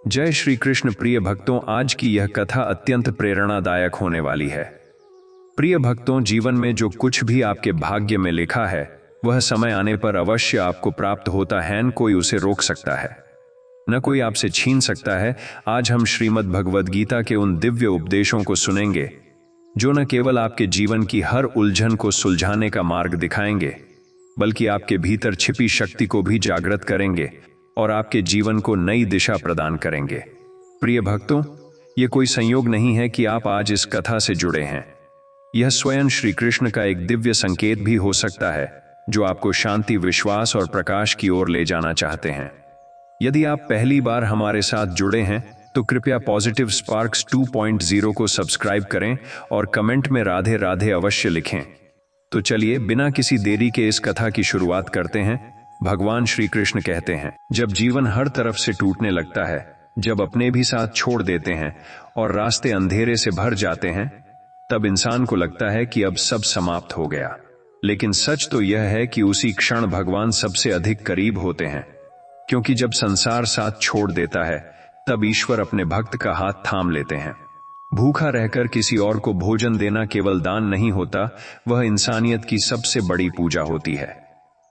जय श्री कृष्ण। प्रिय भक्तों, आज की यह कथा अत्यंत प्रेरणादायक होने वाली है। प्रिय भक्तों, जीवन में जो कुछ भी आपके भाग्य में लिखा है वह समय आने पर अवश्य आपको प्राप्त होता है। न कोई उसे रोक सकता है, न कोई आपसे छीन सकता है। आज हम श्रीमद् भगवद गीता के उन दिव्य उपदेशों को सुनेंगे जो न केवल आपके जीवन की हर उलझन को सुलझाने का मार्ग दिखाएंगे, बल्कि आपके भीतर छिपी शक्ति को भी जागृत करेंगे और आपके जीवन को नई दिशा प्रदान करेंगे। प्रिय भक्तों, ये कोई संयोग नहीं है कि आप आज इस कथा से जुड़े हैं। यह स्वयं श्री कृष्ण का एक दिव्य संकेत भी हो सकता है जो आपको शांति, विश्वास और प्रकाश की ओर ले जाना चाहते हैं। यदि आप पहली बार हमारे साथ जुड़े हैं तो कृपया पॉजिटिव स्पार्क्स 2.0 को सब्सक्राइब करें और कमेंट में राधे राधे अवश्य लिखें। तो चलिए बिना किसी देरी के इस कथा की शुरुआत करते हैं। भगवान श्री कृष्ण कहते हैं, जब जीवन हर तरफ से टूटने लगता है, जब अपने भी साथ छोड़ देते हैं और रास्ते अंधेरे से भर जाते हैं, तब इंसान को लगता है कि अब सब समाप्त हो गया। लेकिन सच तो यह है कि उसी क्षण भगवान सबसे अधिक करीब होते हैं, क्योंकि जब संसार साथ छोड़ देता है तब ईश्वर अपने भक्त का हाथ थाम लेते हैं। भूखा रहकर किसी और को भोजन देना केवल दान नहीं होता, वह इंसानियत की सबसे बड़ी पूजा होती है।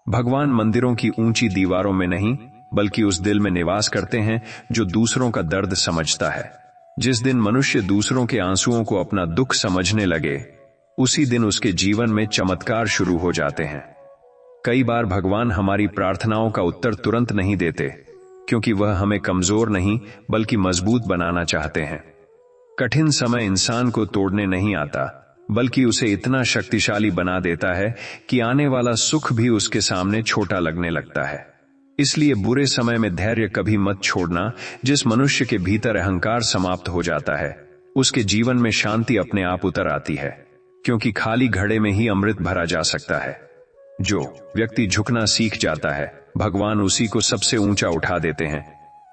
भगवान मंदिरों की ऊंची दीवारों में नहीं, बल्कि उस दिल में निवास करते हैं जो दूसरों का दर्द समझता है। जिस दिन मनुष्य दूसरों के आंसुओं को अपना दुख समझने लगे, उसी दिन उसके जीवन में चमत्कार शुरू हो जाते हैं। कई बार भगवान हमारी प्रार्थनाओं का उत्तर तुरंत नहीं देते, क्योंकि वह हमें कमजोर नहीं बल्कि मजबूत बनाना चाहते हैं। कठिन समय इंसान को तोड़ने नहीं आता, बल्कि उसे इतना शक्तिशाली बना देता है कि आने वाला सुख भी उसके सामने छोटा लगने लगता है। इसलिए बुरे समय में धैर्य कभी मत छोड़ना। जिस मनुष्य के भीतर अहंकार समाप्त हो जाता है, उसके जीवन में शांति अपने आप उतर आती है, क्योंकि खाली घड़े में ही अमृत भरा जा सकता है। जो व्यक्ति झुकना सीख जाता है, भगवान उसी को सबसे ऊंचा उठा देते हैं।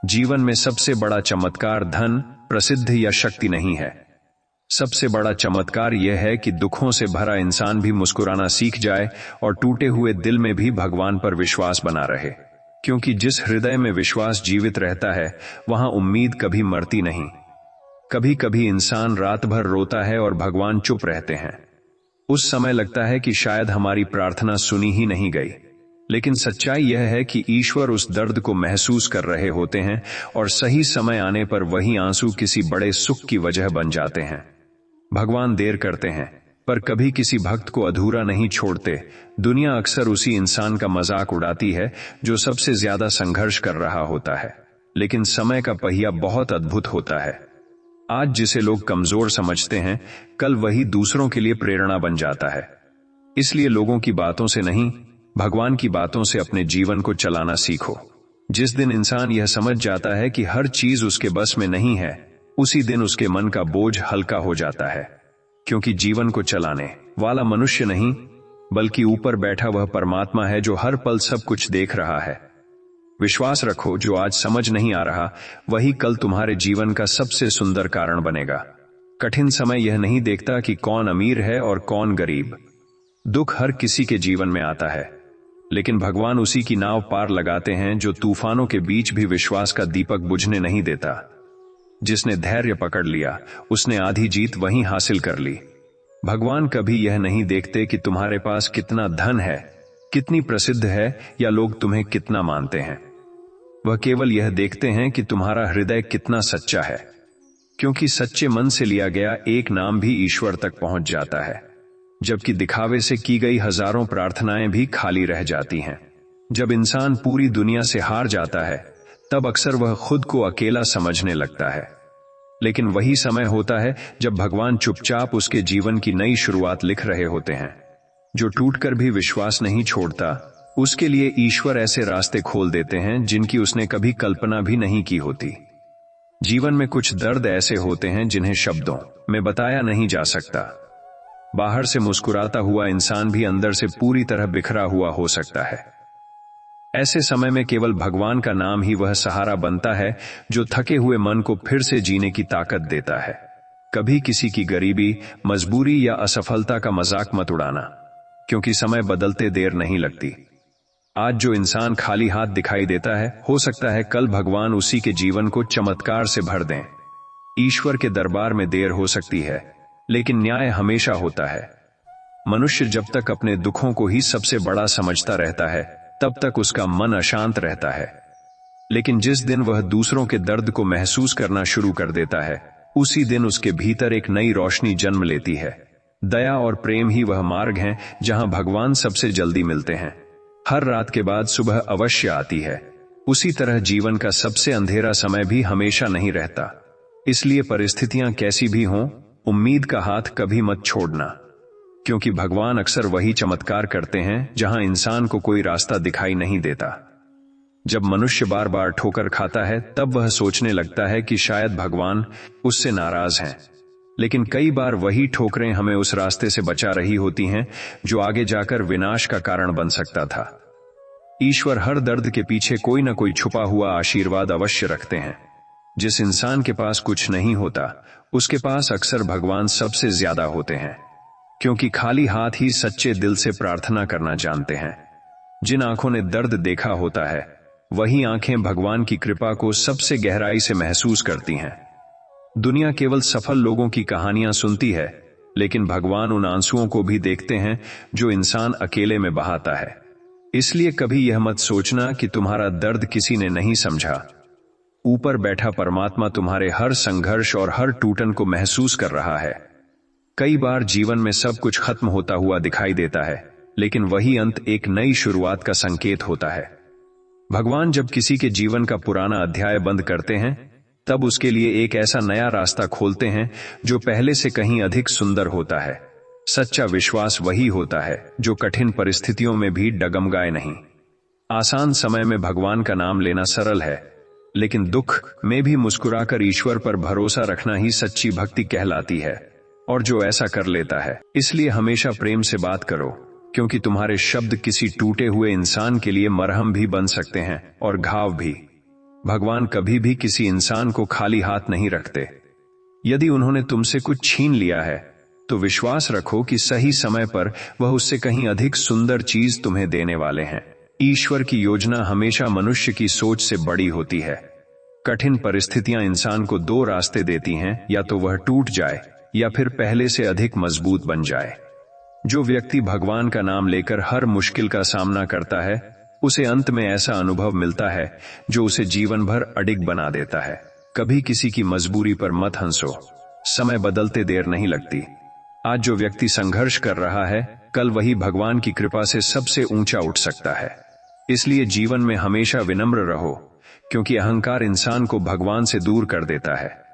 जीवन में सबसे बड़ा चमत्कार धन, प्रसिद्धि या शक्ति नहीं है। सबसे बड़ा चमत्कार यह है कि दुखों से भरा इंसान भी मुस्कुराना सीख जाए और टूटे हुए दिल में भी भगवान पर विश्वास बना रहे, क्योंकि जिस हृदय में विश्वास जीवित रहता है वहां उम्मीद कभी मरती नहीं। कभी कभी इंसान रात भर रोता है और भगवान चुप रहते हैं। उस समय लगता है कि शायद हमारी प्रार्थना सुनी ही नहीं गई, लेकिन सच्चाई यह है कि ईश्वर उस दर्द को महसूस कर रहे होते हैं और सही समय आने पर वही आंसू किसी बड़े सुख की वजह बन जाते हैं। भगवान देर करते हैं, पर कभी किसी भक्त को अधूरा नहीं छोड़ते। दुनिया अक्सर उसी इंसान का मजाक उड़ाती है जो सबसे ज्यादा संघर्ष कर रहा होता है, लेकिन समय का पहिया बहुत अद्भुत होता है। आज जिसे लोग कमजोर समझते हैं, कल वही दूसरों के लिए प्रेरणा बन जाता है। इसलिए लोगों की बातों से नहीं, भगवान की बातों से अपने जीवन को चलाना सीखो। जिस दिन इंसान यह समझ जाता है कि हर चीज उसके बस में नहीं है, उसी दिन उसके मन का बोझ हल्का हो जाता है, क्योंकि जीवन को चलाने वाला मनुष्य नहीं, बल्कि ऊपर बैठा वह परमात्मा है जो हर पल सब कुछ देख रहा है। विश्वास रखो, जो आज समझ नहीं आ रहा वही कल तुम्हारे जीवन का सबसे सुंदर कारण बनेगा। कठिन समय यह नहीं देखता कि कौन अमीर है और कौन गरीब। दुख हर किसी के जीवन में आता है, लेकिन भगवान उसी की नाव पार लगाते हैं जो तूफानों के बीच भी विश्वास का दीपक बुझने नहीं देता। जिसने धैर्य पकड़ लिया, उसने आधी जीत वहीं हासिल कर ली। भगवान कभी यह नहीं देखते कि तुम्हारे पास कितना धन है, कितनी प्रसिद्ध है या लोग तुम्हें कितना मानते हैं। वह केवल यह देखते हैं कि तुम्हारा हृदय कितना सच्चा है, क्योंकि सच्चे मन से लिया गया एक नाम भी ईश्वर तक पहुंच जाता है, जबकि दिखावे से की गई हजारों प्रार्थनाएं भी खाली रह जाती हैं। जब इंसान पूरी दुनिया से हार जाता है, तब अक्सर वह खुद को अकेला समझने लगता है। लेकिन वही समय होता है जब भगवान चुपचाप उसके जीवन की नई शुरुआत लिख रहे होते हैं। जो टूटकर भी विश्वास नहीं छोड़ता, उसके लिए ईश्वर ऐसे रास्ते खोल देते हैं जिनकी उसने कभी कल्पना भी नहीं की होती। जीवन में कुछ दर्द ऐसे होते हैं जिन्हें शब्दों में बताया नहीं जा सकता। बाहर से मुस्कुराता हुआ इंसान भी अंदर से पूरी तरह बिखरा हुआ हो सकता है। ऐसे समय में केवल भगवान का नाम ही वह सहारा बनता है जो थके हुए मन को फिर से जीने की ताकत देता है। कभी किसी की गरीबी, मजबूरी या असफलता का मजाक मत उड़ाना, क्योंकि समय बदलते देर नहीं लगती। आज जो इंसान खाली हाथ दिखाई देता है, हो सकता है कल भगवान उसी के जीवन को चमत्कार से भर दें। ईश्वर के दरबार में देर हो सकती है, लेकिन न्याय हमेशा होता है। मनुष्य जब तक अपने दुखों को ही सबसे बड़ा समझता रहता है, तब तक उसका मन अशांत रहता है। लेकिन जिस दिन वह दूसरों के दर्द को महसूस करना शुरू कर देता है, उसी दिन उसके भीतर एक नई रोशनी जन्म लेती है। दया और प्रेम ही वह मार्ग है जहां भगवान सबसे जल्दी मिलते हैं। हर रात के बाद सुबह अवश्य आती है। उसी तरह जीवन का सबसे अंधेरा समय भी हमेशा नहीं रहता। इसलिए परिस्थितियां कैसी भी हों, उम्मीद का हाथ कभी मत छोड़ना, क्योंकि भगवान अक्सर वही चमत्कार करते हैं जहां इंसान को कोई रास्ता दिखाई नहीं देता। जब मनुष्य बार बार ठोकर खाता है, तब वह सोचने लगता है कि शायद भगवान उससे नाराज हैं। लेकिन कई बार वही ठोकरें हमें उस रास्ते से बचा रही होती हैं जो आगे जाकर विनाश का कारण बन सकता था। ईश्वर हर दर्द के पीछे कोई न कोई छुपा हुआ आशीर्वाद अवश्य रखते हैं। जिस इंसान के पास कुछ नहीं होता, उसके पास अक्सर भगवान सबसे ज्यादा होते हैं, क्योंकि खाली हाथ ही सच्चे दिल से प्रार्थना करना जानते हैं। जिन आंखों ने दर्द देखा होता है, वही आंखें भगवान की कृपा को सबसे गहराई से महसूस करती हैं। दुनिया केवल सफल लोगों की कहानियां सुनती है, लेकिन भगवान उन आंसुओं को भी देखते हैं जो इंसान अकेले में बहाता है। इसलिए कभी यह मत सोचना कि तुम्हारा दर्द किसी ने नहीं समझा। ऊपर बैठा परमात्मा तुम्हारे हर संघर्ष और हर टूटन को महसूस कर रहा है। कई बार जीवन में सब कुछ खत्म होता हुआ दिखाई देता है, लेकिन वही अंत एक नई शुरुआत का संकेत होता है। भगवान जब किसी के जीवन का पुराना अध्याय बंद करते हैं, तब उसके लिए एक ऐसा नया रास्ता खोलते हैं जो पहले से कहीं अधिक सुंदर होता है। सच्चा विश्वास वही होता है जो कठिन परिस्थितियों में भी डगमगाए नहीं। आसान समय में भगवान का नाम लेना सरल है, लेकिन दुख में भी मुस्कुराकर ईश्वर पर भरोसा रखना ही सच्ची भक्ति कहलाती है। और जो ऐसा कर लेता है, इसलिए हमेशा प्रेम से बात करो, क्योंकि तुम्हारे शब्द किसी टूटे हुए इंसान के लिए मरहम भी बन सकते हैं और घाव भी। भगवान कभी भी किसी इंसान को खाली हाथ नहीं रखते। यदि उन्होंने तुमसे कुछ छीन लिया है, तो विश्वास रखो कि सही समय पर वह उससे कहीं अधिक सुंदर चीज तुम्हें देने वाले हैं। ईश्वर की योजना हमेशा मनुष्य की सोच से बड़ी होती है। कठिन परिस्थितियां इंसान को दो रास्ते देती हैं, या तो वह टूट जाए या फिर पहले से अधिक मजबूत बन जाए। जो व्यक्ति भगवान का नाम लेकर हर मुश्किल का सामना करता है, उसे अंत में ऐसा अनुभव मिलता है जो उसे जीवन भर अडिग बना देता है। कभी किसी की मजबूरी पर मत हंसो, समय बदलते देर नहीं लगती। आज जो व्यक्ति संघर्ष कर रहा है, कल वही भगवान की कृपा से सबसे ऊंचा उठ सकता है। इसलिए जीवन में हमेशा विनम्र रहो, क्योंकि अहंकार इंसान को भगवान से दूर कर देता है।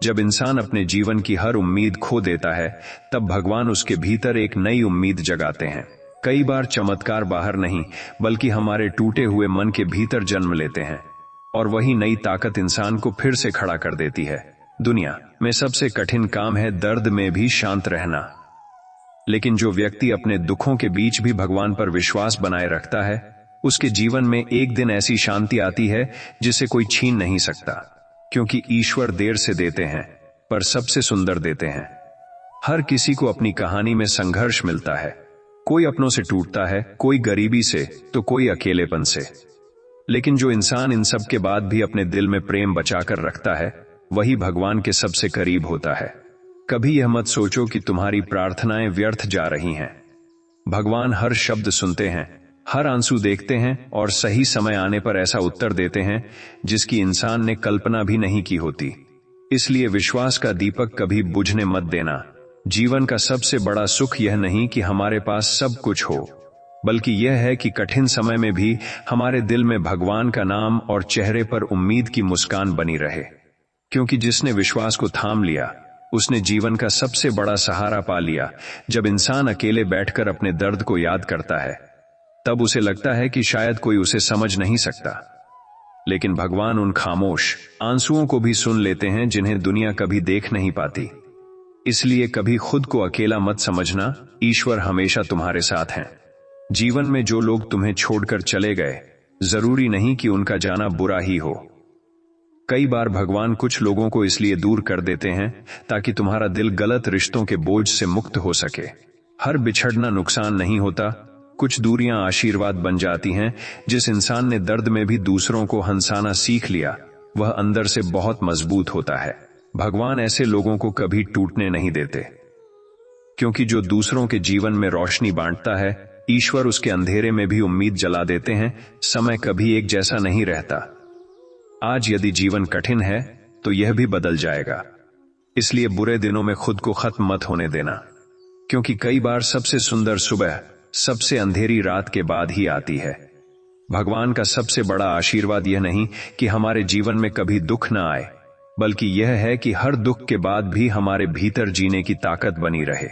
जब इंसान अपने जीवन की हर उम्मीद खो देता है, तब भगवान उसके भीतर एक नई उम्मीद जगाते हैं। कई बार चमत्कार बाहर नहीं, बल्कि हमारे टूटे हुए मन के भीतर जन्म लेते हैं, और वही नई ताकत इंसान को फिर से खड़ा कर देती है। दुनिया में सबसे कठिन काम है दर्द में भी शांत रहना, लेकिन जो व्यक्ति अपने दुखों के बीच भी भगवान पर विश्वास बनाए रखता है, उसके जीवन में एक दिन ऐसी शांति आती है जिसे कोई छीन नहीं सकता। क्योंकि ईश्वर देर से देते हैं, पर सबसे सुंदर देते हैं। हर किसी को अपनी कहानी में संघर्ष मिलता है। कोई अपनों से टूटता है, कोई गरीबी से, तो कोई अकेलेपन से। लेकिन जो इंसान इन सब के बाद भी अपने दिल में प्रेम बचाकर रखता है, वही भगवान के सबसे करीब होता है। कभी यह मत सोचो कि तुम्हारी प्रार्थनाएं व्यर्थ जा रही हैं। भगवान हर शब्द सुनते हैं, हर आंसू देखते हैं, और सही समय आने पर ऐसा उत्तर देते हैं जिसकी इंसान ने कल्पना भी नहीं की होती। इसलिए विश्वास का दीपक कभी बुझने मत देना। जीवन का सबसे बड़ा सुख यह नहीं कि हमारे पास सब कुछ हो, बल्कि यह है कि कठिन समय में भी हमारे दिल में भगवान का नाम और चेहरे पर उम्मीद की मुस्कान बनी रहे। क्योंकि जिसने विश्वास को थाम लिया, उसने जीवन का सबसे बड़ा सहारा पा लिया। जब इंसान अकेले बैठकर अपने दर्द को याद करता है, तब उसे लगता है कि शायद कोई उसे समझ नहीं सकता, लेकिन भगवान उन खामोश आंसुओं को भी सुन लेते हैं जिन्हें दुनिया कभी देख नहीं पाती। इसलिए कभी खुद को अकेला मत समझना, ईश्वर हमेशा तुम्हारे साथ हैं। जीवन में जो लोग तुम्हें छोड़कर चले गए, जरूरी नहीं कि उनका जाना बुरा ही हो। कई बार भगवान कुछ लोगों को इसलिए दूर कर देते हैं ताकि तुम्हारा दिल गलत रिश्तों के बोझ से मुक्त हो सके। हर बिछड़ना नुकसान नहीं होता, कुछ दूरियां आशीर्वाद बन जाती हैं। जिस इंसान ने दर्द में भी दूसरों को हंसाना सीख लिया, वह अंदर से बहुत मजबूत होता है। भगवान ऐसे लोगों को कभी टूटने नहीं देते, क्योंकि जो दूसरों के जीवन में रोशनी बांटता है, ईश्वर उसके अंधेरे में भी उम्मीद जला देते हैं। समय कभी एक जैसा नहीं रहता। आज यदि जीवन कठिन है तो यह भी बदल जाएगा। इसलिए बुरे दिनों में खुद को खत्म मत होने देना, क्योंकि कई बार सबसे सुंदर सुबह सबसे अंधेरी रात के बाद ही आती है। भगवान का सबसे बड़ा आशीर्वाद यह नहीं कि हमारे जीवन में कभी दुख न आए, बल्कि यह है कि हर दुख के बाद भी हमारे भीतर जीने की ताकत बनी रहे।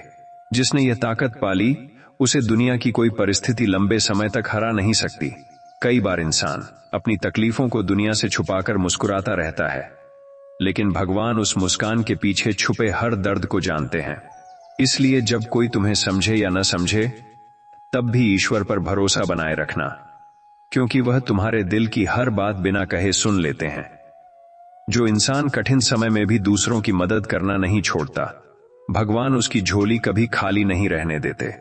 जिसने यह ताकत पाली, उसे दुनिया की कोई परिस्थिति लंबे समय तक हरा नहीं सकती। कई बार इंसान अपनी तकलीफों को दुनिया से छुपाकर मुस्कुराता रहता है, लेकिन भगवान उस मुस्कान के पीछे छुपे हर दर्द को जानते हैं। इसलिए जब कोई तुम्हें समझे या न समझे, तब भी ईश्वर पर भरोसा बनाए रखना, क्योंकि वह तुम्हारे दिल की हर बात बिना कहे सुन लेते हैं। जो इंसान कठिन समय में भी दूसरों की मदद करना नहीं छोड़ता, भगवान उसकी झोली कभी खाली नहीं रहने देते,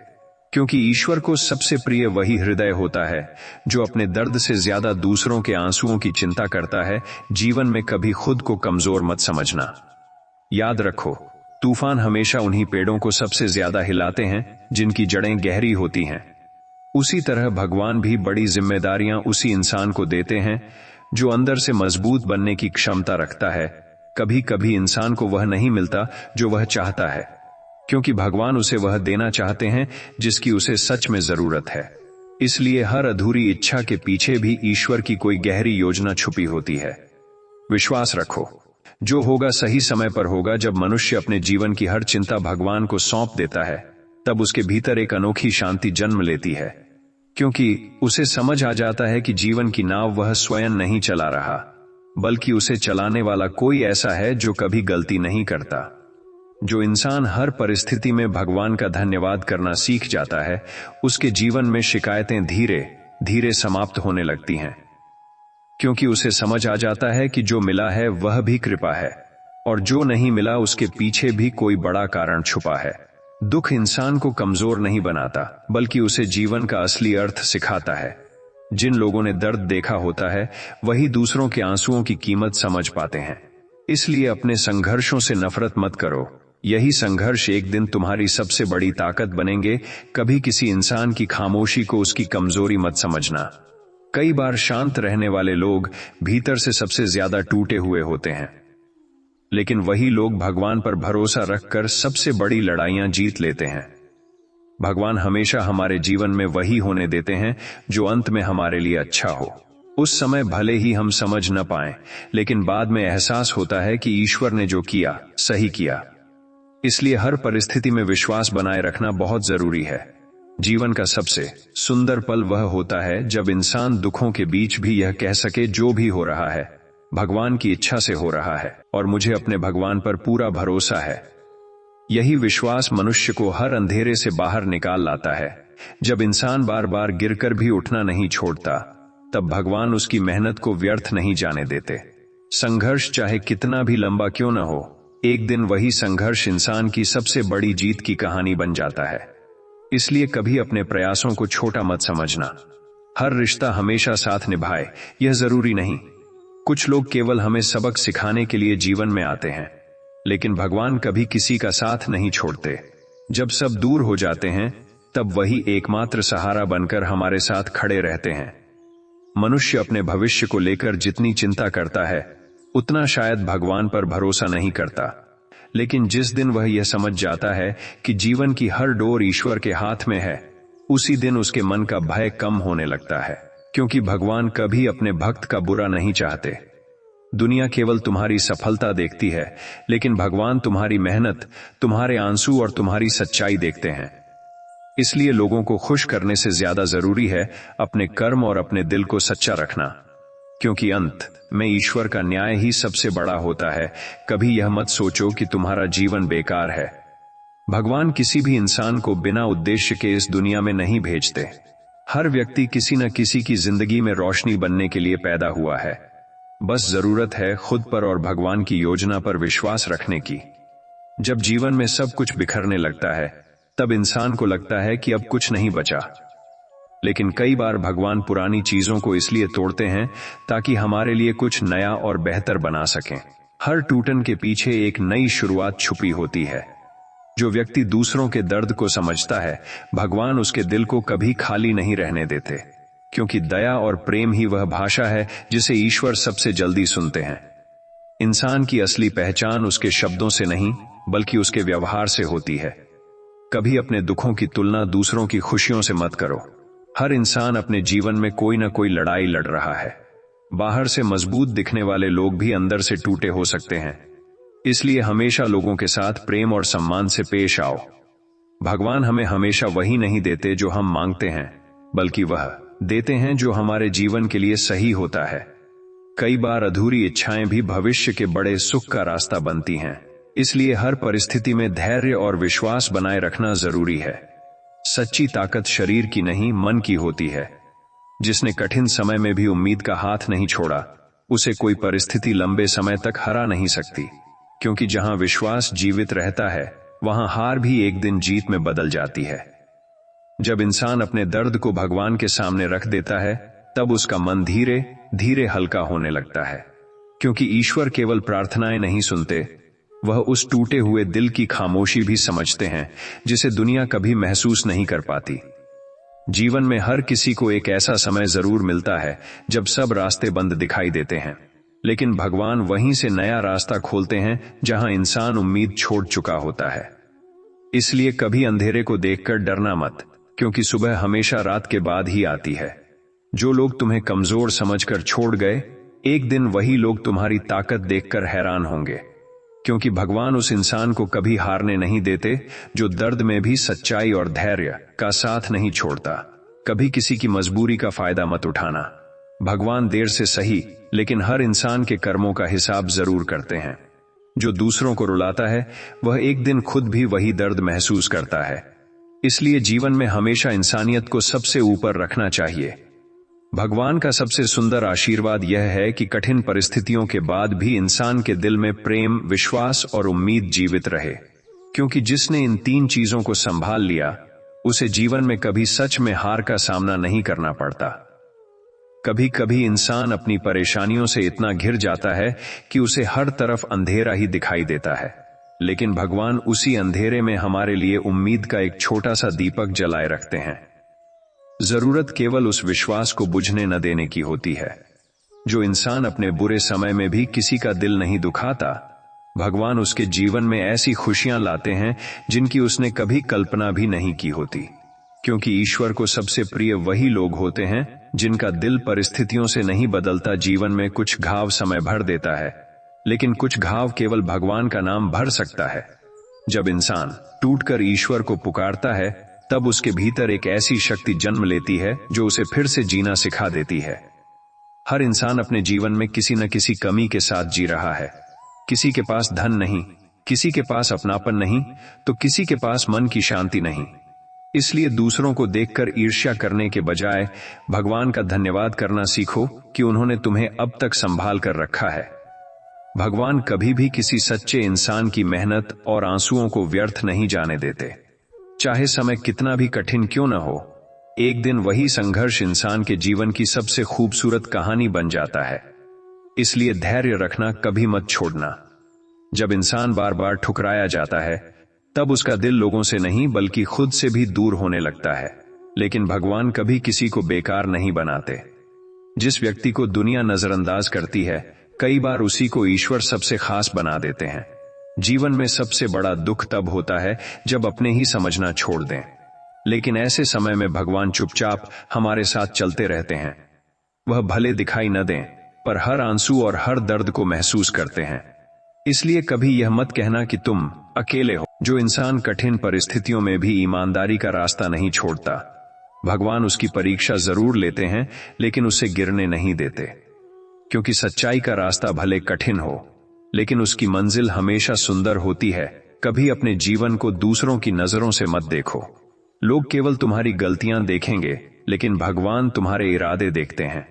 क्योंकि ईश्वर को सबसे प्रिय वही हृदय होता है जो अपने दर्द से ज्यादा दूसरों के आंसुओं की चिंता करता है। जीवन में कभी खुद को कमजोर मत समझना। याद रखो, तूफान हमेशा उन्हीं पेड़ों को सबसे ज्यादा हिलाते हैं जिनकी जड़ें गहरी होती हैं। उसी तरह भगवान भी बड़ी जिम्मेदारियां उसी इंसान को देते हैं जो अंदर से मजबूत बनने की क्षमता रखता है। कभी कभी इंसान को वह नहीं मिलता जो वह चाहता है, क्योंकि भगवान उसे वह देना चाहते हैं जिसकी उसे सच में जरूरत है। इसलिए हर अधूरी इच्छा के पीछे भी ईश्वर की कोई गहरी योजना छुपी होती है। विश्वास रखो, जो होगा सही समय पर होगा। जब मनुष्य अपने जीवन की हर चिंता भगवान को सौंप देता है, तब उसके भीतर एक अनोखी शांति जन्म लेती है, क्योंकि उसे समझ आ जाता है कि जीवन की नाव वह स्वयं नहीं चला रहा, बल्कि उसे चलाने वाला कोई ऐसा है जो कभी गलती नहीं करता। जो इंसान हर परिस्थिति में भगवान का धन्यवाद करना सीख जाता है, उसके जीवन में शिकायतें धीरे धीरे समाप्त होने लगती हैं, क्योंकि उसे समझ आ जाता है कि जो मिला है वह भी कृपा है, और जो नहीं मिला उसके पीछे भी कोई बड़ा कारण छुपा है। दुख इंसान को कमजोर नहीं बनाता, बल्कि उसे जीवन का असली अर्थ सिखाता है। जिन लोगों ने दर्द देखा होता है, वही दूसरों के आंसुओं की कीमत समझ पाते हैं। इसलिए अपने संघर्षों से नफरत मत करो। यही संघर्ष एक दिन तुम्हारी सबसे बड़ी ताकत बनेंगे। कभी किसी इंसान की खामोशी को उसकी कमजोरी मत समझना। कई बार शांत रहने वाले लोग भीतर से सबसे ज्यादा टूटे हुए होते हैं, लेकिन वही लोग भगवान पर भरोसा रखकर सबसे बड़ी लड़ाइयां जीत लेते हैं। भगवान हमेशा हमारे जीवन में वही होने देते हैं जो अंत में हमारे लिए अच्छा हो। उस समय भले ही हम समझ न पाएं, लेकिन बाद में एहसास होता है कि ईश्वर ने जो किया सही किया। इसलिए हर परिस्थिति में विश्वास बनाए रखना बहुत जरूरी है। जीवन का सबसे सुंदर पल वह होता है जब इंसान दुखों के बीच भी यह कह सके, जो भी हो रहा है भगवान की इच्छा से हो रहा है, और मुझे अपने भगवान पर पूरा भरोसा है। यही विश्वास मनुष्य को हर अंधेरे से बाहर निकाल लाता है। जब इंसान बार बार गिरकर भी उठना नहीं छोड़ता, तब भगवान उसकी मेहनत को व्यर्थ नहीं जाने देते। संघर्ष चाहे कितना भी लंबा क्यों न हो, एक दिन वही संघर्ष इंसान की सबसे बड़ी जीत की कहानी बन जाता है। इसलिए कभी अपने प्रयासों को छोटा मत समझना। हर रिश्ता हमेशा साथ निभाए यह जरूरी नहीं। कुछ लोग केवल हमें सबक सिखाने के लिए जीवन में आते हैं, लेकिन भगवान कभी किसी का साथ नहीं छोड़ते। जब सब दूर हो जाते हैं, तब वही एकमात्र सहारा बनकर हमारे साथ खड़े रहते हैं। मनुष्य अपने भविष्य को लेकर जितनी चिंता करता है, उतना शायद भगवान पर भरोसा नहीं करता। लेकिन जिस दिन वह यह समझ जाता है कि जीवन की हर डोर ईश्वर के हाथ में है, उसी दिन उसके मन का भय कम होने लगता है, क्योंकि भगवान कभी अपने भक्त का बुरा नहीं चाहते। दुनिया केवल तुम्हारी सफलता देखती है, लेकिन भगवान तुम्हारी मेहनत, तुम्हारे आंसू और तुम्हारी सच्चाई देखते हैं। इसलिए लोगों को खुश करने से ज्यादा जरूरी है अपने कर्म और अपने दिल को सच्चा रखना, क्योंकि अंत में ईश्वर का न्याय ही सबसे बड़ा होता है। कभी यह मत सोचो कि तुम्हारा जीवन बेकार है। भगवान किसी भी इंसान को बिना उद्देश्य के इस दुनिया में नहीं भेजते। हर व्यक्ति किसी न किसी की जिंदगी में रोशनी बनने के लिए पैदा हुआ है। बस जरूरत है खुद पर और भगवान की योजना पर विश्वास रखने की। जब जीवन में सब कुछ बिखरने लगता है, तब इंसान को लगता है कि अब कुछ नहीं बचा। लेकिन कई बार भगवान पुरानी चीजों को इसलिए तोड़ते हैं ताकि हमारे लिए कुछ नया और बेहतर बना सकें। हर टूटन के पीछे एक नई शुरुआत छुपी होती है। जो व्यक्ति दूसरों के दर्द को समझता है, भगवान उसके दिल को कभी खाली नहीं रहने देते, क्योंकि दया और प्रेम ही वह भाषा है जिसे ईश्वर सबसे जल्दी सुनते हैं। इंसान की असली पहचान उसके शब्दों से नहीं, बल्कि उसके व्यवहार से होती है। कभी अपने दुखों की तुलना दूसरों की खुशियों से मत करो। हर इंसान अपने जीवन में कोई ना कोई लड़ाई लड़ रहा है। बाहर से मजबूत दिखने वाले लोग भी अंदर से टूटे हो सकते हैं। इसलिए हमेशा लोगों के साथ प्रेम और सम्मान से पेश आओ। भगवान हमें हमेशा वही नहीं देते जो हम मांगते हैं, बल्कि वह देते हैं जो हमारे जीवन के लिए सही होता है। कई बार अधूरी इच्छाएं भी भविष्य के बड़े सुख का रास्ता बनती हैं। इसलिए हर परिस्थिति में धैर्य और विश्वास बनाए रखना जरूरी है। सच्ची ताकत शरीर की नहीं, मन की होती है। जिसने कठिन समय में भी उम्मीद का हाथ नहीं छोड़ा, उसे कोई परिस्थिति लंबे समय तक हरा नहीं सकती, क्योंकि जहां विश्वास जीवित रहता है, वहां हार भी एक दिन जीत में बदल जाती है। जब इंसान अपने दर्द को भगवान के सामने रख देता है, तब उसका मन धीरे धीरे हल्का होने लगता है, क्योंकि ईश्वर केवल प्रार्थनाएं नहीं सुनते, वह उस टूटे हुए दिल की खामोशी भी समझते हैं जिसे दुनिया कभी महसूस नहीं कर पाती। जीवन में हर किसी को एक ऐसा समय जरूर मिलता है जब सब रास्ते बंद दिखाई देते हैं, लेकिन भगवान वहीं से नया रास्ता खोलते हैं जहां इंसान उम्मीद छोड़ चुका होता है। इसलिए कभी अंधेरे को देखकर डरना मत, क्योंकि सुबह हमेशा रात के बाद ही आती है। जो लोग तुम्हें कमजोर समझकर छोड़ गए, एक दिन वही लोग तुम्हारी ताकत देखकर हैरान होंगे, क्योंकि भगवान उस इंसान को कभी हारने नहीं देते जो दर्द में भी सच्चाई और धैर्य का साथ नहीं छोड़ता। कभी किसी की मजबूरी का फायदा मत उठाना। भगवान देर से सही, लेकिन हर इंसान के कर्मों का हिसाब जरूर करते हैं। जो दूसरों को रुलाता है, वह एक दिन खुद भी वही दर्द महसूस करता है। इसलिए जीवन में हमेशा इंसानियत को सबसे ऊपर रखना चाहिए। भगवान का सबसे सुंदर आशीर्वाद यह है कि कठिन परिस्थितियों के बाद भी इंसान के दिल में प्रेम, विश्वास और उम्मीद जीवित रहे, क्योंकि जिसने इन 3 चीजों को संभाल लिया, उसे जीवन में कभी सच में हार का सामना नहीं करना पड़ता। कभी कभी इंसान अपनी परेशानियों से इतना घिर जाता है कि उसे हर तरफ अंधेरा ही दिखाई देता है, लेकिन भगवान उसी अंधेरे में हमारे लिए उम्मीद का एक छोटा सा दीपक जलाए रखते हैं। जरूरत केवल उस विश्वास को बुझने न देने की होती है। जो इंसान अपने बुरे समय में भी किसी का दिल नहीं दुखाता, भगवान उसके जीवन में ऐसी खुशियां लाते हैं जिनकी उसने कभी कल्पना भी नहीं की होती, क्योंकि ईश्वर को सबसे प्रिय वही लोग होते हैं जिनका दिल परिस्थितियों से नहीं बदलता। जीवन में कुछ घाव समय भर देता है, लेकिन कुछ घाव केवल भगवान का नाम भर सकता है। जब इंसान टूटकर ईश्वर को पुकारता है, तब उसके भीतर एक ऐसी शक्ति जन्म लेती है जो उसे फिर से जीना सिखा देती है। हर इंसान अपने जीवन में किसी न किसी कमी के साथ जी रहा है। किसी के पास धन नहीं, किसी के पास अपनापन नहीं, तो किसी के पास मन की शांति नहीं। इसलिए दूसरों को देखकर ईर्ष्या करने के बजाय भगवान का धन्यवाद करना सीखो कि उन्होंने तुम्हें अब तक संभाल कर रखा है। भगवान कभी भी किसी सच्चे इंसान की मेहनत और आंसुओं को व्यर्थ नहीं जाने देते। चाहे समय कितना भी कठिन क्यों न हो, एक दिन वही संघर्ष इंसान के जीवन की सबसे खूबसूरत कहानी बन जाता है। इसलिए धैर्य रखना कभी मत छोड़ना। जब इंसान बार बार ठुकराया जाता है, तब उसका दिल लोगों से नहीं बल्कि खुद से भी दूर होने लगता है, लेकिन भगवान कभी किसी को बेकार नहीं बनाते। जिस व्यक्ति को दुनिया नजरअंदाज करती है, कई बार उसी को ईश्वर सबसे खास बना देते हैं। जीवन में सबसे बड़ा दुख तब होता है जब अपने ही समझना छोड़ दें, लेकिन ऐसे समय में भगवान चुपचाप हमारे साथ चलते रहते हैं। वह भले दिखाई न दें, पर हर आंसू और हर दर्द को महसूस करते हैं। इसलिए कभी यह मत कहना कि तुम अकेले हो। जो इंसान कठिन परिस्थितियों में भी ईमानदारी का रास्ता नहीं छोड़ता, भगवान उसकी परीक्षा जरूर लेते हैं, लेकिन उसे गिरने नहीं देते, क्योंकि सच्चाई का रास्ता भले कठिन हो, लेकिन उसकी मंजिल हमेशा सुंदर होती है। कभी अपने जीवन को दूसरों की नजरों से मत देखो। लोग केवल तुम्हारी गलतियां देखेंगे, लेकिन भगवान तुम्हारे इरादे देखते हैं।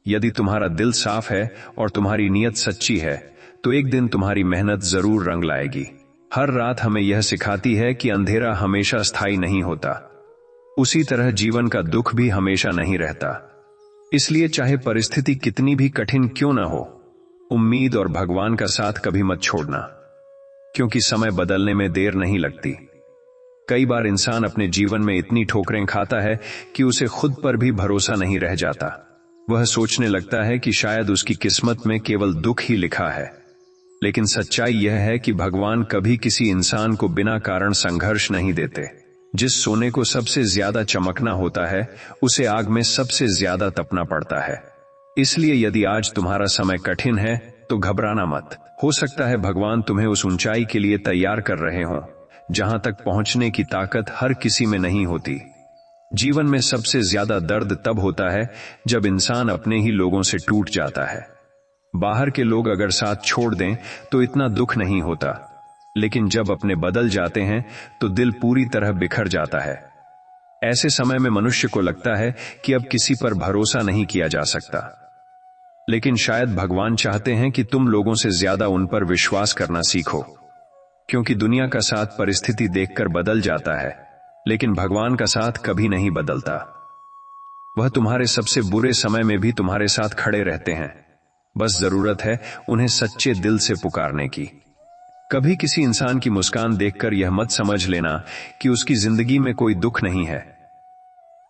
यदि तुम्हारा दिल साफ है और तुम्हारी नीयत सच्ची है, तो एक दिन तुम्हारी मेहनत जरूर रंग लाएगी। हर रात हमें यह सिखाती है कि अंधेरा हमेशा स्थायी नहीं होता। उसी तरह जीवन का दुख भी हमेशा नहीं रहता। इसलिए चाहे परिस्थिति कितनी भी कठिन क्यों न हो, उम्मीद और भगवान का साथ कभी मत छोड़ना, क्योंकि समय बदलने में देर नहीं लगती। कई बार इंसान अपने जीवन में इतनी ठोकरें खाता है कि उसे खुद पर भी भरोसा नहीं रह जाता। वह सोचने लगता है कि शायद उसकी किस्मत में केवल दुख ही लिखा है। लेकिन सच्चाई यह है कि भगवान कभी किसी इंसान को बिना कारण संघर्ष नहीं देते। जिस सोने को सबसे ज्यादा चमकना होता है, उसे आग में सबसे ज्यादा तपना पड़ता है। इसलिए यदि आज तुम्हारा समय कठिन है तो घबराना मत। हो सकता है भगवान तुम्हें उस ऊंचाई के लिए तैयार कर रहे हों जहां तक पहुंचने की ताकत हर किसी में नहीं होती। जीवन में सबसे ज्यादा दर्द तब होता है जब इंसान अपने ही लोगों से टूट जाता है। बाहर के लोग अगर साथ छोड़ दें तो इतना दुख नहीं होता, लेकिन जब अपने बदल जाते हैं तो दिल पूरी तरह बिखर जाता है। ऐसे समय में मनुष्य को लगता है कि अब किसी पर भरोसा नहीं किया जा सकता। लेकिन शायद भगवान चाहते हैं कि तुम लोगों से ज्यादा उन पर विश्वास करना सीखो, क्योंकि दुनिया का साथ परिस्थिति देखकर बदल जाता है, लेकिन भगवान का साथ कभी नहीं बदलता। वह तुम्हारे सबसे बुरे समय में भी तुम्हारे साथ खड़े रहते हैं। बस जरूरत है उन्हें सच्चे दिल से पुकारने की। कभी किसी इंसान की मुस्कान देखकर यह मत समझ लेना कि उसकी जिंदगी में कोई दुख नहीं है।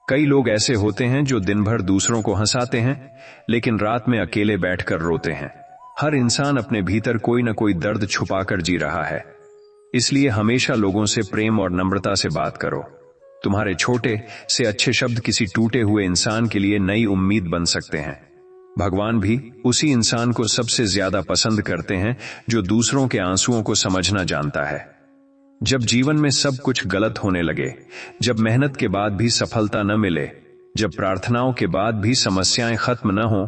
कई लोग ऐसे होते हैं जो दिन भर दूसरों को हंसाते हैं, लेकिन रात में अकेले बैठकर रोते हैं। हर इंसान अपने भीतर कोई न कोई दर्द छुपाकर जी रहा है। इसलिए हमेशा लोगों से प्रेम और नम्रता से बात करो। तुम्हारे छोटे से अच्छे शब्द किसी टूटे हुए इंसान के लिए नई उम्मीद बन सकते हैं। भगवान भी उसी इंसान को सबसे ज्यादा पसंद करते हैं जो दूसरों के आंसुओं को समझना जानता है। जब जीवन में सब कुछ गलत होने लगे, जब मेहनत के बाद भी सफलता न मिले, जब प्रार्थनाओं के बाद भी समस्याएं खत्म न हो,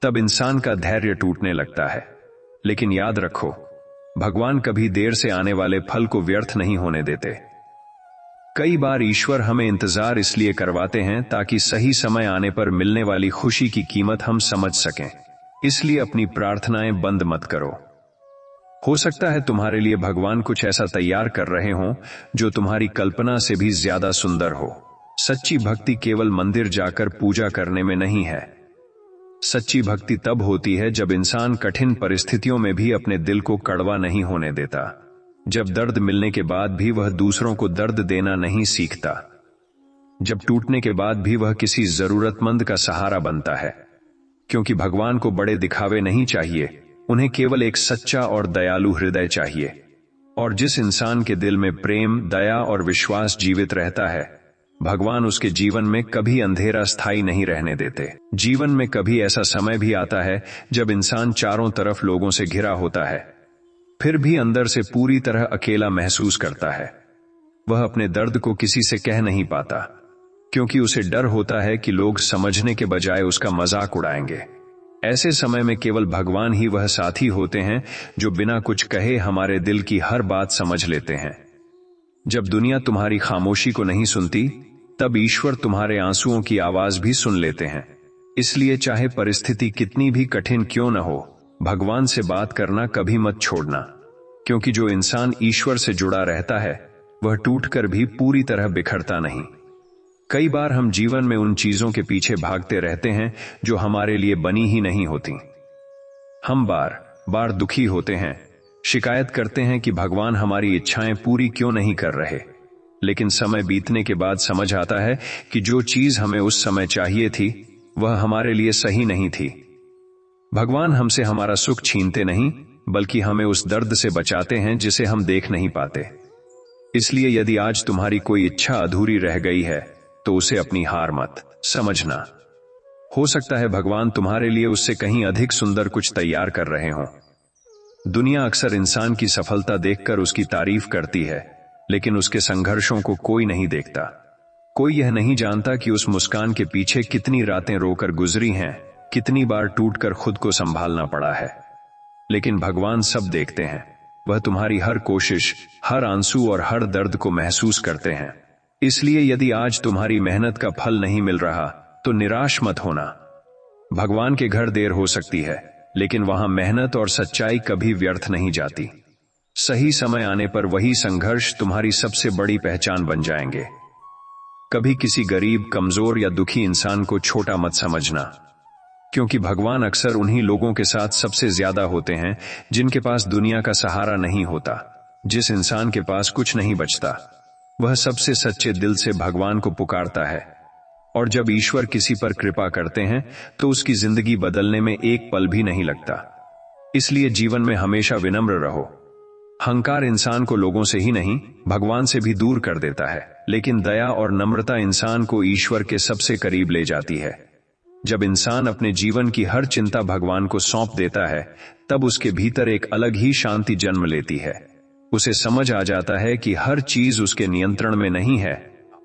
तब इंसान का धैर्य टूटने लगता है। लेकिन याद रखो, भगवान कभी देर से आने वाले फल को व्यर्थ नहीं होने देते। कई बार ईश्वर हमें इंतजार इसलिए करवाते हैं ताकि सही समय आने पर मिलने वाली खुशी की कीमत हम समझ सकें। इसलिए अपनी प्रार्थनाएं बंद मत करो। हो सकता है तुम्हारे लिए भगवान कुछ ऐसा तैयार कर रहे हों जो तुम्हारी कल्पना से भी ज्यादा सुंदर हो। सच्ची भक्ति केवल मंदिर जाकर पूजा करने में नहीं है। सच्ची भक्ति तब होती है जब इंसान कठिन परिस्थितियों में भी अपने दिल को कड़वा नहीं होने देता, जब दर्द मिलने के बाद भी वह दूसरों को दर्द देना नहीं सीखता, जब टूटने के बाद भी वह किसी जरूरतमंद का सहारा बनता है। क्योंकि भगवान को बड़े दिखावे नहीं चाहिए, उन्हें केवल एक सच्चा और दयालु हृदय चाहिए। और जिस इंसान के दिल में प्रेम, दया और विश्वास जीवित रहता है, भगवान उसके जीवन में कभी अंधेरा स्थायी नहीं रहने देते। जीवन में कभी ऐसा समय भी आता है जब इंसान चारों तरफ लोगों से घिरा होता है, फिर भी अंदर से पूरी तरह अकेला महसूस करता है। वह अपने दर्द को किसी से कह नहीं पाता, क्योंकि उसे डर होता है कि लोग समझने के बजाय उसका मजाक उड़ाएंगे। ऐसे समय में केवल भगवान ही वह साथी होते हैं जो बिना कुछ कहे हमारे दिल की हर बात समझ लेते हैं। जब दुनिया तुम्हारी खामोशी को नहीं सुनती, तब ईश्वर तुम्हारे आंसुओं की आवाज भी सुन लेते हैं। इसलिए चाहे परिस्थिति कितनी भी कठिन क्यों न हो, भगवान से बात करना कभी मत छोड़ना, क्योंकि जो इंसान ईश्वर से जुड़ा रहता है वह टूटकर भी पूरी तरह बिखरता नहीं। कई बार हम जीवन में उन चीजों के पीछे भागते रहते हैं जो हमारे लिए बनी ही नहीं होती। हम बार बार दुखी होते हैं, शिकायत करते हैं कि भगवान हमारी इच्छाएं पूरी क्यों नहीं कर रहे। लेकिन समय बीतने के बाद समझ आता है कि जो चीज हमें उस समय चाहिए थी वह हमारे लिए सही नहीं थी। भगवान हमसे हमारा सुख छीनते नहीं, बल्कि हमें उस दर्द से बचाते हैं जिसे हम देख नहीं पाते। इसलिए यदि आज तुम्हारी कोई इच्छा अधूरी रह गई है तो उसे अपनी हार मत समझना। हो सकता है भगवान तुम्हारे लिए उससे कहीं अधिक सुंदर कुछ तैयार कर रहे हों। दुनिया अक्सर इंसान की सफलता देखकर उसकी तारीफ करती है, लेकिन उसके संघर्षों को कोई नहीं देखता। कोई यह नहीं जानता कि उस मुस्कान के पीछे कितनी रातें रोकर गुजरी हैं, कितनी बार टूटकर खुद को संभालना पड़ा है। लेकिन भगवान सब देखते हैं। वह तुम्हारी हर कोशिश, हर आंसू और हर दर्द को महसूस करते हैं। इसलिए यदि आज तुम्हारी मेहनत का फल नहीं मिल रहा तो निराश मत होना। भगवान के घर देर हो सकती है, लेकिन वहां मेहनत और सच्चाई कभी व्यर्थ नहीं जाती। सही समय आने पर वही संघर्ष तुम्हारी सबसे बड़ी पहचान बन जाएंगे। कभी किसी गरीब, कमजोर या दुखी इंसान को छोटा मत समझना, क्योंकि भगवान अक्सर उन्हीं लोगों के साथ सबसे ज्यादा होते हैं जिनके पास दुनिया का सहारा नहीं होता। जिस इंसान के पास कुछ नहीं बचता, वह सबसे सच्चे दिल से भगवान को पुकारता है, और जब ईश्वर किसी पर कृपा करते हैं तो उसकी जिंदगी बदलने में एक पल भी नहीं लगता। इसलिए जीवन में हमेशा विनम्र रहो। अहंकार इंसान को लोगों से ही नहीं, भगवान से भी दूर कर देता है, लेकिन दया और नम्रता इंसान को ईश्वर के सबसे करीब ले जाती है। जब इंसान अपने जीवन की हर चिंता भगवान को सौंप देता है, तब उसके भीतर एक अलग ही शांति जन्म लेती है। उसे समझ आ जाता है कि हर चीज उसके नियंत्रण में नहीं है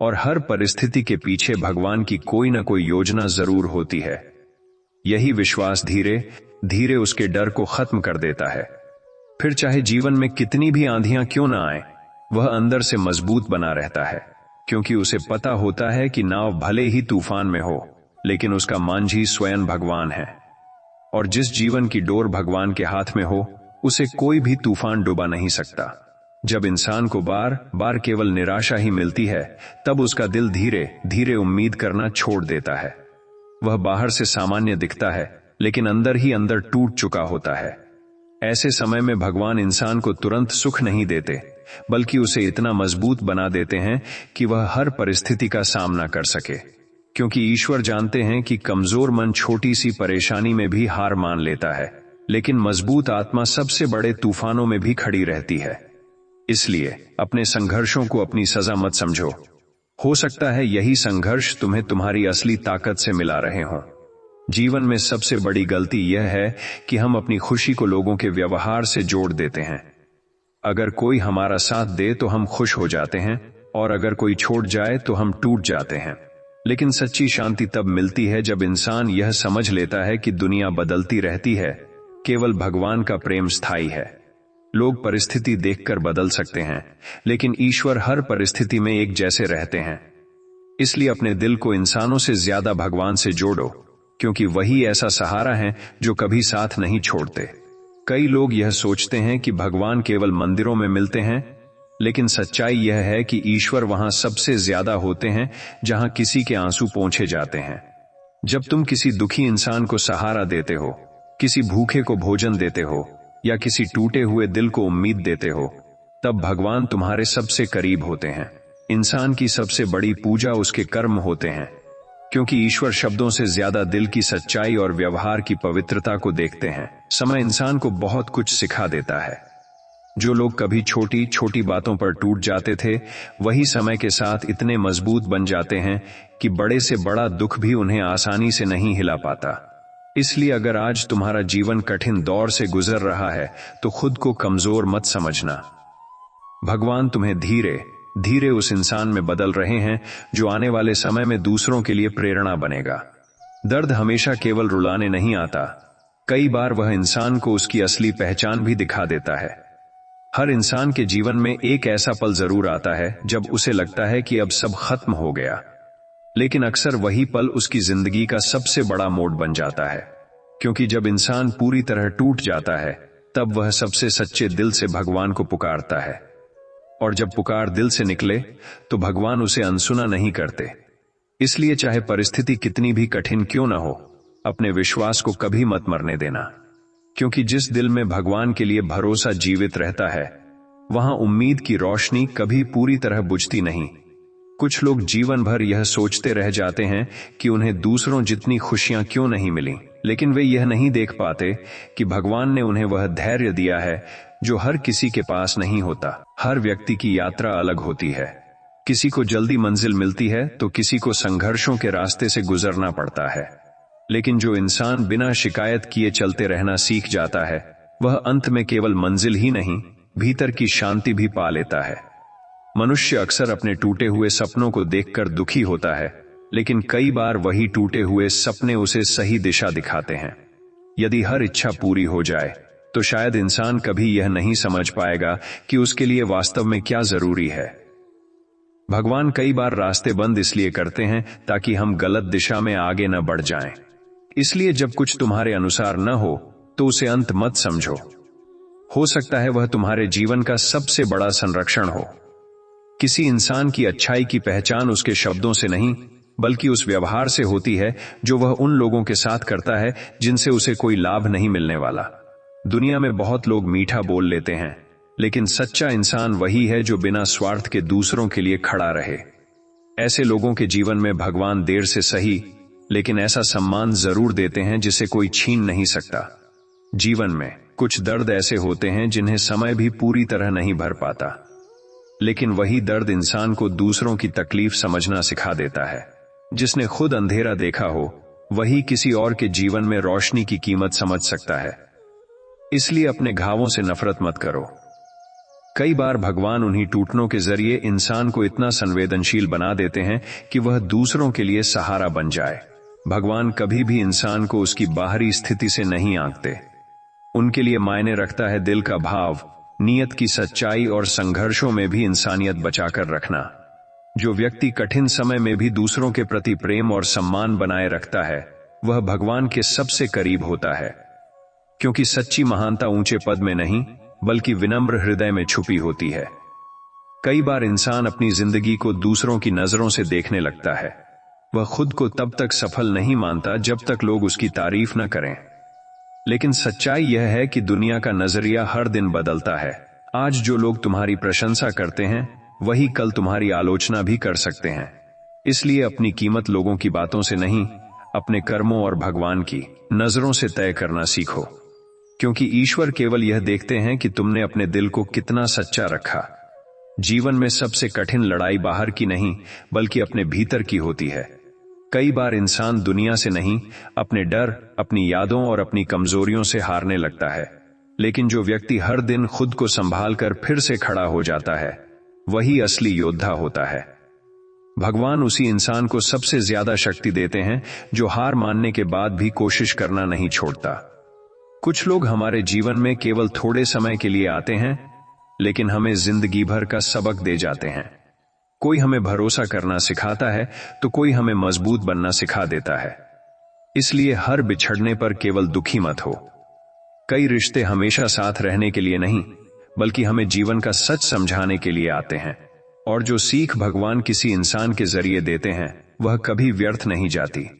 और हर परिस्थिति के पीछे भगवान की कोई न कोई योजना जरूर होती है। यही विश्वास धीरे धीरे उसके डर को खत्म कर देता है। फिर चाहे जीवन में कितनी भी आंधियां क्यों ना आए, वह अंदर से मजबूत बना रहता है, क्योंकि उसे पता होता है कि नाव भले ही तूफान में हो, लेकिन उसका मांझी स्वयं भगवान है। और जिस जीवन की डोर भगवान के हाथ में हो, उसे कोई भी तूफान डुबा नहीं सकता। जब इंसान को बार बार केवल निराशा ही मिलती है, तब उसका दिल धीरे धीरे उम्मीद करना छोड़ देता है। वह बाहर से सामान्य दिखता है, लेकिन अंदर ही अंदर टूट चुका होता है। ऐसे समय में भगवान इंसान को तुरंत सुख नहीं देते, बल्कि उसे इतना मजबूत बना देते हैं कि वह हर परिस्थिति का सामना कर सके, क्योंकि ईश्वर जानते हैं कि कमजोर मन छोटी सी परेशानी में भी हार मान लेता है, लेकिन मजबूत आत्मा सबसे बड़े तूफानों में भी खड़ी रहती है। इसलिए अपने संघर्षों को अपनी सजा मत समझो। हो सकता है यही संघर्ष तुम्हें तुम्हारी असली ताकत से मिला रहे हों। जीवन में सबसे बड़ी गलती यह है कि हम अपनी खुशी को लोगों के व्यवहार से जोड़ देते हैं। अगर कोई हमारा साथ दे तो हम खुश हो जाते हैं, और अगर कोई छोड़ जाए तो हम टूट जाते हैं। लेकिन सच्ची शांति तब मिलती है जब इंसान यह समझ लेता है कि दुनिया बदलती रहती है, केवल भगवान का प्रेम स्थायी है। लोग परिस्थिति देखकर बदल सकते हैं, लेकिन ईश्वर हर परिस्थिति में एक जैसे रहते हैं। इसलिए अपने दिल को इंसानों से ज्यादा भगवान से जोड़ो, क्योंकि वही ऐसा सहारा है जो कभी साथ नहीं छोड़ते। कई लोग यह सोचते हैं कि भगवान केवल मंदिरों में मिलते हैं, लेकिन सच्चाई यह है कि ईश्वर वहां सबसे ज्यादा होते हैं जहां किसी के आंसू पोंछे जाते हैं। जब तुम किसी दुखी इंसान को सहारा देते हो, किसी भूखे को भोजन देते हो, या किसी टूटे हुए दिल को उम्मीद देते हो, तब भगवान तुम्हारे सबसे करीब होते हैं। इंसान की सबसे बड़ी पूजा उसके कर्म होते हैं, क्योंकि ईश्वर शब्दों से ज्यादा दिल की सच्चाई और व्यवहार की पवित्रता को देखते हैं। समय इंसान को बहुत कुछ सिखा देता है। जो लोग कभी छोटी छोटी बातों पर टूट जाते थे, वही समय के साथ इतने मजबूत बन जाते हैं कि बड़े से बड़ा दुख भी उन्हें आसानी से नहीं हिला पाता। इसलिए अगर आज तुम्हारा जीवन कठिन दौर से गुजर रहा है, तो खुद को कमजोर मत समझना। भगवान तुम्हें धीरे धीरे उस इंसान में बदल रहे हैं जो आने वाले समय में दूसरों के लिए प्रेरणा बनेगा। दर्द हमेशा केवल रुलाने नहीं आता, कई बार वह इंसान को उसकी असली पहचान भी दिखा देता है। हर इंसान के जीवन में एक ऐसा पल जरूर आता है जब उसे लगता है कि अब सब खत्म हो गया, लेकिन अक्सर वही पल उसकी जिंदगी का सबसे बड़ा मोड़ बन जाता है। क्योंकि जब इंसान पूरी तरह टूट जाता है, तब वह सबसे सच्चे दिल से भगवान को पुकारता है, और जब पुकार दिल से निकले तो भगवान उसे अनसुना नहीं करते। इसलिए चाहे परिस्थिति कितनी भी कठिन क्यों न हो, अपने विश्वास को कभी मत मरने देना, क्योंकि जिस दिल में भगवान के लिए भरोसा जीवित रहता है, वहां उम्मीद की रोशनी कभी पूरी तरह बुझती नहीं। कुछ लोग जीवन भर यह सोचते रह जाते हैं कि उन्हें दूसरों जितनी खुशियां क्यों नहीं मिली, लेकिन वे यह नहीं देख पाते कि भगवान ने उन्हें वह धैर्य दिया है जो हर किसी के पास नहीं होता। हर व्यक्ति की यात्रा अलग होती है, किसी को जल्दी मंजिल मिलती है तो किसी को संघर्षों के रास्ते से गुजरना पड़ता है। लेकिन जो इंसान बिना शिकायत किए चलते रहना सीख जाता है, वह अंत में केवल मंजिल ही नहीं, भीतर की शांति भी पा लेता है। मनुष्य अक्सर अपने टूटे हुए सपनों को देखकर दुखी होता है, लेकिन कई बार वही टूटे हुए सपने उसे सही दिशा दिखाते हैं। यदि हर इच्छा पूरी हो जाए, तो शायद इंसान कभी यह नहीं समझ पाएगा कि उसके लिए वास्तव में क्या जरूरी है। भगवान कई बार रास्ते बंद इसलिए करते हैं ताकि हम गलत दिशा में आगे न बढ़ जाएं। इसलिए जब कुछ तुम्हारे अनुसार न हो, तो उसे अंत मत समझो। हो सकता है वह तुम्हारे जीवन का सबसे बड़ा संरक्षण हो। किसी इंसान की अच्छाई की पहचान उसके शब्दों से नहीं, बल्कि उस व्यवहार से होती है जो वह उन लोगों के साथ करता है जिनसे उसे कोई लाभ नहीं मिलने वाला। दुनिया में बहुत लोग मीठा बोल लेते हैं, लेकिन सच्चा इंसान वही है जो बिना स्वार्थ के दूसरों के लिए खड़ा रहे। ऐसे लोगों के जीवन में भगवान देर से सही, लेकिन ऐसा सम्मान जरूर देते हैं जिसे कोई छीन नहीं सकता। जीवन में कुछ दर्द ऐसे होते हैं जिन्हें समय भी पूरी तरह नहीं भर पाता, लेकिन वही दर्द इंसान को दूसरों की तकलीफ समझना सिखा देता है। जिसने खुद अंधेरा देखा हो, वही किसी और के जीवन में रोशनी की कीमत समझ सकता है। इसलिए अपने घावों से नफरत मत करो। कई बार भगवान उन्हीं टूटनों के जरिए इंसान को इतना संवेदनशील बना देते हैं कि वह दूसरों के लिए सहारा बन जाए। भगवान कभी भी इंसान को उसकी बाहरी स्थिति से नहीं आंकते। उनके लिए मायने रखता है दिल का भाव, नीयत की सच्चाई और संघर्षों में भी इंसानियत बचाकर रखना। जो व्यक्ति कठिन समय में भी दूसरों के प्रति प्रेम और सम्मान बनाए रखता है, वह भगवान के सबसे करीब होता है। क्योंकि सच्ची महानता ऊंचे पद में नहीं, बल्कि विनम्र हृदय में छुपी होती है। कई बार इंसान अपनी जिंदगी को दूसरों की नजरों से देखने लगता है। वह खुद को तब तक सफल नहीं मानता जब तक लोग उसकी तारीफ न करें। लेकिन सच्चाई यह है कि दुनिया का नजरिया हर दिन बदलता है। आज जो लोग तुम्हारी प्रशंसा करते हैं, वही कल तुम्हारी आलोचना भी कर सकते हैं। इसलिए अपनी कीमत लोगों की बातों से नहीं, अपने कर्मों और भगवान की नजरों से तय करना सीखो। क्योंकि ईश्वर केवल यह देखते हैं कि तुमने अपने दिल को कितना सच्चा रखा। जीवन में सबसे कठिन लड़ाई बाहर की नहीं, बल्कि अपने भीतर की होती है। कई बार इंसान दुनिया से नहीं, अपने डर, अपनी यादों और अपनी कमजोरियों से हारने लगता है। लेकिन जो व्यक्ति हर दिन खुद को संभाल कर फिर से खड़ा हो जाता है, वही असली योद्धा होता है। भगवान उसी इंसान को सबसे ज्यादा शक्ति देते हैं जो हार मानने के बाद भी कोशिश करना नहीं छोड़ता। कुछ लोग हमारे जीवन में केवल थोड़े समय के लिए आते हैं, लेकिन हमें जिंदगी भर का सबक दे जाते हैं। कोई हमें भरोसा करना सिखाता है, तो कोई हमें मजबूत बनना सिखा देता है। इसलिए हर बिछड़ने पर केवल दुखी मत हो। कई रिश्ते हमेशा साथ रहने के लिए नहीं, बल्कि हमें जीवन का सच समझाने के लिए आते हैं। और जो सीख भगवान किसी इंसान के जरिए देते हैं, वह कभी व्यर्थ नहीं जाती।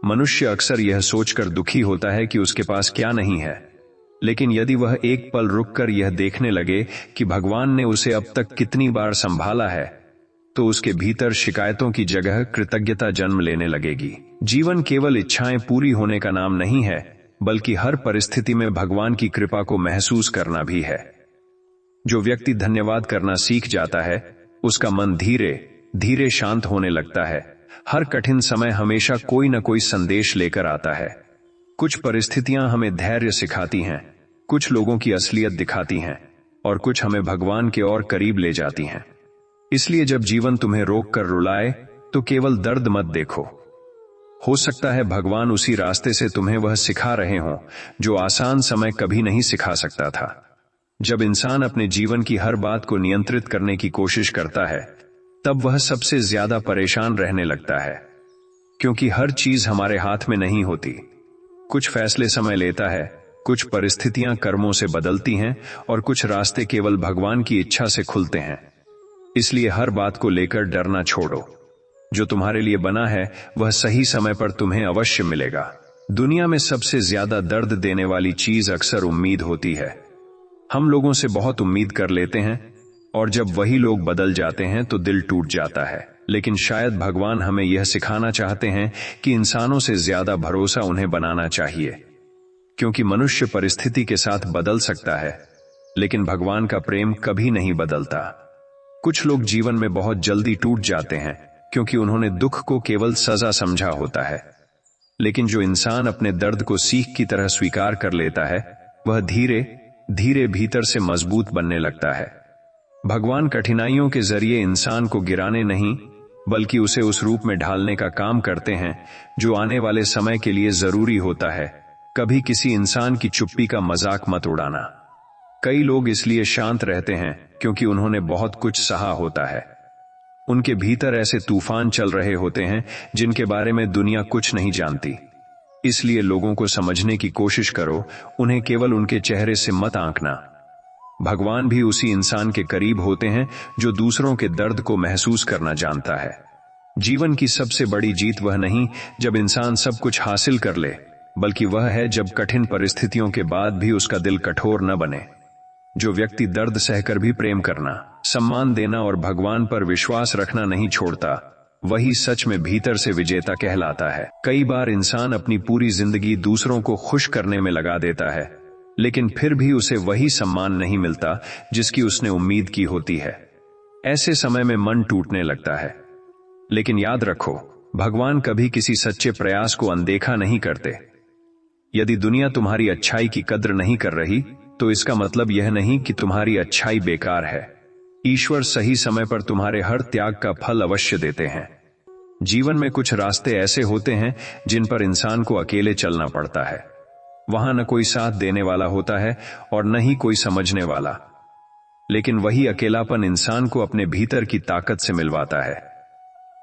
मनुष्य अक्सर यह सोचकर दुखी होता है कि उसके पास क्या नहीं है, लेकिन यदि वह एक पल रुककर यह देखने लगे कि भगवान ने उसे अब तक कितनी बार संभाला है, तो उसके भीतर शिकायतों की जगह कृतज्ञता जन्म लेने लगेगी। जीवन केवल इच्छाएं पूरी होने का नाम नहीं है, बल्कि हर परिस्थिति में भगवान की कृपा को महसूस करना भी है। जो व्यक्ति धन्यवाद करना सीख जाता है, उसका मन धीरे धीरे शांत होने लगता है। हर कठिन समय हमेशा कोई न कोई संदेश लेकर आता है। कुछ परिस्थितियां हमें धैर्य सिखाती हैं, कुछ लोगों की असलियत दिखाती हैं, और कुछ हमें भगवान के और करीब ले जाती हैं। इसलिए जब जीवन तुम्हें रोक कर रुलाए, तो केवल दर्द मत देखो। हो सकता है भगवान उसी रास्ते से तुम्हें वह सिखा रहे हों जो आसान समय कभी नहीं सिखा सकता था। जब इंसान अपने जीवन की हर बात को नियंत्रित करने की कोशिश करता है, तब वह सबसे ज्यादा परेशान रहने लगता है। क्योंकि हर चीज हमारे हाथ में नहीं होती। कुछ फैसले समय लेता है, कुछ परिस्थितियां कर्मों से बदलती हैं, और कुछ रास्ते केवल भगवान की इच्छा से खुलते हैं। इसलिए हर बात को लेकर डरना छोड़ो। जो तुम्हारे लिए बना है, वह सही समय पर तुम्हें अवश्य मिलेगा। दुनिया में सबसे ज्यादा दर्द देने वाली चीज अक्सर उम्मीद होती है। हम लोगों से बहुत उम्मीद कर लेते हैं, और जब वही लोग बदल जाते हैं तो दिल टूट जाता है। लेकिन शायद भगवान हमें यह सिखाना चाहते हैं कि इंसानों से ज्यादा भरोसा उन्हें बनाना चाहिए। क्योंकि मनुष्य परिस्थिति के साथ बदल सकता है, लेकिन भगवान का प्रेम कभी नहीं बदलता। कुछ लोग जीवन में बहुत जल्दी टूट जाते हैं, क्योंकि उन्होंने दुख को केवल सजा समझा होता है। लेकिन जो इंसान अपने दर्द को सीख की तरह स्वीकार कर लेता है, वह धीरे धीरे भीतर से मजबूत बनने लगता है। भगवान कठिनाइयों के जरिए इंसान को गिराने नहीं, बल्कि उसे उस रूप में ढालने का काम करते हैं जो आने वाले समय के लिए जरूरी होता है। कभी किसी इंसान की चुप्पी का मजाक मत उड़ाना। कई लोग इसलिए शांत रहते हैं क्योंकि उन्होंने बहुत कुछ सहा होता है। उनके भीतर ऐसे तूफान चल रहे होते हैं जिनके बारे में दुनिया कुछ नहीं जानती। इसलिए लोगों को समझने की कोशिश करो, उन्हें केवल उनके चेहरे से मत आंकना। भगवान भी उसी इंसान के करीब होते हैं जो दूसरों के दर्द को महसूस करना जानता है। जीवन की सबसे बड़ी जीत वह नहीं जब इंसान सब कुछ हासिल कर ले, बल्कि वह है जब कठिन परिस्थितियों के बाद भी उसका दिल कठोर न बने। जो व्यक्ति दर्द सहकर भी प्रेम करना, सम्मान देना और भगवान पर विश्वास रखना नहीं छोड़ता, वही सच में भीतर से विजेता कहलाता है। कई बार इंसान अपनी पूरी जिंदगी दूसरों को खुश करने में लगा देता है, लेकिन फिर भी उसे वही सम्मान नहीं मिलता जिसकी उसने उम्मीद की होती है। ऐसे समय में मन टूटने लगता है। लेकिन याद रखो, भगवान कभी किसी सच्चे प्रयास को अनदेखा नहीं करते। यदि दुनिया तुम्हारी अच्छाई की कद्र नहीं कर रही, तो इसका मतलब यह नहीं कि तुम्हारी अच्छाई बेकार है। ईश्वर सही समय पर तुम्हारे हर त्याग का फल अवश्य देते हैं। जीवन में कुछ रास्ते ऐसे होते हैं जिन पर इंसान को अकेले चलना पड़ता है। वहां न कोई साथ देने वाला होता है और न ही कोई समझने वाला, लेकिन वही अकेलापन इंसान को अपने भीतर की ताकत से मिलवाता है।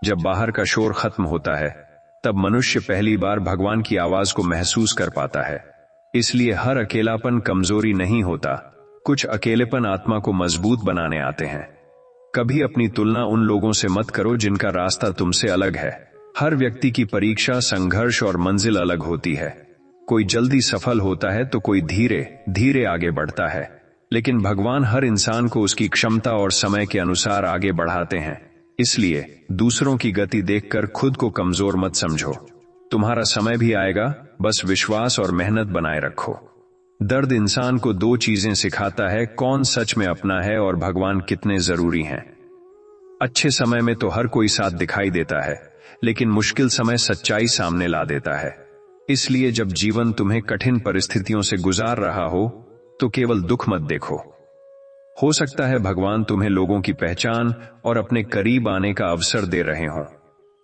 जब बाहर का शोर खत्म होता है, तब मनुष्य पहली बार भगवान की आवाज को महसूस कर पाता है। इसलिए हर अकेलापन कमजोरी नहीं होता, कुछ अकेलेपन आत्मा को मजबूत बनाने आते हैं। कभी अपनी तुलना उन लोगों से मत करो जिनका रास्ता तुमसे अलग है। हर व्यक्ति की परीक्षा, संघर्ष और मंजिल अलग होती है। कोई जल्दी सफल होता है तो कोई धीरे धीरे आगे बढ़ता है, लेकिन भगवान हर इंसान को उसकी क्षमता और समय के अनुसार आगे बढ़ाते हैं। इसलिए दूसरों की गति देखकर खुद को कमजोर मत समझो। तुम्हारा समय भी आएगा, बस विश्वास और मेहनत बनाए रखो। दर्द इंसान को दो चीजें सिखाता है, कौन सच में अपना है और भगवान कितने जरूरी हैं। अच्छे समय में तो हर कोई साथ दिखाई देता है, लेकिन मुश्किल समय सच्चाई सामने ला देता है। इसलिए जब जीवन तुम्हें कठिन परिस्थितियों से गुजार रहा हो, तो केवल दुख मत देखो। हो सकता है भगवान तुम्हें लोगों की पहचान और अपने करीब आने का अवसर दे रहे हों।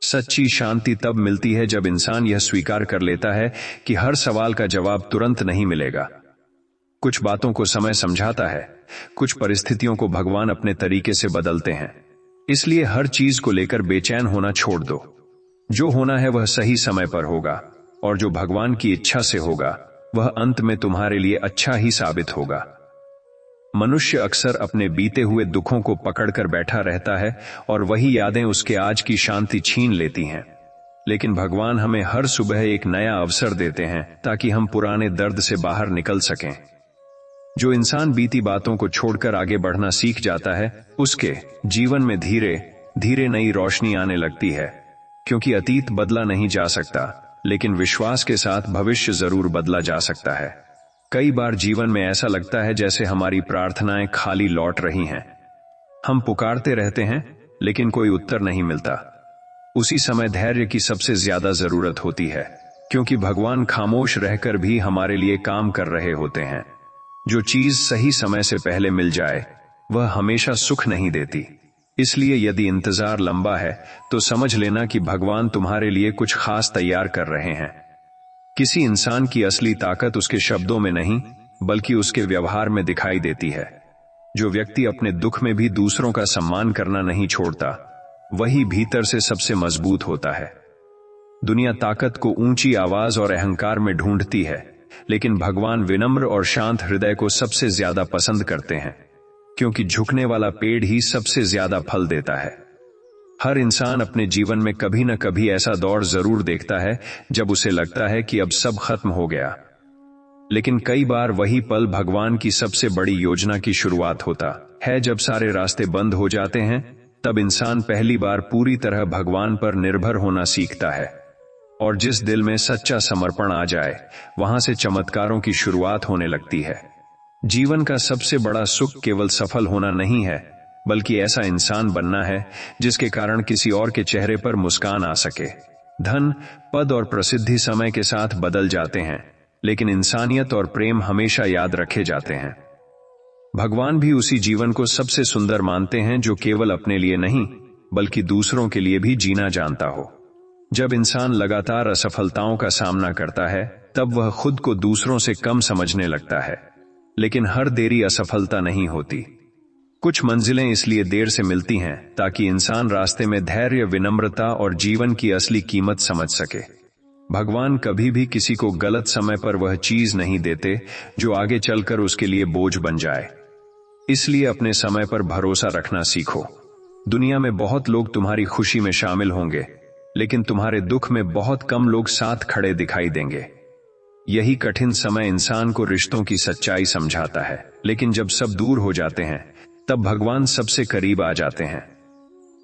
सच्ची शांति तब मिलती है जब इंसान यह स्वीकार कर लेता है कि हर सवाल का जवाब तुरंत नहीं मिलेगा। कुछ बातों को समय समझाता है, कुछ परिस्थितियों को भगवान अपने तरीके से बदलते हैं। इसलिए हर चीज को लेकर बेचैन होना छोड़ दो। जो होना है वह सही समय पर होगा, और जो भगवान की इच्छा से होगा वह अंत में तुम्हारे लिए अच्छा ही साबित होगा। मनुष्य अक्सर अपने बीते हुए दुखों को पकड़कर बैठा रहता है और वही यादें उसके आज की शांति छीन लेती हैं। लेकिन भगवान हमें हर सुबह एक नया अवसर देते हैं ताकि हम पुराने दर्द से बाहर निकल सकें। जो इंसान बीती बातों को छोड़कर आगे बढ़ना सीख जाता है, उसके जीवन में धीरे धीरे नई रोशनी आने लगती है। क्योंकि अतीत बदला नहीं जा सकता, लेकिन विश्वास के साथ भविष्य जरूर बदला जा सकता है। कई बार जीवन में ऐसा लगता है जैसे हमारी प्रार्थनाएं खाली लौट रही हैं। हम पुकारते रहते हैं, लेकिन कोई उत्तर नहीं मिलता। उसी समय धैर्य की सबसे ज्यादा जरूरत होती है, क्योंकि भगवान खामोश रहकर भी हमारे लिए काम कर रहे होते हैं। जो चीज सही समय से पहले मिल जाए, वह हमेशा सुख नहीं देती। इसलिए यदि इंतजार लंबा है, तो समझ लेना कि भगवान तुम्हारे लिए कुछ खास तैयार कर रहे हैं। किसी इंसान की असली ताकत उसके शब्दों में नहीं, बल्कि उसके व्यवहार में दिखाई देती है। जो व्यक्ति अपने दुख में भी दूसरों का सम्मान करना नहीं छोड़ता, वही भीतर से सबसे मजबूत होता है। दुनिया ताकत को ऊंची आवाज और अहंकार में ढूंढती है, लेकिन भगवान विनम्र और शांत हृदय को सबसे ज्यादा पसंद करते हैं, क्योंकि झुकने वाला पेड़ ही सबसे ज्यादा फल देता है। हर इंसान अपने जीवन में कभी न कभी ऐसा दौर जरूर देखता है जब उसे लगता है कि अब सब खत्म हो गया। लेकिन कई बार वही पल भगवान की सबसे बड़ी योजना की शुरुआत होता है। जब सारे रास्ते बंद हो जाते हैं, तब इंसान पहली बार पूरी तरह भगवान पर निर्भर होना सीखता है। और जिस दिल में सच्चा समर्पण आ जाए, वहां से चमत्कारों की शुरुआत होने लगती है। जीवन का सबसे बड़ा सुख केवल सफल होना नहीं है, बल्कि ऐसा इंसान बनना है जिसके कारण किसी और के चेहरे पर मुस्कान आ सके। धन, पद और प्रसिद्धि समय के साथ बदल जाते हैं, लेकिन इंसानियत और प्रेम हमेशा याद रखे जाते हैं। भगवान भी उसी जीवन को सबसे सुंदर मानते हैं जो केवल अपने लिए नहीं, बल्कि दूसरों के लिए भी जीना जानता हो। जब इंसान लगातार असफलताओं का सामना करता है, तब वह खुद को दूसरों से कम समझने लगता है। लेकिन हर देरी असफलता नहीं होती। कुछ मंजिलें इसलिए देर से मिलती हैं ताकि इंसान रास्ते में धैर्य, विनम्रता और जीवन की असली कीमत समझ सके। भगवान कभी भी किसी को गलत समय पर वह चीज नहीं देते जो आगे चलकर उसके लिए बोझ बन जाए। इसलिए अपने समय पर भरोसा रखना सीखो। दुनिया में बहुत लोग तुम्हारी खुशी में शामिल होंगे, लेकिन तुम्हारे दुख में बहुत कम लोग साथ खड़े दिखाई देंगे। यही कठिन समय इंसान को रिश्तों की सच्चाई समझाता है, लेकिन जब सब दूर हो जाते हैं तब भगवान सबसे करीब आ जाते हैं।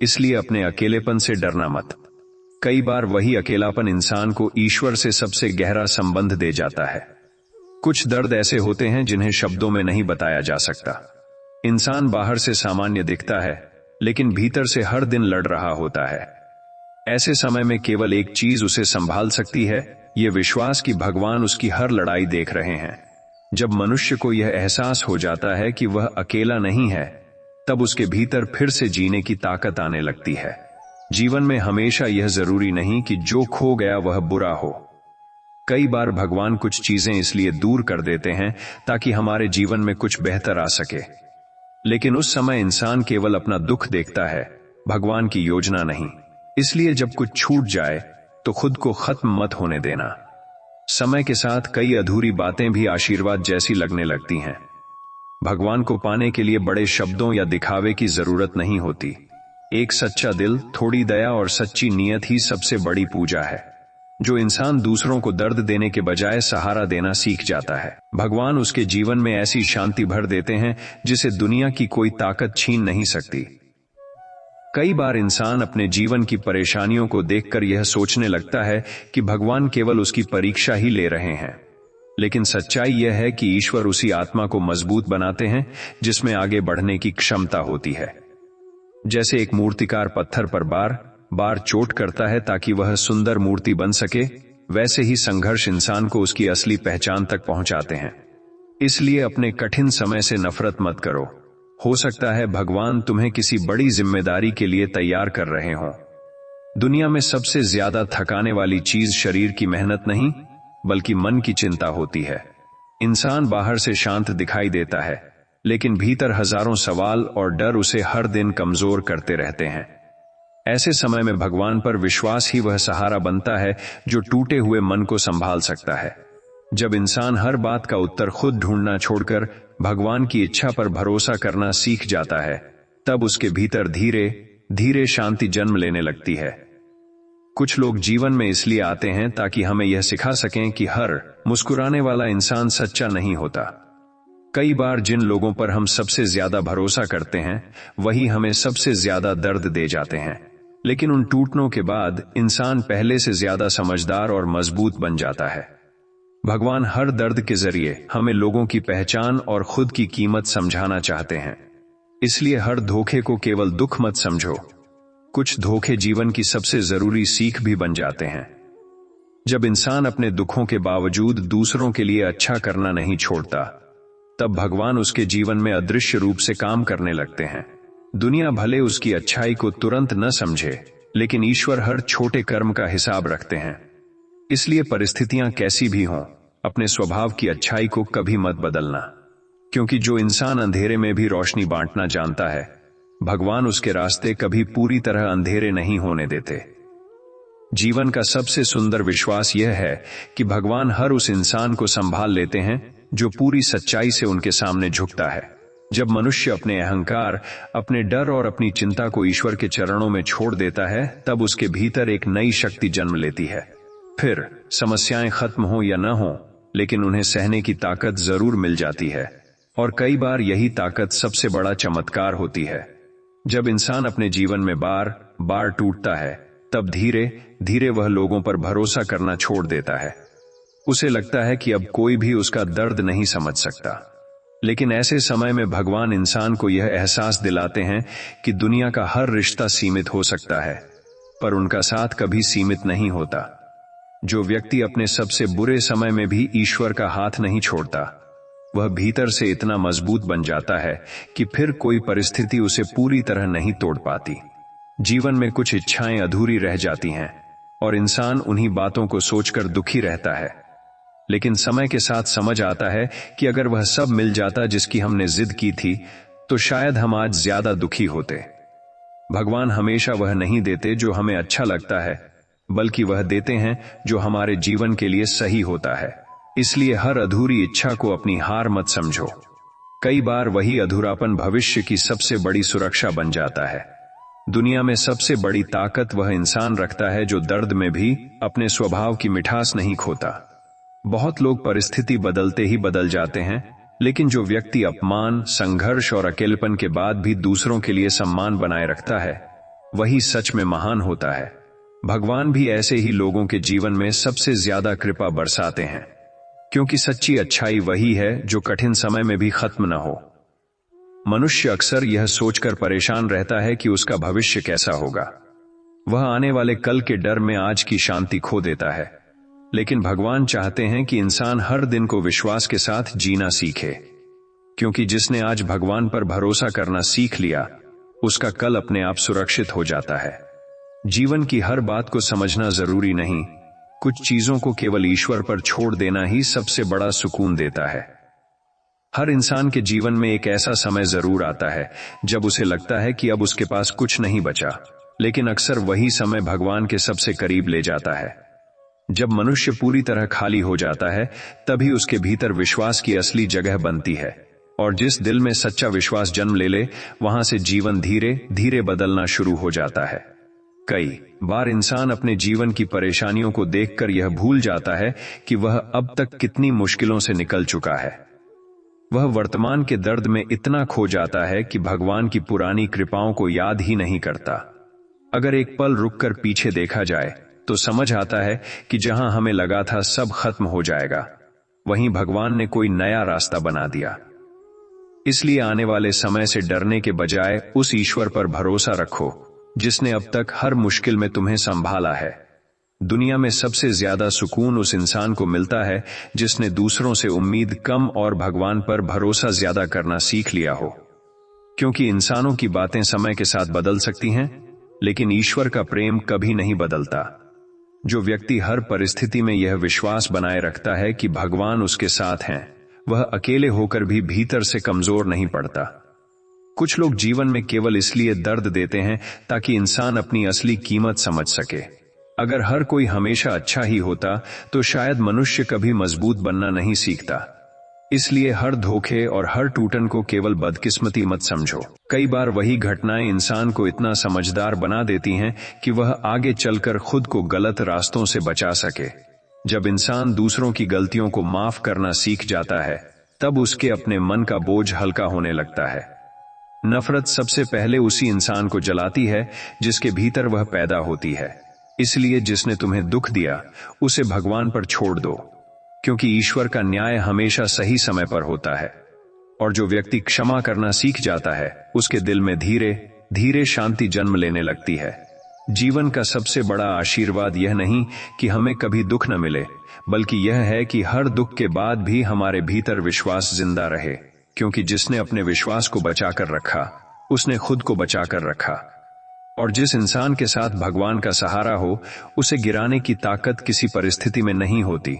इसलिए अपने अकेलेपन से डरना मत। कई बार वही अकेलापन इंसान को ईश्वर से सबसे गहरा संबंध दे जाता है। कुछ दर्द ऐसे होते हैं जिन्हें शब्दों में नहीं बताया जा सकता। इंसान बाहर से सामान्य दिखता है, लेकिन भीतर से हर दिन लड़ रहा होता है। ऐसे समय में केवल एक चीज उसे संभाल सकती है, यह विश्वास कि भगवान उसकी हर लड़ाई देख रहे हैं। जब मनुष्य को यह एहसास हो जाता है कि वह अकेला नहीं है, तब उसके भीतर फिर से जीने की ताकत आने लगती है। जीवन में हमेशा यह जरूरी नहीं कि जो खो गया वह बुरा हो। कई बार भगवान कुछ चीजें इसलिए दूर कर देते हैं ताकि हमारे जीवन में कुछ बेहतर आ सके। लेकिन उस समय इंसान केवल अपना दुख देखता है, भगवान की योजना नहीं। इसलिए जब कुछ छूट जाए तो खुद को खत्म मत होने देना। समय के साथ कई अधूरी बातें भी आशीर्वाद जैसी लगने लगती हैं। भगवान को पाने के लिए बड़े शब्दों या दिखावे की जरूरत नहीं होती। एक सच्चा दिल, थोड़ी दया और सच्ची नीयत ही सबसे बड़ी पूजा है। जो इंसान दूसरों को दर्द देने के बजाय सहारा देना सीख जाता है, भगवान उसके जीवन में ऐसी शांति भर देते हैं जिसे दुनिया की कोई ताकत छीन नहीं सकती। कई बार इंसान अपने जीवन की परेशानियों को देखकर यह सोचने लगता है कि भगवान केवल उसकी परीक्षा ही ले रहे हैं। लेकिन सच्चाई यह है कि ईश्वर उसी आत्मा को मजबूत बनाते हैं जिसमें आगे बढ़ने की क्षमता होती है। जैसे एक मूर्तिकार पत्थर पर बार बार चोट करता है ताकि वह सुंदर मूर्ति बन सके, वैसे ही संघर्ष इंसान को उसकी असली पहचान तक पहुंचाते हैं। इसलिए अपने कठिन समय से नफरत मत करो। हो सकता है भगवान तुम्हें किसी बड़ी जिम्मेदारी के लिए तैयार कर रहे हों। दुनिया में सबसे ज्यादा थकाने वाली चीज शरीर की मेहनत नहीं, बल्कि मन की चिंता होती है। इंसान बाहर से शांत दिखाई देता है, लेकिन भीतर हजारों सवाल और डर उसे हर दिन कमजोर करते रहते हैं। ऐसे समय में भगवान पर विश्वास ही वह सहारा बनता है जो टूटे हुए मन को संभाल सकता है। जब इंसान हर बात का उत्तर खुद ढूंढना छोड़कर भगवान की इच्छा पर भरोसा करना सीख जाता है, तब उसके भीतर धीरे धीरे शांति जन्म लेने लगती है। कुछ लोग जीवन में इसलिए आते हैं ताकि हमें यह सिखा सकें कि हर मुस्कुराने वाला इंसान सच्चा नहीं होता। कई बार जिन लोगों पर हम सबसे ज्यादा भरोसा करते हैं, वही हमें सबसे ज्यादा दर्द दे जाते हैं। लेकिन उन टूटनों के बाद इंसान पहले से ज्यादा समझदार और मजबूत बन जाता है। भगवान हर दर्द के जरिए हमें लोगों की पहचान और खुद की कीमत समझाना चाहते हैं। इसलिए हर धोखे को केवल दुख मत समझो। कुछ धोखे जीवन की सबसे जरूरी सीख भी बन जाते हैं। जब इंसान अपने दुखों के बावजूद दूसरों के लिए अच्छा करना नहीं छोड़ता, तब भगवान उसके जीवन में अदृश्य रूप से काम करने लगते हैं। दुनिया भले उसकी अच्छाई को तुरंत न समझे, लेकिन ईश्वर हर छोटे कर्म का हिसाब रखते हैं। इसलिए परिस्थितियां कैसी भी हों, अपने स्वभाव की अच्छाई को कभी मत बदलना, क्योंकि जो इंसान अंधेरे में भी रोशनी बांटना जानता है, भगवान उसके रास्ते कभी पूरी तरह अंधेरे नहीं होने देते। जीवन का सबसे सुंदर विश्वास यह है कि भगवान हर उस इंसान को संभाल लेते हैं जो पूरी सच्चाई से उनके सामने झुकता है। जब मनुष्य अपने अहंकार, अपने डर और अपनी चिंता को ईश्वर के चरणों में छोड़ देता है, तब उसके भीतर एक नई शक्ति जन्म लेती है। फिर समस्याएं खत्म हो या न हो, लेकिन उन्हें सहने की ताकत जरूर मिल जाती है। और कई बार यही ताकत सबसे बड़ा चमत्कार होती है। जब इंसान अपने जीवन में बार बार टूटता है, तब धीरे धीरे वह लोगों पर भरोसा करना छोड़ देता है। उसे लगता है कि अब कोई भी उसका दर्द नहीं समझ सकता। लेकिन ऐसे समय में भगवान इंसान को यह एहसास दिलाते हैं कि दुनिया का हर रिश्ता सीमित हो सकता है, पर उनका साथ कभी सीमित नहीं होता। जो व्यक्ति अपने सबसे बुरे समय में भी ईश्वर का हाथ नहीं छोड़ता, वह भीतर से इतना मजबूत बन जाता है कि फिर कोई परिस्थिति उसे पूरी तरह नहीं तोड़ पाती। जीवन में कुछ इच्छाएं अधूरी रह जाती हैं और इंसान उन्हीं बातों को सोचकर दुखी रहता है। लेकिन समय के साथ समझ आता है कि अगर वह सब मिल जाता जिसकी हमने जिद की थी, तो शायद हम आज ज्यादा दुखी होते। भगवान हमेशा वह नहीं देते जो हमें अच्छा लगता है, बल्कि वह देते हैं जो हमारे जीवन के लिए सही होता है। इसलिए हर अधूरी इच्छा को अपनी हार मत समझो। कई बार वही अधूरापन भविष्य की सबसे बड़ी सुरक्षा बन जाता है। दुनिया में सबसे बड़ी ताकत वह इंसान रखता है जो दर्द में भी अपने स्वभाव की मिठास नहीं खोता। बहुत लोग परिस्थिति बदलते ही बदल जाते हैं, लेकिन जो व्यक्ति अपमान, संघर्ष और अकेलेपन के बाद भी दूसरों के लिए सम्मान बनाए रखता है, वही सच में महान होता है। भगवान भी ऐसे ही लोगों के जीवन में सबसे ज्यादा कृपा बरसाते हैं, क्योंकि सच्ची अच्छाई वही है जो कठिन समय में भी खत्म न हो। मनुष्य अक्सर यह सोचकर परेशान रहता है कि उसका भविष्य कैसा होगा। वह आने वाले कल के डर में आज की शांति खो देता है। लेकिन भगवान चाहते हैं कि इंसान हर दिन को विश्वास के साथ जीना सीखे, क्योंकि जिसने आज भगवान पर भरोसा करना सीख लिया, उसका कल अपने आप सुरक्षित हो जाता है। जीवन की हर बात को समझना जरूरी नहीं, कुछ चीजों को केवल ईश्वर पर छोड़ देना ही सबसे बड़ा सुकून देता है। हर इंसान के जीवन में एक ऐसा समय जरूर आता है जब उसे लगता है कि अब उसके पास कुछ नहीं बचा, लेकिन अक्सर वही समय भगवान के सबसे करीब ले जाता है। जब मनुष्य पूरी तरह खाली हो जाता है, तभी उसके भीतर विश्वास की असली जगह बनती है, और जिस दिल में सच्चा विश्वास जन्म ले ले, वहां से जीवन धीरे धीरे बदलना शुरू हो जाता है। कई बार इंसान अपने जीवन की परेशानियों को देखकर यह भूल जाता है कि वह अब तक कितनी मुश्किलों से निकल चुका है। वह वर्तमान के दर्द में इतना खो जाता है कि भगवान की पुरानी कृपाओं को याद ही नहीं करता। अगर एक पल रुककर पीछे देखा जाए तो समझ आता है कि जहां हमें लगा था सब खत्म हो जाएगा, वहीं भगवान ने कोई नया रास्ता बना दिया। इसलिए आने वाले समय से डरने के बजाय उस ईश्वर पर भरोसा रखो जिसने अब तक हर मुश्किल में तुम्हें संभाला है। दुनिया में सबसे ज्यादा सुकून उस इंसान को मिलता है जिसने दूसरों से उम्मीद कम और भगवान पर भरोसा ज्यादा करना सीख लिया हो। क्योंकि इंसानों की बातें समय के साथ बदल सकती हैं, लेकिन ईश्वर का प्रेम कभी नहीं बदलता। जो व्यक्ति हर परिस्थिति में यह विश्वास बनाए रखता है कि भगवान उसके साथ हैं, वह अकेले होकर भी भीतर से कमजोर नहीं पड़ता। कुछ लोग जीवन में केवल इसलिए दर्द देते हैं ताकि इंसान अपनी असली कीमत समझ सके। अगर हर कोई हमेशा अच्छा ही होता तो शायद मनुष्य कभी मजबूत बनना नहीं सीखता। इसलिए हर धोखे और हर टूटन को केवल बदकिस्मती मत समझो। कई बार वही घटनाएं इंसान को इतना समझदार बना देती हैं कि वह आगे चलकर खुद को गलत रास्तों से बचा सके। जब इंसान दूसरों की गलतियों को माफ करना सीख जाता है, तब उसके अपने मन का बोझ हल्का होने लगता है। नफरत सबसे पहले उसी इंसान को जलाती है जिसके भीतर वह पैदा होती है। इसलिए जिसने तुम्हें दुख दिया, उसे भगवान पर छोड़ दो, क्योंकि ईश्वर का न्याय हमेशा सही समय पर होता है। और जो व्यक्ति क्षमा करना सीख जाता है, उसके दिल में धीरे धीरे शांति जन्म लेने लगती है। जीवन का सबसे बड़ा आशीर्वाद यह नहीं कि हमें कभी दुख न मिले, बल्कि यह है कि हर दुख के बाद भी हमारे भीतर विश्वास जिंदा रहे, क्योंकि जिसने अपने विश्वास को बचाकर रखा, उसने खुद को बचाकर रखा। और जिस इंसान के साथ भगवान का सहारा हो, उसे गिराने की ताकत किसी परिस्थिति में नहीं होती।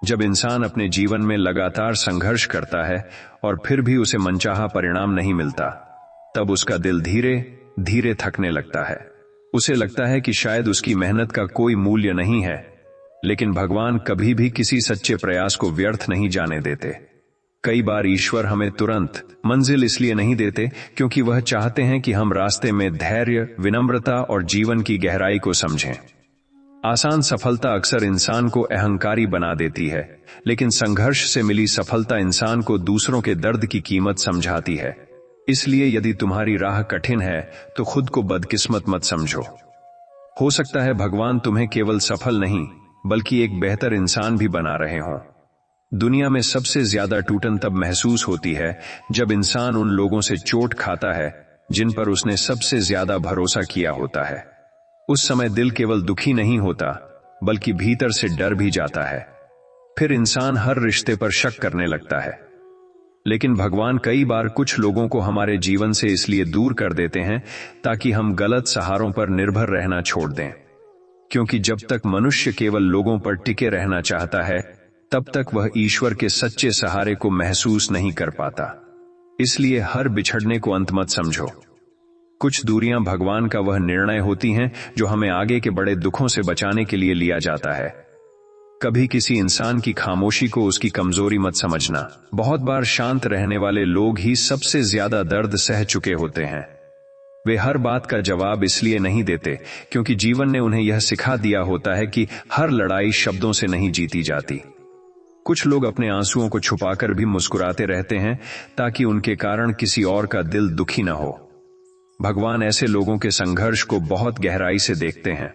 जब इंसान अपने जीवन में लगातार संघर्ष करता है और फिर भी उसे मनचाहा परिणाम नहीं मिलता, तब उसका दिल धीरे धीरे थकने लगता है। उसे लगता है कि शायद उसकी मेहनत का कोई मूल्य नहीं है, लेकिन भगवान कभी भी किसी सच्चे प्रयास को व्यर्थ नहीं जाने देते। कई बार ईश्वर हमें तुरंत मंजिल इसलिए नहीं देते क्योंकि वह चाहते हैं कि हम रास्ते में धैर्य, विनम्रता और जीवन की गहराई को समझें। आसान सफलता अक्सर इंसान को अहंकारी बना देती है, लेकिन संघर्ष से मिली सफलता इंसान को दूसरों के दर्द की कीमत समझाती है। इसलिए यदि तुम्हारी राह कठिन है तो खुद को बदकिस्मत मत समझो। हो सकता है भगवान तुम्हें केवल सफल नहीं बल्कि एक बेहतर इंसान भी बना रहे हों। दुनिया में सबसे ज्यादा टूटन तब महसूस होती है जब इंसान उन लोगों से चोट खाता है जिन पर उसने सबसे ज्यादा भरोसा किया होता है। उस समय दिल केवल दुखी नहीं होता बल्कि भीतर से डर भी जाता है। फिर इंसान हर रिश्ते पर शक करने लगता है। लेकिन भगवान कई बार कुछ लोगों को हमारे जीवन से इसलिए दूर कर देते हैं ताकि हम गलत सहारों पर निर्भर रहना छोड़ दें। क्योंकि जब तक मनुष्य केवल लोगों पर टिके रहना चाहता है, तब तक वह ईश्वर के सच्चे सहारे को महसूस नहीं कर पाता। इसलिए हर बिछड़ने को अंत मत समझो। कुछ दूरियां भगवान का वह निर्णय होती हैं जो हमें आगे के बड़े दुखों से बचाने के लिए लिया जाता है। कभी किसी इंसान की खामोशी को उसकी कमजोरी मत समझना। बहुत बार शांत रहने वाले लोग ही सबसे ज्यादा दर्द सह चुके होते हैं। वे हर बात का जवाब इसलिए नहीं देते क्योंकि जीवन ने उन्हें यह सिखा दिया होता है कि हर लड़ाई शब्दों से नहीं जीती जाती। कुछ लोग अपने आंसुओं को छुपाकर भी मुस्कुराते रहते हैं ताकि उनके कारण किसी और का दिल दुखी न हो। भगवान ऐसे लोगों के संघर्ष को बहुत गहराई से देखते हैं,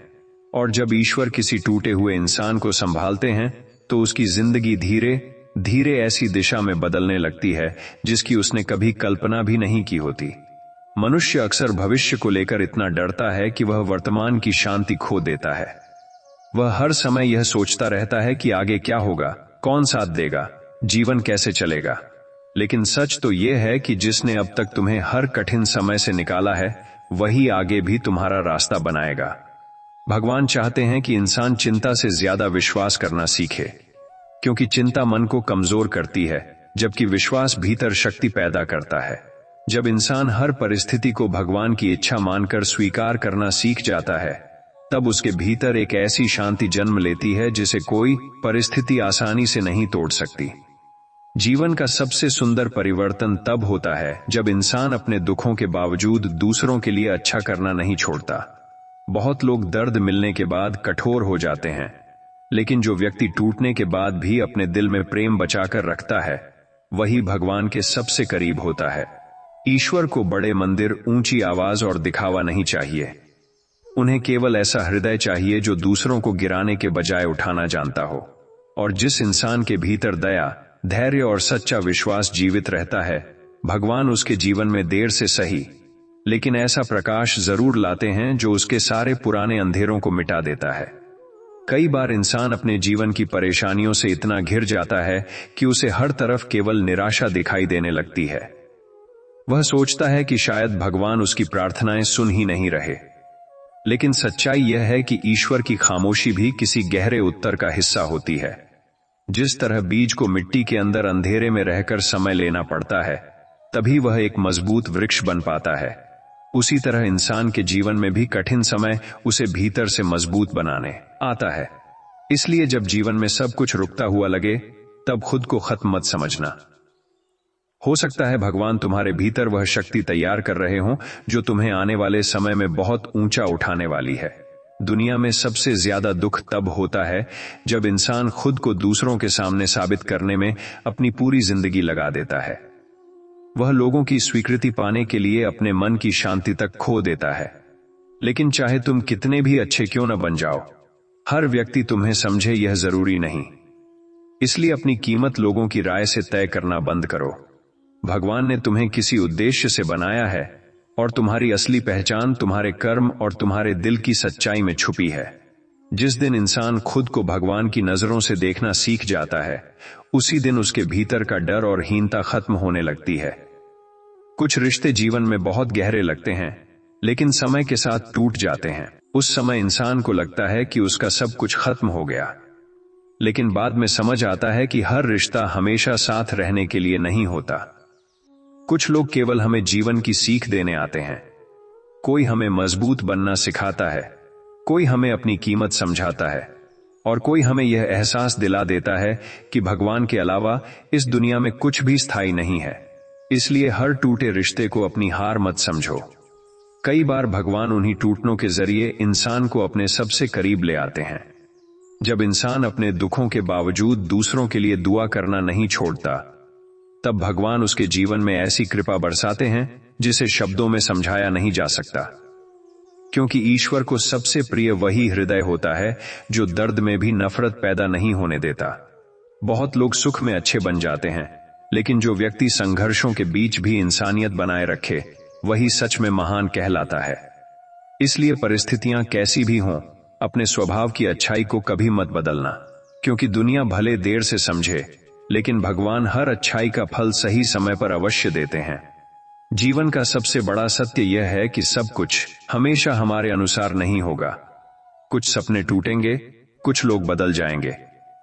और जब ईश्वर किसी टूटे हुए इंसान को संभालते हैं तो उसकी जिंदगी धीरे धीरे ऐसी दिशा में बदलने लगती है जिसकी उसने कभी कल्पना भी नहीं की होती। मनुष्य अक्सर भविष्य को लेकर इतना डरता है कि वह वर्तमान की शांति खो देता है। वह हर समय यह सोचता रहता है कि आगे क्या होगा, कौन साथ देगा, जीवन कैसे चलेगा। लेकिन सच तो यह है कि जिसने अब तक तुम्हें हर कठिन समय से निकाला है वही आगे भी तुम्हारा रास्ता बनाएगा। भगवान चाहते हैं कि इंसान चिंता से ज्यादा विश्वास करना सीखे, क्योंकि चिंता मन को कमजोर करती है जबकि विश्वास भीतर शक्ति पैदा करता है। जब इंसान हर परिस्थिति को भगवान की इच्छा मानकर स्वीकार करना सीख जाता है तब उसके भीतर एक ऐसी शांति जन्म लेती है जिसे कोई परिस्थिति आसानी से नहीं तोड़ सकती। जीवन का सबसे सुंदर परिवर्तन तब होता है जब इंसान अपने दुखों के बावजूद दूसरों के लिए अच्छा करना नहीं छोड़ता। बहुत लोग दर्द मिलने के बाद कठोर हो जाते हैं, लेकिन जो व्यक्ति टूटने के बाद भी अपने दिल में प्रेम बचाकर रखता है वही भगवान के सबसे करीब होता है। ईश्वर को बड़े मंदिर, ऊंची आवाज और दिखावा नहीं चाहिए। उन्हें केवल ऐसा हृदय चाहिए जो दूसरों को गिराने के बजाय उठाना जानता हो। और जिस इंसान के भीतर दया, धैर्य और सच्चा विश्वास जीवित रहता है, भगवान उसके जीवन में देर से सही लेकिन ऐसा प्रकाश जरूर लाते हैं जो उसके सारे पुराने अंधेरों को मिटा देता है। कई बार इंसान अपने जीवन की परेशानियों से इतना घिर जाता है कि उसे हर तरफ केवल निराशा दिखाई देने लगती है। वह सोचता है कि शायद भगवान उसकी प्रार्थनाएं सुन ही नहीं रहे। लेकिन सच्चाई यह है कि ईश्वर की खामोशी भी किसी गहरे उत्तर का हिस्सा होती है। जिस तरह बीज को मिट्टी के अंदर अंधेरे में रहकर समय लेना पड़ता है, तभी वह एक मजबूत वृक्ष बन पाता है। उसी तरह इंसान के जीवन में भी कठिन समय उसे भीतर से मजबूत बनाने आता है। इसलिए जब जीवन में सब कुछ रुकता हुआ लगे तब खुद को खत्म मत समझना। हो सकता है भगवान तुम्हारे भीतर वह शक्ति तैयार कर रहे हों जो तुम्हें आने वाले समय में बहुत ऊंचा उठाने वाली है। दुनिया में सबसे ज्यादा दुख तब होता है जब इंसान खुद को दूसरों के सामने साबित करने में अपनी पूरी जिंदगी लगा देता है। वह लोगों की स्वीकृति पाने के लिए अपने मन की शांति तक खो देता है। लेकिन चाहे तुम कितने भी अच्छे क्यों न बन जाओ, हर व्यक्ति तुम्हें समझे यह जरूरी नहीं। इसलिए अपनी कीमत लोगों की राय से तय करना बंद करो। भगवान ने तुम्हें किसी उद्देश्य से बनाया है और तुम्हारी असली पहचान तुम्हारे कर्म और तुम्हारे दिल की सच्चाई में छुपी है। जिस दिन इंसान खुद को भगवान की नजरों से देखना सीख जाता है, उसी दिन उसके भीतर का डर और हीनता खत्म होने लगती है। कुछ रिश्ते जीवन में बहुत गहरे लगते हैं, लेकिन समय के साथ टूट जाते हैं। उस समय इंसान को लगता है कि उसका सब कुछ खत्म हो गया, लेकिन बाद में समझ आता है कि हर रिश्ता हमेशा साथ रहने के लिए नहीं होता। कुछ लोग केवल हमें जीवन की सीख देने आते हैं। कोई हमें मजबूत बनना सिखाता है, कोई हमें अपनी कीमत समझाता है, और कोई हमें यह एहसास दिला देता है कि भगवान के अलावा इस दुनिया में कुछ भी स्थायी नहीं है। इसलिए हर टूटे रिश्ते को अपनी हार मत समझो। कई बार भगवान उन्हीं टूटनों के जरिए इंसान को अपने सबसे करीब ले आते हैं। जब इंसान अपने दुखों के बावजूद दूसरों के लिए दुआ करना नहीं छोड़ता, तब भगवान उसके जीवन में ऐसी कृपा बरसाते हैं जिसे शब्दों में समझाया नहीं जा सकता। क्योंकि ईश्वर को सबसे प्रिय वही हृदय होता है जो दर्द में भी नफरत पैदा नहीं होने देता। बहुत लोग सुख में अच्छे बन जाते हैं, लेकिन जो व्यक्ति संघर्षों के बीच भी इंसानियत बनाए रखे वही सच में महान कहलाता है। इसलिए परिस्थितियां कैसी भी हों, अपने स्वभाव की अच्छाई को कभी मत बदलना। क्योंकि दुनिया भले देर से समझे, लेकिन भगवान हर अच्छाई का फल सही समय पर अवश्य देते हैं। जीवन का सबसे बड़ा सत्य यह है कि सब कुछ हमेशा हमारे अनुसार नहीं होगा। कुछ सपने टूटेंगे, कुछ लोग बदल जाएंगे,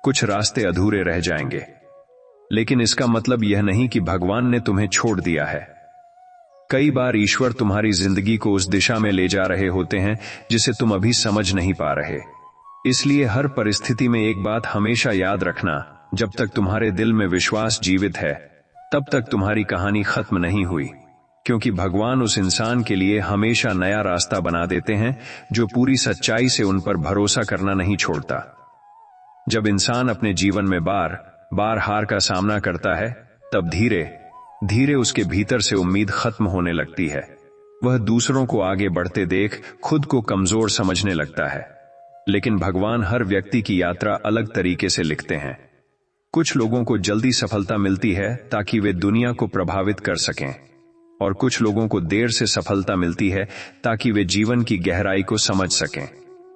कुछ रास्ते अधूरे रह जाएंगे, लेकिन इसका मतलब यह नहीं कि भगवान ने तुम्हें छोड़ दिया है। कई बार ईश्वर तुम्हारी जिंदगी को उस दिशा में ले जा रहे होते हैं जिसे तुम अभी समझ नहीं पा रहे। इसलिए हर परिस्थिति में एक बात हमेशा याद रखना, जब तक तुम्हारे दिल में विश्वास जीवित है तब तक तुम्हारी कहानी खत्म नहीं हुई, क्योंकि भगवान उस इंसान के लिए हमेशा नया रास्ता बना देते हैं जो पूरी सच्चाई से उन पर भरोसा करना नहीं छोड़ता। जब इंसान अपने जीवन में बार बार हार का सामना करता है, तब धीरे धीरे उसके भीतर से उम्मीद खत्म होने लगती है। वह दूसरों को आगे बढ़ते देख खुद को कमजोर समझने लगता है। लेकिन भगवान हर व्यक्ति की यात्रा अलग तरीके से लिखते हैं। कुछ लोगों को जल्दी सफलता मिलती है ताकि वे दुनिया को प्रभावित कर सकें, और कुछ लोगों को देर से सफलता मिलती है ताकि वे जीवन की गहराई को समझ सकें।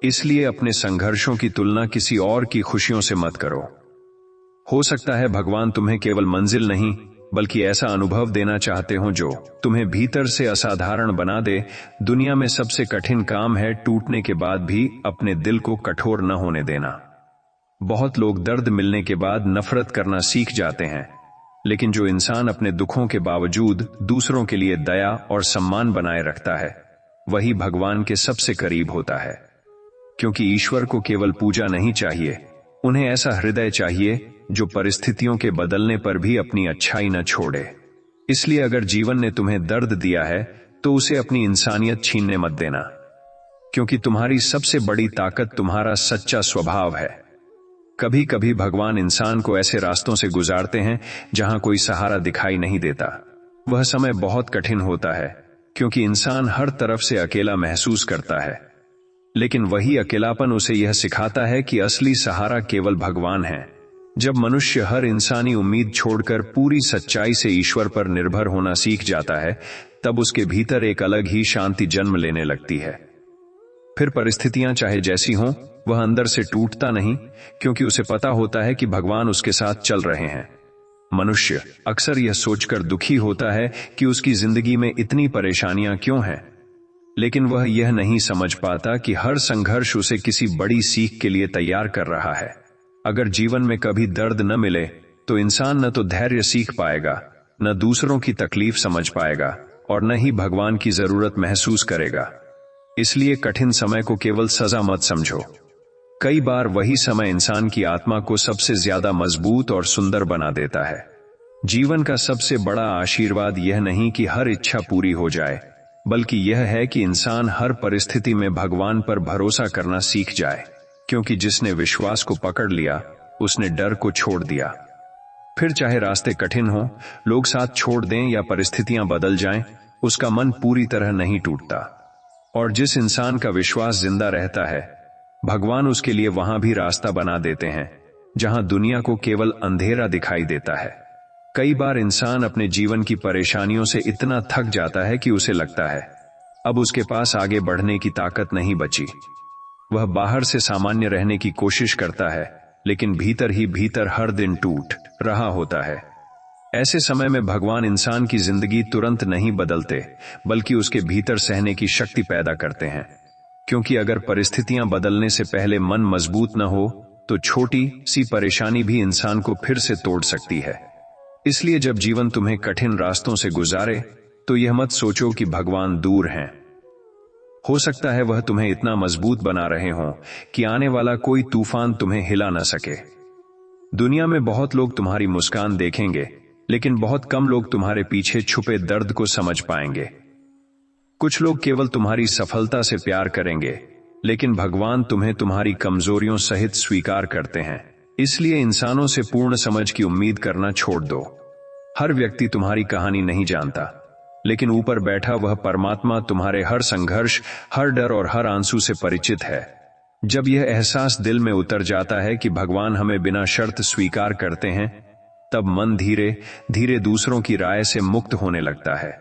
इसलिए अपने संघर्षों की तुलना किसी और की खुशियों से मत करो। हो सकता है भगवान तुम्हें केवल मंजिल नहीं बल्कि ऐसा अनुभव देना चाहते हो जो तुम्हें भीतर से असाधारण बना दे। दुनिया में सबसे कठिन काम है टूटने के बाद भी अपने दिल को कठोर न होने देना। बहुत लोग दर्द मिलने के बाद नफरत करना सीख जाते हैं, लेकिन जो इंसान अपने दुखों के बावजूद दूसरों के लिए दया और सम्मान बनाए रखता है, वही भगवान के सबसे करीब होता है। क्योंकि ईश्वर को केवल पूजा नहीं चाहिए, उन्हें ऐसा हृदय चाहिए जो परिस्थितियों के बदलने पर भी अपनी अच्छाई न छोड़े। इसलिए अगर जीवन ने तुम्हें दर्द दिया है तो उसे अपनी इंसानियत छीनने मत देना, क्योंकि तुम्हारी सबसे बड़ी ताकत तुम्हारा सच्चा स्वभाव है। कभी कभी भगवान इंसान को ऐसे रास्तों से गुजारते हैं जहां कोई सहारा दिखाई नहीं देता। वह समय बहुत कठिन होता है क्योंकि इंसान हर तरफ से अकेला महसूस करता है, लेकिन वही अकेलापन उसे यह सिखाता है कि असली सहारा केवल भगवान है। जब मनुष्य हर इंसानी उम्मीद छोड़कर पूरी सच्चाई से ईश्वर पर निर्भर होना सीख जाता है, तब उसके भीतर एक अलग ही शांति जन्म लेने लगती है। फिर परिस्थितियां चाहे जैसी हों, वह अंदर से टूटता नहीं, क्योंकि उसे पता होता है कि भगवान उसके साथ चल रहे हैं। मनुष्य अक्सर यह सोचकर दुखी होता है कि उसकी जिंदगी में इतनी परेशानियां क्यों हैं, लेकिन वह यह नहीं समझ पाता कि हर संघर्ष उसे किसी बड़ी सीख के लिए तैयार कर रहा है। अगर जीवन में कभी दर्द न मिले तो इंसान न तो धैर्य सीख पाएगा, न दूसरों की तकलीफ समझ पाएगा, और न ही भगवान की जरूरत महसूस करेगा। इसलिए कठिन समय को केवल सजा मत समझो। कई बार वही समय इंसान की आत्मा को सबसे ज्यादा मजबूत और सुंदर बना देता है। जीवन का सबसे बड़ा आशीर्वाद यह नहीं कि हर इच्छा पूरी हो जाए, बल्कि यह है कि इंसान हर परिस्थिति में भगवान पर भरोसा करना सीख जाए, क्योंकि जिसने विश्वास को पकड़ लिया उसने डर को छोड़ दिया। फिर चाहे रास्ते कठिन हो, लोग साथ छोड़ दें या परिस्थितियां बदल जाएं, उसका मन पूरी तरह नहीं टूटता। और जिस इंसान का विश्वास जिंदा रहता है, भगवान उसके लिए वहां भी रास्ता बना देते हैं जहां दुनिया को केवल अंधेरा दिखाई देता है। कई बार इंसान अपने जीवन की परेशानियों से इतना थक जाता है कि उसे लगता है अब उसके पास आगे बढ़ने की ताकत नहीं बची। वह बाहर से सामान्य रहने की कोशिश करता है, लेकिन भीतर ही भीतर हर दिन टूट रहा होता है। ऐसे समय में भगवान इंसान की जिंदगी तुरंत नहीं बदलते, बल्कि उसके भीतर सहने की शक्ति पैदा करते हैं। क्योंकि अगर परिस्थितियां बदलने से पहले मन मजबूत न हो तो छोटी सी परेशानी भी इंसान को फिर से तोड़ सकती है। इसलिए जब जीवन तुम्हें कठिन रास्तों से गुजारे तो यह मत सोचो कि भगवान दूर हैं। हो सकता है वह तुम्हें इतना मजबूत बना रहे हों कि आने वाला कोई तूफान तुम्हें हिला न सके। दुनिया में बहुत लोग तुम्हारी मुस्कान देखेंगे, लेकिन बहुत कम लोग तुम्हारे पीछे छुपे दर्द को समझ पाएंगे। कुछ लोग केवल तुम्हारी सफलता से प्यार करेंगे, लेकिन भगवान तुम्हें तुम्हारी कमजोरियों सहित स्वीकार करते हैं। इसलिए इंसानों से पूर्ण समझ की उम्मीद करना छोड़ दो। हर व्यक्ति तुम्हारी कहानी नहीं जानता, लेकिन ऊपर बैठा वह परमात्मा तुम्हारे हर संघर्ष, हर डर और हर आंसू से परिचित है। जब यह एहसास दिल में उतर जाता है कि भगवान हमें बिना शर्त स्वीकार करते हैं, तब मन धीरे धीरे दूसरों की राय से मुक्त होने लगता है।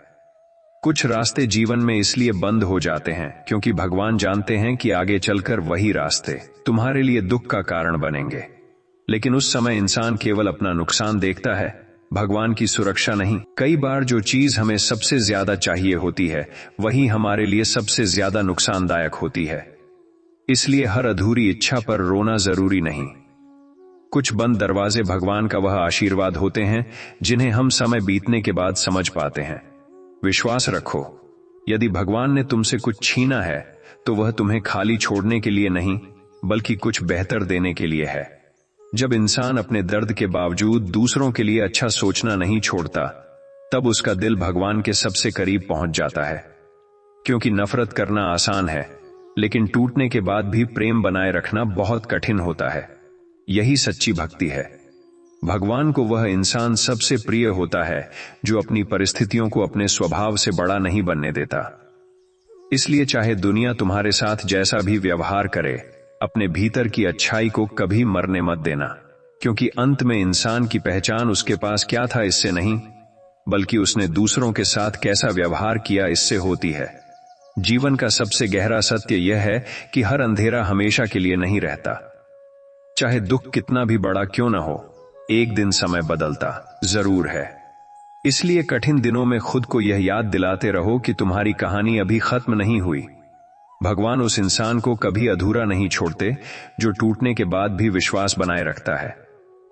कुछ रास्ते जीवन में इसलिए बंद हो जाते हैं क्योंकि भगवान जानते हैं कि आगे चलकर वही रास्ते तुम्हारे लिए दुख का कारण बनेंगे। लेकिन उस समय इंसान केवल अपना नुकसान देखता है, भगवान की सुरक्षा नहीं। कई बार जो चीज हमें सबसे ज्यादा चाहिए होती है, वही हमारे लिए सबसे ज्यादा नुकसानदायक होती है। इसलिए हर अधूरी इच्छा पर रोना जरूरी नहीं। कुछ बंद दरवाजे भगवान का वह आशीर्वाद होते हैं जिन्हें हम समय बीतने के बाद समझ पाते हैं। विश्वास रखो, यदि भगवान ने तुमसे कुछ छीना है तो वह तुम्हें खाली छोड़ने के लिए नहीं, बल्कि कुछ बेहतर देने के लिए है। जब इंसान अपने दर्द के बावजूद दूसरों के लिए अच्छा सोचना नहीं छोड़ता, तब उसका दिल भगवान के सबसे करीब पहुंच जाता है। क्योंकि नफरत करना आसान है, लेकिन टूटने के बाद भी प्रेम बनाए रखना बहुत कठिन होता है। यही सच्ची भक्ति है। भगवान को वह इंसान सबसे प्रिय होता है जो अपनी परिस्थितियों को अपने स्वभाव से बड़ा नहीं बनने देता। इसलिए चाहे दुनिया तुम्हारे साथ जैसा भी व्यवहार करे, अपने भीतर की अच्छाई को कभी मरने मत देना। क्योंकि अंत में इंसान की पहचान उसके पास क्या था इससे नहीं, बल्कि उसने दूसरों के साथ कैसा व्यवहार किया इससे होती है। जीवन का सबसे गहरा सत्य यह है कि हर अंधेरा हमेशा के लिए नहीं रहता। चाहे दुख कितना भी बड़ा क्यों न हो, एक दिन समय बदलता जरूर है। इसलिए कठिन दिनों में खुद को यह याद दिलाते रहो कि तुम्हारी कहानी अभी खत्म नहीं हुई। भगवान उस इंसान को कभी अधूरा नहीं छोड़ते जो टूटने के बाद भी विश्वास बनाए रखता है।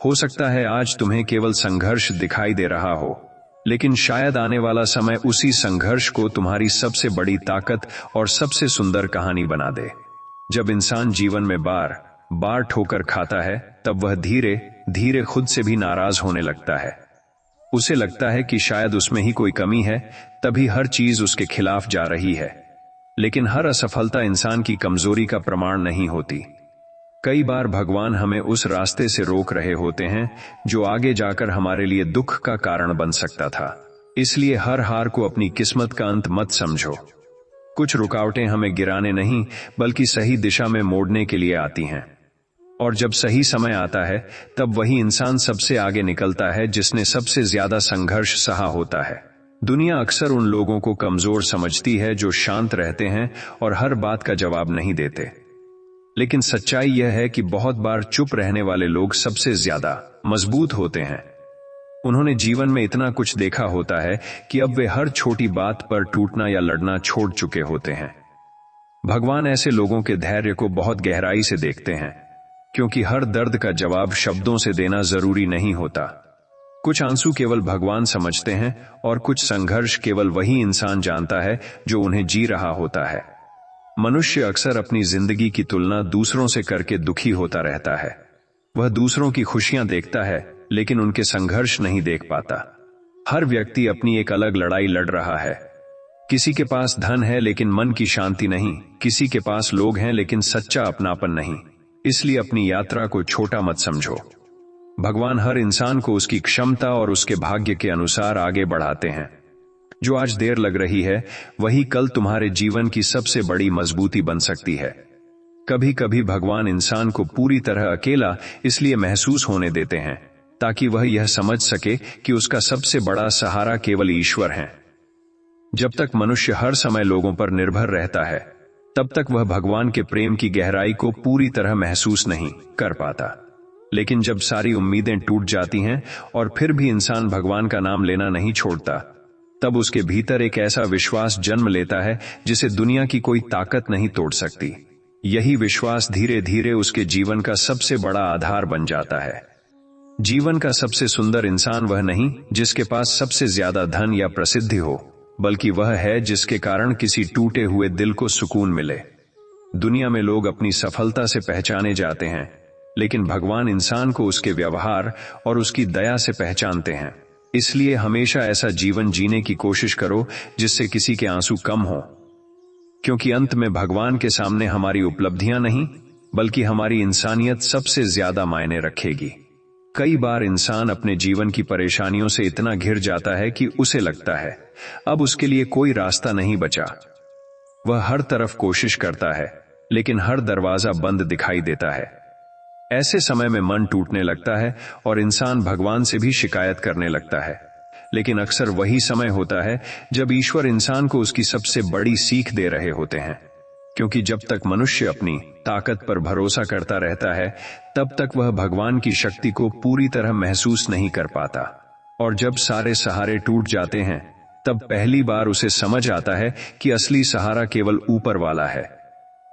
हो सकता है आज तुम्हें केवल संघर्ष दिखाई दे रहा हो, लेकिन शायद आने वाला समय उसी संघर्ष को तुम्हारी सबसे बड़ी ताकत और सबसे सुंदर कहानी बना दे। जब इंसान जीवन में बार बार ठोकर खाता है, तब वह धीरे धीरे खुद से भी नाराज होने लगता है। उसे लगता है कि शायद उसमें ही कोई कमी है, तभी हर चीज उसके खिलाफ जा रही है। लेकिन हर असफलता इंसान की कमजोरी का प्रमाण नहीं होती। कई बार भगवान हमें उस रास्ते से रोक रहे होते हैं जो आगे जाकर हमारे लिए दुख का कारण बन सकता था। इसलिए हर हार को अपनी किस्मत का अंत मत समझो। कुछ रुकावटें हमें गिराने नहीं, बल्कि सही दिशा में मोड़ने के लिए आती हैं। और जब सही समय आता है, तब वही इंसान सबसे आगे निकलता है जिसने सबसे ज्यादा संघर्ष सहा होता है। दुनिया अक्सर उन लोगों को कमजोर समझती है जो शांत रहते हैं और हर बात का जवाब नहीं देते। लेकिन सच्चाई यह है कि बहुत बार चुप रहने वाले लोग सबसे ज्यादा मजबूत होते हैं। उन्होंने जीवन में इतना कुछ देखा होता है कि अब वे हर छोटी बात पर टूटना या लड़ना छोड़ चुके होते हैं। भगवान ऐसे लोगों के धैर्य को बहुत गहराई से देखते हैं, क्योंकि हर दर्द का जवाब शब्दों से देना जरूरी नहीं होता। कुछ आंसू केवल भगवान समझते हैं और कुछ संघर्ष केवल वही इंसान जानता है जो उन्हें जी रहा होता है। मनुष्य अक्सर अपनी जिंदगी की तुलना दूसरों से करके दुखी होता रहता है। वह दूसरों की खुशियां देखता है, लेकिन उनके संघर्ष नहीं देख पाता। हर व्यक्ति अपनी एक अलग लड़ाई लड़ रहा है। किसी के पास धन है लेकिन मन की शांति नहीं, किसी के पास लोग हैं लेकिन सच्चा अपनापन नहीं। इसलिए अपनी यात्रा को छोटा मत समझो। भगवान हर इंसान को उसकी क्षमता और उसके भाग्य के अनुसार आगे बढ़ाते हैं। जो आज देर लग रही है, वही कल तुम्हारे जीवन की सबसे बड़ी मजबूती बन सकती है। कभी कभी भगवान इंसान को पूरी तरह अकेला इसलिए महसूस होने देते हैं ताकि वह यह समझ सके कि उसका सबसे बड़ा सहारा केवल ईश्वर है। जब तक मनुष्य हर समय लोगों पर निर्भर रहता है, तब तक वह भगवान के प्रेम की गहराई को पूरी तरह महसूस नहीं कर पाता। लेकिन जब सारी उम्मीदें टूट जाती हैं और फिर भी इंसान भगवान का नाम लेना नहीं छोड़ता, तब उसके भीतर एक ऐसा विश्वास जन्म लेता है जिसे दुनिया की कोई ताकत नहीं तोड़ सकती। यही विश्वास धीरे धीरे उसके जीवन का सबसे बड़ा आधार बन जाता है। जीवन का सबसे सुंदर इंसान वह नहीं जिसके पास सबसे ज्यादा धन या प्रसिद्धि हो, बल्कि वह है जिसके कारण किसी टूटे हुए दिल को सुकून मिले। दुनिया में लोग अपनी सफलता से पहचाने जाते हैं, लेकिन भगवान इंसान को उसके व्यवहार और उसकी दया से पहचानते हैं। इसलिए हमेशा ऐसा जीवन जीने की कोशिश करो जिससे किसी के आंसू कम हो, क्योंकि अंत में भगवान के सामने हमारी उपलब्धियां नहीं, बल्कि हमारी इंसानियत सबसे ज्यादा मायने रखेगी। कई बार इंसान अपने जीवन की परेशानियों से इतना घिर जाता है कि उसे लगता है अब उसके लिए कोई रास्ता नहीं बचा। वह हर तरफ कोशिश करता है, लेकिन हर दरवाजा बंद दिखाई देता है। ऐसे समय में मन टूटने लगता है और इंसान भगवान से भी शिकायत करने लगता है। लेकिन अक्सर वही समय होता है जब ईश्वर इंसान को उसकी सबसे बड़ी सीख दे रहे होते हैं, क्योंकि जब तक मनुष्य अपनी ताकत पर भरोसा करता रहता है, तब तक वह भगवान की शक्ति को पूरी तरह महसूस नहीं कर पाता। और जब सारे सहारे टूट जाते हैं, तब पहली बार उसे समझ आता है कि असली सहारा केवल ऊपर वाला है।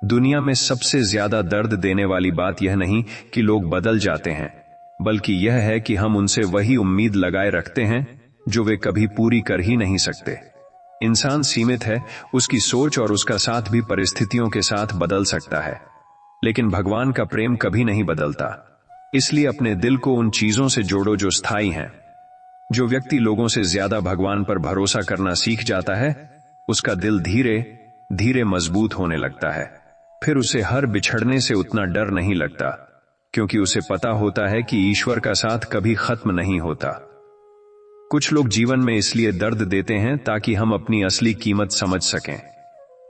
दुनिया में सबसे ज्यादा दर्द देने वाली बात यह नहीं कि लोग बदल जाते हैं, बल्कि यह है कि हम उनसे वही उम्मीद लगाए रखते हैं जो वे कभी पूरी कर ही नहीं सकते। इंसान सीमित है, उसकी सोच और उसका साथ भी परिस्थितियों के साथ बदल सकता है। लेकिन भगवान का प्रेम कभी नहीं बदलता। इसलिए अपने दिल को उन चीजों से जोड़ो जो स्थायी हैं। जो व्यक्ति लोगों से ज्यादा भगवान पर भरोसा करना सीख जाता है, उसका दिल धीरे धीरे मजबूत होने लगता है। फिर उसे हर बिछड़ने से उतना डर नहीं लगता, क्योंकि उसे पता होता है कि ईश्वर का साथ कभी खत्म नहीं होता। कुछ लोग जीवन में इसलिए दर्द देते हैं ताकि हम अपनी असली कीमत समझ सकें।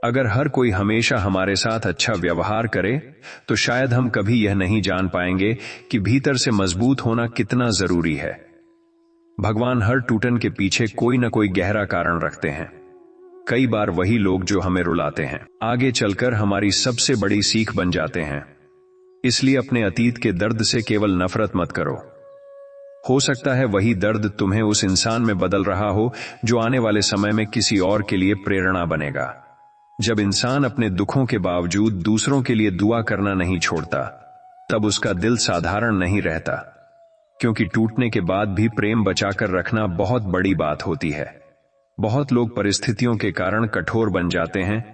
अगर हर कोई हमेशा हमारे साथ अच्छा व्यवहार करे, तो शायद हम कभी यह नहीं जान पाएंगे कि भीतर से मजबूत होना कितना जरूरी है। भगवान हर टूटन के पीछे कोई न कोई गहरा कारण रखते हैं। कई बार वही लोग जो हमें रुलाते हैं, आगे चलकर हमारी सबसे बड़ी सीख बन जाते हैं। इसलिए अपने अतीत के दर्द से केवल नफरत मत करो। हो सकता है वही दर्द तुम्हें उस इंसान में बदल रहा हो जो आने वाले समय में किसी और के लिए प्रेरणा बनेगा। जब इंसान अपने दुखों के बावजूद दूसरों के लिए दुआ करना नहीं छोड़ता, तब उसका दिल साधारण नहीं रहता, क्योंकि टूटने के बाद भी प्रेम बचाकर रखना बहुत बड़ी बात होती है। बहुत लोग परिस्थितियों के कारण कठोर बन जाते हैं,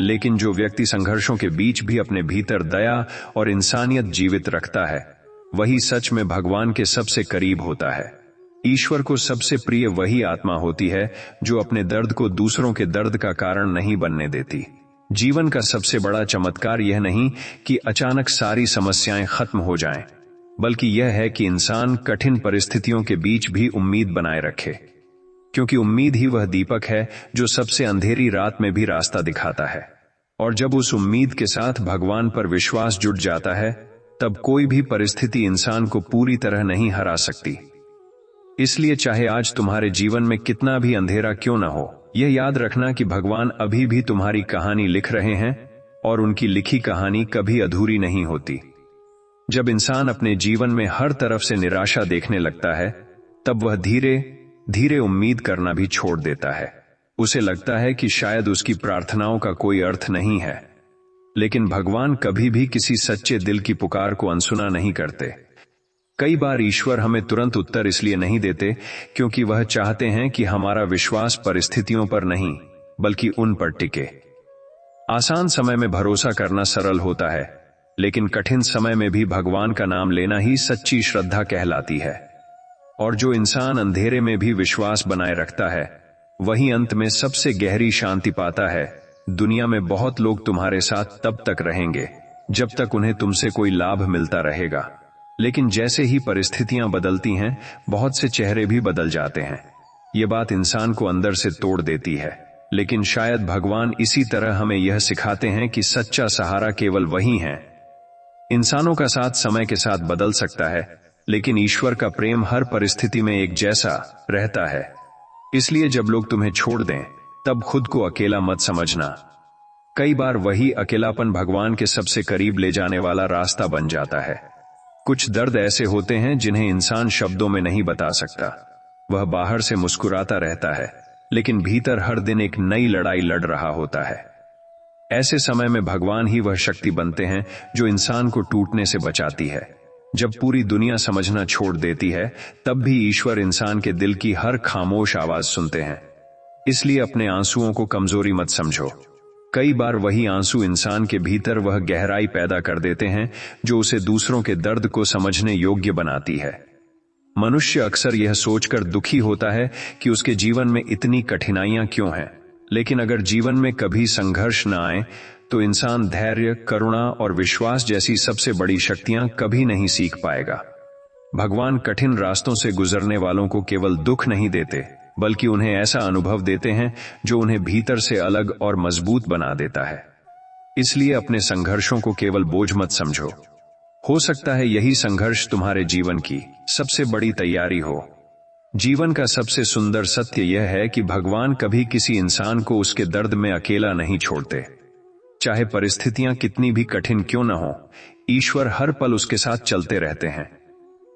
लेकिन जो व्यक्ति संघर्षों के बीच भी अपने भीतर दया और इंसानियत जीवित रखता है, वही सच में भगवान के सबसे करीब होता है। ईश्वर को सबसे प्रिय वही आत्मा होती है जो अपने दर्द को दूसरों के दर्द का कारण नहीं बनने देती। जीवन का सबसे बड़ा चमत्कार यह नहीं कि अचानक सारी समस्याएं खत्म हो जाएं, बल्कि यह है कि इंसान कठिन परिस्थितियों के बीच भी उम्मीद बनाए रखे, क्योंकि उम्मीद ही वह दीपक है जो सबसे अंधेरी रात में भी रास्ता दिखाता है। और जब उस उम्मीद के साथ भगवान पर विश्वास जुड़ जाता है, तब कोई भी परिस्थिति इंसान को पूरी तरह नहीं हरा सकती। इसलिए चाहे आज तुम्हारे जीवन में कितना भी अंधेरा क्यों न हो, यह याद रखना कि भगवान अभी भी तुम्हारी कहानी लिख रहे हैं और उनकी लिखी कहानी कभी अधूरी नहीं होती। जब इंसान अपने जीवन में हर तरफ से निराशा देखने लगता है, तब वह धीरे धीरे उम्मीद करना भी छोड़ देता है। उसे लगता है कि शायद उसकी प्रार्थनाओं का कोई अर्थ नहीं है, लेकिन भगवान कभी भी किसी सच्चे दिल की पुकार को अनसुना नहीं करते। कई बार ईश्वर हमें तुरंत उत्तर इसलिए नहीं देते क्योंकि वह चाहते हैं कि हमारा विश्वास परिस्थितियों पर नहीं, बल्कि उन पर टिके। आसान समय में भरोसा करना सरल होता है, लेकिन कठिन समय में भी भगवान का नाम लेना ही सच्ची श्रद्धा कहलाती है। और जो इंसान अंधेरे में भी विश्वास बनाए रखता है, वही अंत में सबसे गहरी शांति पाता है। दुनिया में बहुत लोग तुम्हारे साथ तब तक रहेंगे जब तक उन्हें तुमसे कोई लाभ मिलता रहेगा, लेकिन जैसे ही परिस्थितियां बदलती हैं, बहुत से चेहरे भी बदल जाते हैं। ये बात इंसान को अंदर से तोड़ देती है, लेकिन शायद भगवान इसी तरह हमें यह सिखाते हैं कि सच्चा सहारा केवल वही है। इंसानों का साथ समय के साथ बदल सकता है, लेकिन ईश्वर का प्रेम हर परिस्थिति में एक जैसा रहता है। इसलिए जब लोग तुम्हें छोड़ दें, तब खुद को अकेला मत समझना। कई बार वही अकेलापन भगवान के सबसे करीब ले जाने वाला रास्ता बन जाता है। कुछ दर्द ऐसे होते हैं जिन्हें इंसान शब्दों में नहीं बता सकता। वह बाहर से मुस्कुराता रहता है, लेकिन भीतर हर दिन एक नई लड़ाई लड़ रहा होता है। ऐसे समय में भगवान ही वह शक्ति बनते हैं जो इंसान को टूटने से बचाती है। जब पूरी दुनिया समझना छोड़ देती है, तब भी ईश्वर इंसान के दिल की हर खामोश आवाज सुनते हैं। इसलिए अपने आंसुओं को कमजोरी मत समझो। कई बार वही आंसू इंसान के भीतर वह गहराई पैदा कर देते हैं जो उसे दूसरों के दर्द को समझने योग्य बनाती है। मनुष्य अक्सर यह सोचकर दुखी होता है कि उसके जीवन में इतनी कठिनाइयां क्यों हैं, लेकिन अगर जीवन में कभी संघर्ष न आए, तो इंसान धैर्य, करुणा और विश्वास जैसी सबसे बड़ी शक्तियां कभी नहीं सीख पाएगा। भगवान कठिन रास्तों से गुजरने वालों को केवल दुख नहीं देते, बल्कि उन्हें ऐसा अनुभव देते हैं जो उन्हें भीतर से अलग और मजबूत बना देता है। इसलिए अपने संघर्षों को केवल बोझ मत समझो। हो सकता है यही संघर्ष तुम्हारे जीवन की सबसे बड़ी तैयारी हो। जीवन का सबसे सुंदर सत्य यह है कि भगवान कभी किसी इंसान को उसके दर्द में अकेला नहीं छोड़ते। चाहे परिस्थितियां कितनी भी कठिन क्यों न हो, ईश्वर हर पल उसके साथ चलते रहते हैं।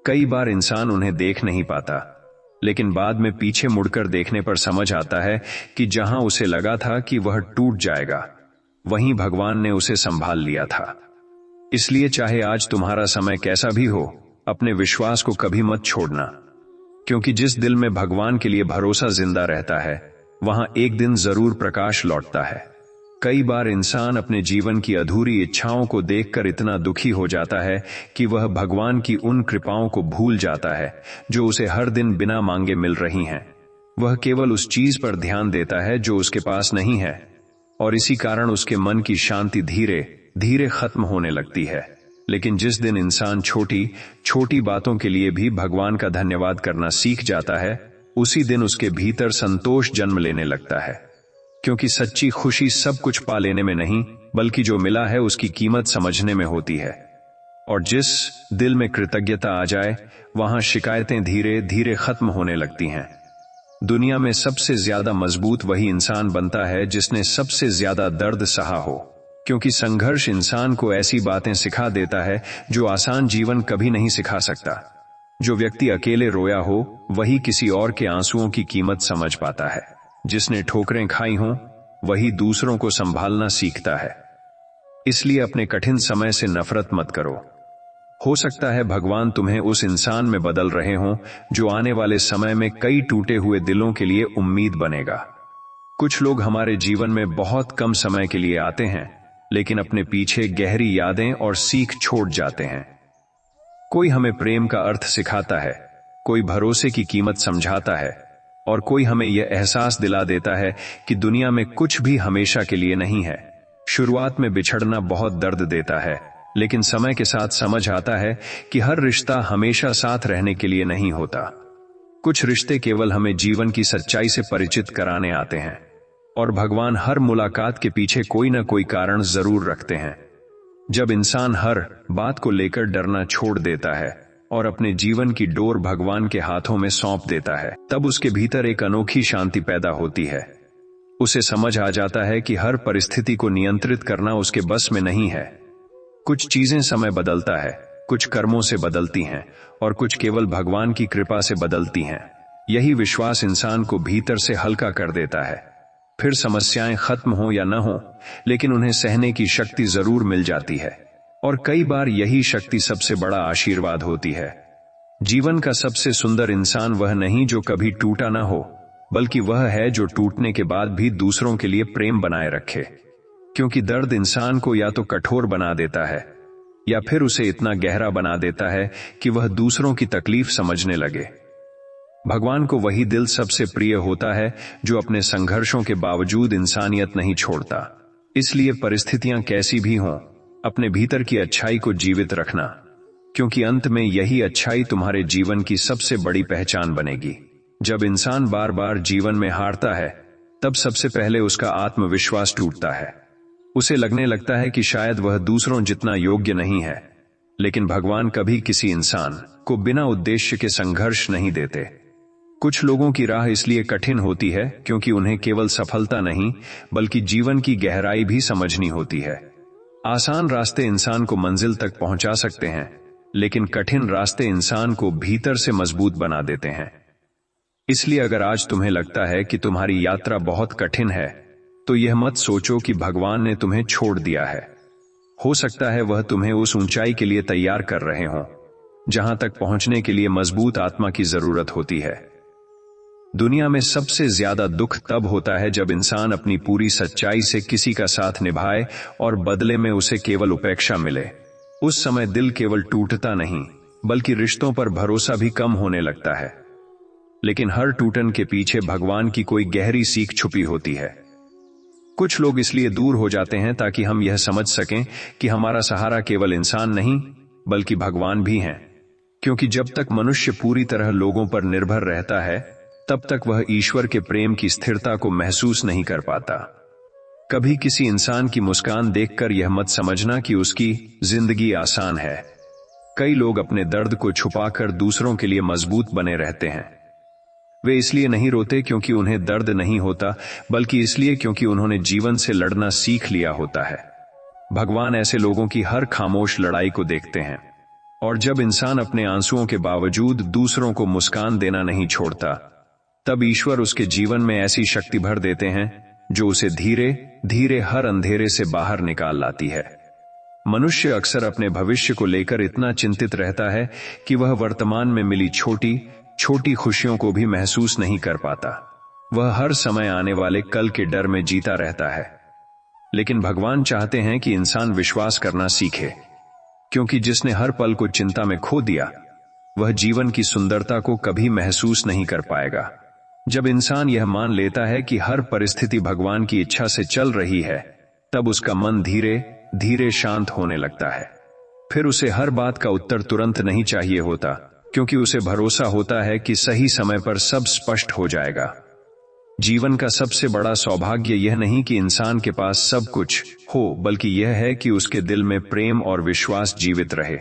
कई बार इंसान उन्हें देख नहीं पाता, लेकिन बाद में पीछे मुड़कर देखने पर समझ आता है कि जहां उसे लगा था कि वह टूट जाएगा, वहीं भगवान ने उसे संभाल लिया था। इसलिए चाहे आज तुम्हारा समय कैसा भी हो, अपने विश्वास को कभी मत छोड़ना, क्योंकि जिस दिल में भगवान के लिए भरोसा जिंदा रहता है, वहां एक दिन जरूर प्रकाश लौटता है। कई बार इंसान अपने जीवन की अधूरी इच्छाओं को देखकर इतना दुखी हो जाता है कि वह भगवान की उन कृपाओं को भूल जाता है जो उसे हर दिन बिना मांगे मिल रही हैं। वह केवल उस चीज पर ध्यान देता है जो उसके पास नहीं है, और इसी कारण उसके मन की शांति धीरे धीरे खत्म होने लगती है। लेकिन जिस दिन इंसान छोटी छोटी बातों के लिए भी भगवान का धन्यवाद करना सीख जाता है, उसी दिन उसके भीतर संतोष जन्म लेने लगता है। क्योंकि सच्ची खुशी सब कुछ पा लेने में नहीं, बल्कि जो मिला है उसकी कीमत समझने में होती है। और जिस दिल में कृतज्ञता आ जाए, वहां शिकायतें धीरे धीरे खत्म होने लगती हैं। दुनिया में सबसे ज्यादा मजबूत वही इंसान बनता है जिसने सबसे ज्यादा दर्द सहा हो, क्योंकि संघर्ष इंसान को ऐसी बातें सिखा देता है जो आसान जीवन कभी नहीं सिखा सकता। जो व्यक्ति अकेले रोया हो, वही किसी और के आंसुओं की कीमत समझ पाता है। जिसने ठोकरें खाई हों, वही दूसरों को संभालना सीखता है। इसलिए अपने कठिन समय से नफरत मत करो। हो सकता है भगवान तुम्हें उस इंसान में बदल रहे हों जो आने वाले समय में कई टूटे हुए दिलों के लिए उम्मीद बनेगा। कुछ लोग हमारे जीवन में बहुत कम समय के लिए आते हैं, लेकिन अपने पीछे गहरी यादें और सीख छोड़ जाते हैं। कोई हमें प्रेम का अर्थ सिखाता है, कोई भरोसे की कीमत समझाता है, और कोई हमें यह एहसास दिला देता है कि दुनिया में कुछ भी हमेशा के लिए नहीं है। शुरुआत में बिछड़ना बहुत दर्द देता है, लेकिन समय के साथ समझ आता है कि हर रिश्ता हमेशा साथ रहने के लिए नहीं होता। कुछ रिश्ते केवल हमें जीवन की सच्चाई से परिचित कराने आते हैं, और भगवान हर मुलाकात के पीछे कोई न कोई कारण जरूर रखते हैं। जब इंसान हर बात को लेकर डरना छोड़ देता है और अपने जीवन की डोर भगवान के हाथों में सौंप देता है, तब उसके भीतर एक अनोखी शांति पैदा होती है। उसे समझ आ जाता है कि हर परिस्थिति को नियंत्रित करना उसके बस में नहीं है। कुछ चीजें समय बदलता है, कुछ कर्मों से बदलती हैं, और कुछ केवल भगवान की कृपा से बदलती हैं। यही विश्वास इंसान को भीतर से हल्का कर देता है। फिर समस्याएं खत्म हो या न हो, लेकिन उन्हें सहने की शक्ति जरूर मिल जाती है। और कई बार यही शक्ति सबसे बड़ा आशीर्वाद होती है। जीवन का सबसे सुंदर इंसान वह नहीं जो कभी टूटा ना हो, बल्कि वह है जो टूटने के बाद भी दूसरों के लिए प्रेम बनाए रखे। क्योंकि दर्द इंसान को या तो कठोर बना देता है, या फिर उसे इतना गहरा बना देता है कि वह दूसरों की तकलीफ समझने लगे। भगवान को वही दिल सबसे प्रिय होता है जो अपने संघर्षों के बावजूद इंसानियत नहीं छोड़ता। इसलिए परिस्थितियां कैसी भी हों, अपने भीतर की अच्छाई को जीवित रखना, क्योंकि अंत में यही अच्छाई तुम्हारे जीवन की सबसे बड़ी पहचान बनेगी। जब इंसान बार बार जीवन में हारता है, तब सबसे पहले उसका आत्मविश्वास टूटता है। उसे लगने लगता है कि शायद वह दूसरों जितना योग्य नहीं है। लेकिन भगवान कभी किसी इंसान को बिना उद्देश्य के संघर्ष नहीं देते। कुछ लोगों की राह इसलिए कठिन होती है क्योंकि उन्हें केवल सफलता नहीं, बल्कि जीवन की गहराई भी समझनी होती है। आसान रास्ते इंसान को मंजिल तक पहुंचा सकते हैं, लेकिन कठिन रास्ते इंसान को भीतर से मजबूत बना देते हैं। इसलिए अगर आज तुम्हें लगता है कि तुम्हारी यात्रा बहुत कठिन है, तो यह मत सोचो कि भगवान ने तुम्हें छोड़ दिया है। हो सकता है वह तुम्हें उस ऊंचाई के लिए तैयार कर रहे हों, जहां तक पहुंचने के लिए मजबूत आत्मा की जरूरत होती है। दुनिया में सबसे ज्यादा दुख तब होता है जब इंसान अपनी पूरी सच्चाई से किसी का साथ निभाए और बदले में उसे केवल उपेक्षा मिले। उस समय दिल केवल टूटता नहीं, बल्कि रिश्तों पर भरोसा भी कम होने लगता है। लेकिन हर टूटन के पीछे भगवान की कोई गहरी सीख छुपी होती है। कुछ लोग इसलिए दूर हो जाते हैं ताकि हम यह समझ सकें कि हमारा सहारा केवल इंसान नहीं, बल्कि भगवान भी हैं। क्योंकि जब तक मनुष्य पूरी तरह लोगों पर निर्भर रहता है, तब तक वह ईश्वर के प्रेम की स्थिरता को महसूस नहीं कर पाता। कभी किसी इंसान की मुस्कान देखकर यह मत समझना कि उसकी जिंदगी आसान है। कई लोग अपने दर्द को छुपाकर दूसरों के लिए मजबूत बने रहते हैं। वे इसलिए नहीं रोते क्योंकि उन्हें दर्द नहीं होता, बल्कि इसलिए क्योंकि उन्होंने जीवन से लड़ना सीख लिया होता है। भगवान ऐसे लोगों की हर खामोश लड़ाई को देखते हैं, और जब इंसान अपने आंसुओं के बावजूद दूसरों को मुस्कान देना नहीं छोड़ता, तब ईश्वर उसके जीवन में ऐसी शक्ति भर देते हैं जो उसे धीरे धीरे हर अंधेरे से बाहर निकाल लाती है। मनुष्य अक्सर अपने भविष्य को लेकर इतना चिंतित रहता है कि वह वर्तमान में मिली छोटी छोटी खुशियों को भी महसूस नहीं कर पाता। वह हर समय आने वाले कल के डर में जीता रहता है। लेकिन भगवान चाहते हैं कि इंसान विश्वास करना सीखे, क्योंकि जिसने हर पल को चिंता में खो दिया वह जीवन की सुंदरता को कभी महसूस नहीं कर पाएगा। जब इंसान यह मान लेता है कि हर परिस्थिति भगवान की इच्छा से चल रही है, तब उसका मन धीरे धीरे शांत होने लगता है। फिर उसे हर बात का उत्तर तुरंत नहीं चाहिए होता, क्योंकि उसे भरोसा होता है कि सही समय पर सब स्पष्ट हो जाएगा। जीवन का सबसे बड़ा सौभाग्य यह नहीं कि इंसान के पास सब कुछ हो, बल्कि यह है कि उसके दिल में प्रेम और विश्वास जीवित रहे।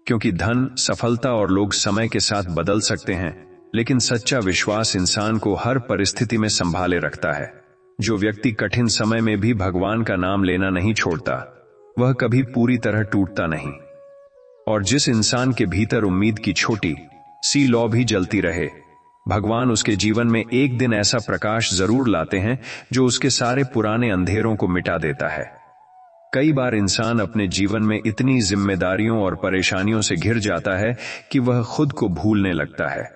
क्योंकि धन, सफलता और लोग समय के साथ बदल सकते हैं, लेकिन सच्चा विश्वास इंसान को हर परिस्थिति में संभाले रखता है। जो व्यक्ति कठिन समय में भी भगवान का नाम लेना नहीं छोड़ता, वह कभी पूरी तरह टूटता नहीं। और जिस इंसान के भीतर उम्मीद की छोटी सी लौ भी जलती रहे, भगवान उसके जीवन में एक दिन ऐसा प्रकाश जरूर लाते हैं जो उसके सारे पुराने अंधेरों को मिटा देता है। कई बार इंसान अपने जीवन में इतनी जिम्मेदारियों और परेशानियों से घिर जाता है कि वह खुद को भूलने लगता है।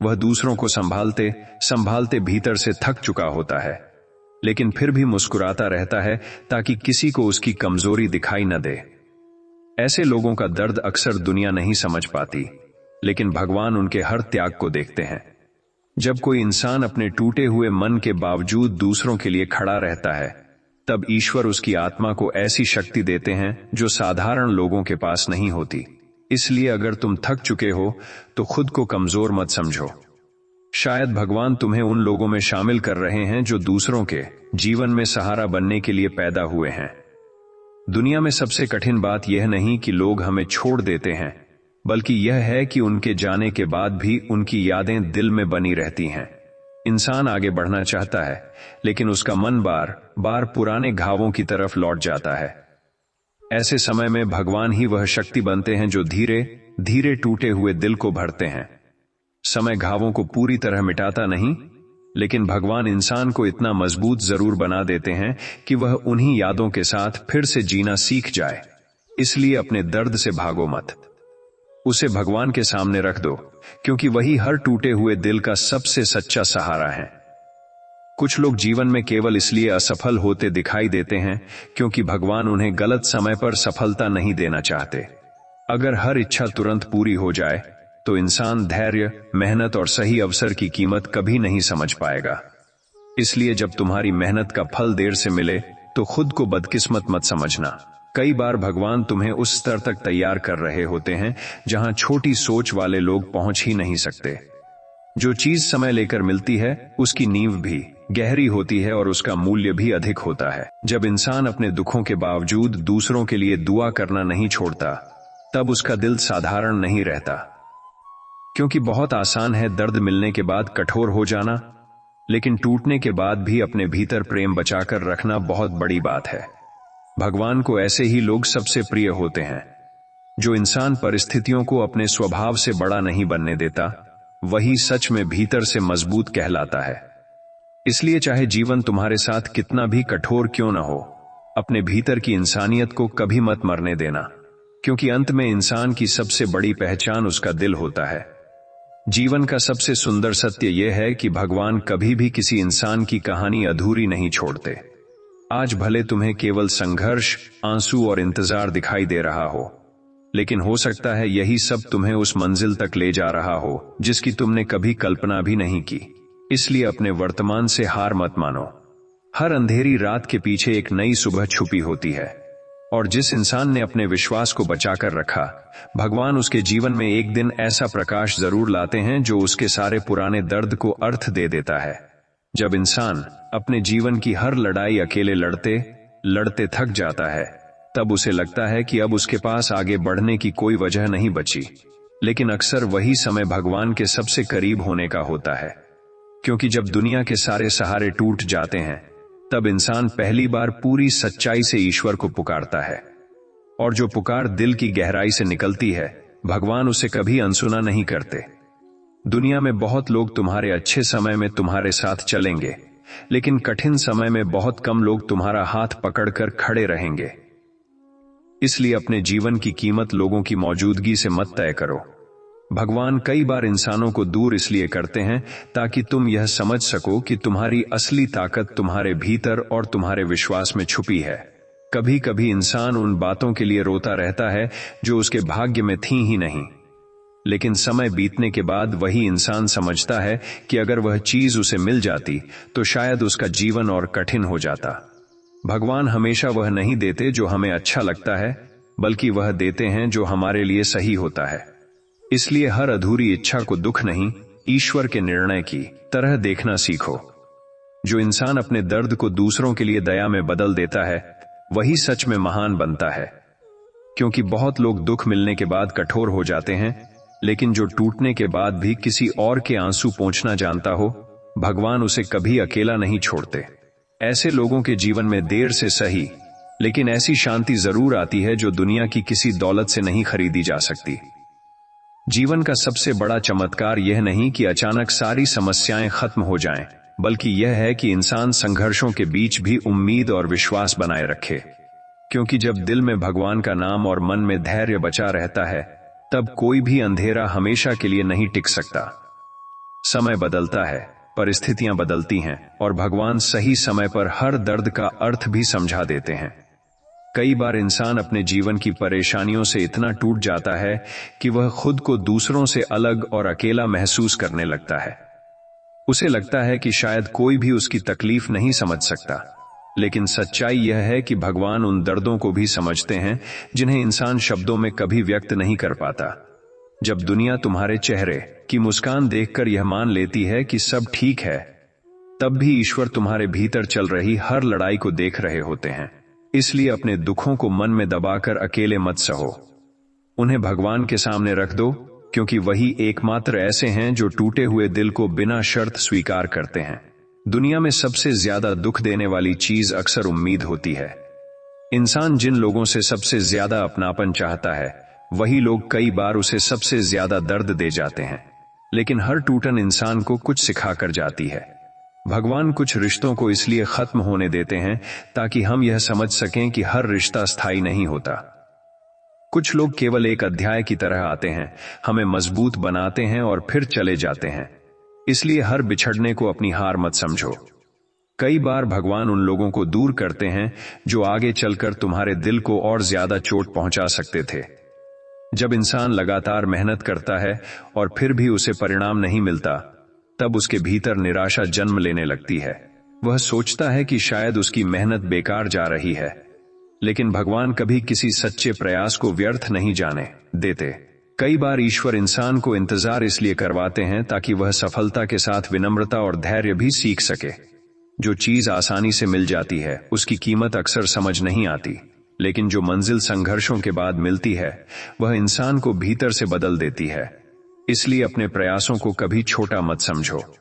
वह दूसरों को संभालते संभालते भीतर से थक चुका होता है, लेकिन फिर भी मुस्कुराता रहता है ताकि किसी को उसकी कमजोरी दिखाई न दे। ऐसे लोगों का दर्द अक्सर दुनिया नहीं समझ पाती, लेकिन भगवान उनके हर त्याग को देखते हैं। जब कोई इंसान अपने टूटे हुए मन के बावजूद दूसरों के लिए खड़ा रहता है, तब ईश्वर उसकी आत्मा को ऐसी शक्ति देते हैं जो साधारण लोगों के पास नहीं होती। इसलिए अगर तुम थक चुके हो तो खुद को कमजोर मत समझो। शायद भगवान तुम्हें उन लोगों में शामिल कर रहे हैं जो दूसरों के जीवन में सहारा बनने के लिए पैदा हुए हैं। दुनिया में सबसे कठिन बात यह नहीं कि लोग हमें छोड़ देते हैं, बल्कि यह है कि उनके जाने के बाद भी उनकी यादें दिल में बनी रहती हैं। इंसान आगे बढ़ना चाहता है, लेकिन उसका मन बार बार पुराने घावों की तरफ लौट जाता है। ऐसे समय में भगवान ही वह शक्ति बनते हैं जो धीरे धीरे टूटे हुए दिल को भरते हैं। समय घावों को पूरी तरह मिटाता नहीं, लेकिन भगवान इंसान को इतना मजबूत जरूर बना देते हैं कि वह उन्हीं यादों के साथ फिर से जीना सीख जाए। इसलिए अपने दर्द से भागो मत, उसे भगवान के सामने रख दो, क्योंकि वही हर टूटे हुए दिल का सबसे सच्चा सहारा है। कुछ लोग जीवन में केवल इसलिए असफल होते दिखाई देते हैं क्योंकि भगवान उन्हें गलत समय पर सफलता नहीं देना चाहते। अगर हर इच्छा तुरंत पूरी हो जाए तो इंसान धैर्य, मेहनत और सही अवसर की कीमत कभी नहीं समझ पाएगा। इसलिए जब तुम्हारी मेहनत का फल देर से मिले तो खुद को बदकिस्मत मत समझना। कई बार भगवान तुम्हें उस स्तर तक तैयार कर रहे होते हैं जहां छोटी सोच वाले लोग पहुंच ही नहीं सकते। जो चीज समय लेकर मिलती है उसकी नींव भी गहरी होती है और उसका मूल्य भी अधिक होता है। जब इंसान अपने दुखों के बावजूद दूसरों के लिए दुआ करना नहीं छोड़ता, तब उसका दिल साधारण नहीं रहता। क्योंकि बहुत आसान है दर्द मिलने के बाद कठोर हो जाना, लेकिन टूटने के बाद भी अपने भीतर प्रेम बचाकर रखना बहुत बड़ी बात है। भगवान को ऐसे ही लोग सबसे प्रिय होते हैं। जो इंसान परिस्थितियों को अपने स्वभाव से बड़ा नहीं बनने देता, वही सच में भीतर से मजबूत कहलाता है। इसलिए चाहे जीवन तुम्हारे साथ कितना भी कठोर क्यों न हो, अपने भीतर की इंसानियत को कभी मत मरने देना, क्योंकि अंत में इंसान की सबसे बड़ी पहचान उसका दिल होता है। जीवन का सबसे सुंदर सत्य यह है कि भगवान कभी भी किसी इंसान की कहानी अधूरी नहीं छोड़ते। आज भले तुम्हें केवल संघर्ष, आंसू और इंतजार दिखाई दे रहा हो, लेकिन हो सकता है यही सब तुम्हें उस मंजिल तक ले जा रहा हो जिसकी तुमने कभी कल्पना भी नहीं की। इसलिए अपने वर्तमान से हार मत मानो। हर अंधेरी रात के पीछे एक नई सुबह छुपी होती है, और जिस इंसान ने अपने विश्वास को बचाकर रखा, भगवान उसके जीवन में एक दिन ऐसा प्रकाश जरूर लाते हैं जो उसके सारे पुराने दर्द को अर्थ दे देता है। जब इंसान अपने जीवन की हर लड़ाई अकेले लड़ते लड़ते थक जाता है, तब उसे लगता है कि अब उसके पास आगे बढ़ने की कोई वजह नहीं बची। लेकिन अक्सर वही समय भगवान के सबसे करीब होने का होता है, क्योंकि जब दुनिया के सारे सहारे टूट जाते हैं, तब इंसान पहली बार पूरी सच्चाई से ईश्वर को पुकारता है। और जो पुकार दिल की गहराई से निकलती है, भगवान उसे कभी अनसुना नहीं करते। दुनिया में बहुत लोग तुम्हारे अच्छे समय में तुम्हारे साथ चलेंगे, लेकिन कठिन समय में बहुत कम लोग तुम्हारा हाथ पकड़कर खड़े रहेंगे। इसलिए अपने जीवन की कीमत लोगों की मौजूदगी से मत तय करो, भगवान कई बार इंसानों को दूर इसलिए करते हैं ताकि तुम यह समझ सको कि तुम्हारी असली ताकत तुम्हारे भीतर और तुम्हारे विश्वास में छुपी है। कभी कभी इंसान उन बातों के लिए रोता रहता है जो उसके भाग्य में थी ही नहीं, लेकिन समय बीतने के बाद वही इंसान समझता है कि अगर वह चीज उसे मिल जाती तो शायद उसका जीवन और कठिन हो जाता। भगवान हमेशा वह नहीं देते जो हमें अच्छा लगता है, बल्कि वह देते हैं जो हमारे लिए सही होता है। इसलिए हर अधूरी इच्छा को दुख नहीं, ईश्वर के निर्णय की तरह देखना सीखो। जो इंसान अपने दर्द को दूसरों के लिए दया में बदल देता है, वही सच में महान बनता है। क्योंकि बहुत लोग दुख मिलने के बाद कठोर हो जाते हैं, लेकिन जो टूटने के बाद भी किसी और के आंसू पोंछना जानता हो, भगवान उसे कभी अकेला नहीं छोड़ते। ऐसे लोगों के जीवन में देर से सही, लेकिन ऐसी शांति जरूर आती है जो दुनिया की किसी दौलत से नहीं खरीदी जा सकती। जीवन का सबसे बड़ा चमत्कार यह नहीं कि अचानक सारी समस्याएं खत्म हो जाएं, बल्कि यह है कि इंसान संघर्षों के बीच भी उम्मीद और विश्वास बनाए रखे। क्योंकि जब दिल में भगवान का नाम और मन में धैर्य बचा रहता है, तब कोई भी अंधेरा हमेशा के लिए नहीं टिक सकता। समय बदलता है, परिस्थितियां बदलती हैं, और भगवान सही समय पर हर दर्द का अर्थ भी समझा देते हैं। कई बार इंसान अपने जीवन की परेशानियों से इतना टूट जाता है कि वह खुद को दूसरों से अलग और अकेला महसूस करने लगता है। उसे लगता है कि शायद कोई भी उसकी तकलीफ नहीं समझ सकता, लेकिन सच्चाई यह है कि भगवान उन दर्दों को भी समझते हैं जिन्हें इंसान शब्दों में कभी व्यक्त नहीं कर पाता। जब दुनिया तुम्हारे चेहरे की मुस्कान देखकर यह मान लेती है कि सब ठीक है, तब भी ईश्वर तुम्हारे भीतर चल रही हर लड़ाई को देख रहे होते हैं। इसलिए अपने दुखों को मन में दबाकर अकेले मत सहो, उन्हें भगवान के सामने रख दो, क्योंकि वही एकमात्र ऐसे हैं जो टूटे हुए दिल को बिना शर्त स्वीकार करते हैं। दुनिया में सबसे ज्यादा दुख देने वाली चीज अक्सर उम्मीद होती है। इंसान जिन लोगों से सबसे ज्यादा अपनापन चाहता है, वही लोग कई बार उसे सबसे ज्यादा दर्द दे जाते हैं। लेकिन हर टूटन इंसान को कुछ सिखा कर जाती है। भगवान कुछ रिश्तों को इसलिए खत्म होने देते हैं ताकि हम यह समझ सकें कि हर रिश्ता स्थायी नहीं होता। कुछ लोग केवल एक अध्याय की तरह आते हैं, हमें मजबूत बनाते हैं और फिर चले जाते हैं। इसलिए हर बिछड़ने को अपनी हार मत समझो। कई बार भगवान उन लोगों को दूर करते हैं जो आगे चलकर तुम्हारे दिल को और ज्यादा चोट पहुंचा सकते थे। जब इंसान लगातार मेहनत करता है और फिर भी उसे परिणाम नहीं मिलता, तब उसके भीतर निराशा जन्म लेने लगती है। वह सोचता है कि शायद उसकी मेहनत बेकार जा रही है, लेकिन भगवान कभी किसी सच्चे प्रयास को व्यर्थ नहीं जाने देते। कई बार ईश्वर इंसान को इंतजार इसलिए करवाते हैं ताकि वह सफलता के साथ विनम्रता और धैर्य भी सीख सके। जो चीज आसानी से मिल जाती है, उसकी कीमत अक्सर समझ नहीं आती, लेकिन जो मंजिल संघर्षों के बाद मिलती है, वह इंसान को भीतर से बदल देती है। इसलिए अपने प्रयासों को कभी छोटा मत समझो।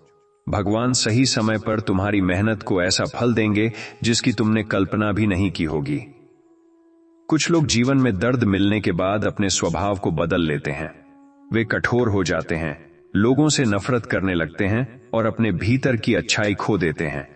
भगवान सही समय पर तुम्हारी मेहनत को ऐसा फल देंगे जिसकी तुमने कल्पना भी नहीं की होगी। कुछ लोग जीवन में दर्द मिलने के बाद अपने स्वभाव को बदल लेते हैं। वे कठोर हो जाते हैं, लोगों से नफरत करने लगते हैं और अपने भीतर की अच्छाई खो देते हैं।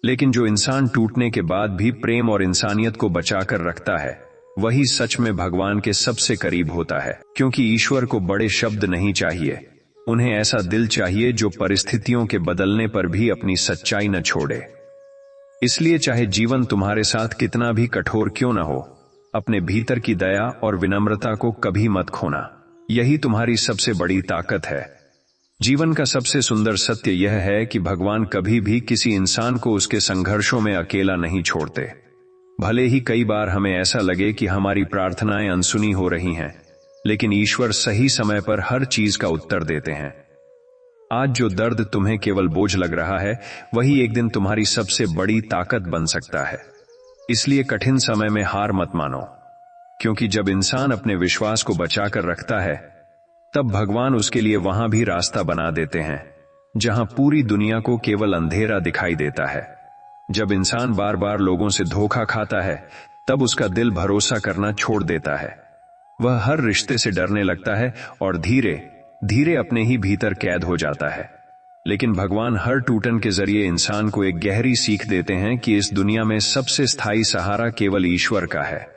लेकिन जो इंसान टूटने के बाद भी प्रेम और इंसानियत को बचाकर रखता है, वही सच में भगवान के सबसे करीब होता है। क्योंकि ईश्वर को बड़े शब्द नहीं चाहिए, उन्हें ऐसा दिल चाहिए जो परिस्थितियों के बदलने पर भी अपनी सच्चाई न छोड़े। इसलिए चाहे जीवन तुम्हारे साथ कितना भी कठोर क्यों न हो, अपने भीतर की दया और विनम्रता को कभी मत खोना। यही तुम्हारी सबसे बड़ी ताकत है। जीवन का सबसे सुंदर सत्य यह है कि भगवान कभी भी किसी इंसान को उसके संघर्षों में अकेला नहीं छोड़ते। भले ही कई बार हमें ऐसा लगे कि हमारी प्रार्थनाएं अनसुनी हो रही हैं, लेकिन ईश्वर सही समय पर हर चीज का उत्तर देते हैं। आज जो दर्द तुम्हें केवल बोझ लग रहा है, वही एक दिन तुम्हारी सबसे बड़ी ताकत बन सकता है। इसलिए कठिन समय में हार मत मानो, क्योंकि जब इंसान अपने विश्वास को बचाकर रखता है, तब भगवान उसके लिए वहां भी रास्ता बना देते हैं जहां पूरी दुनिया को केवल अंधेरा दिखाई देता है। जब इंसान बार बार लोगों से धोखा खाता है, तब उसका दिल भरोसा करना छोड़ देता है। वह हर रिश्ते से डरने लगता है और धीरे धीरे अपने ही भीतर कैद हो जाता है। लेकिन भगवान हर टूटन के जरिए इंसान को एक गहरी सीख देते हैं कि इस दुनिया में सबसे स्थायी सहारा केवल ईश्वर का है।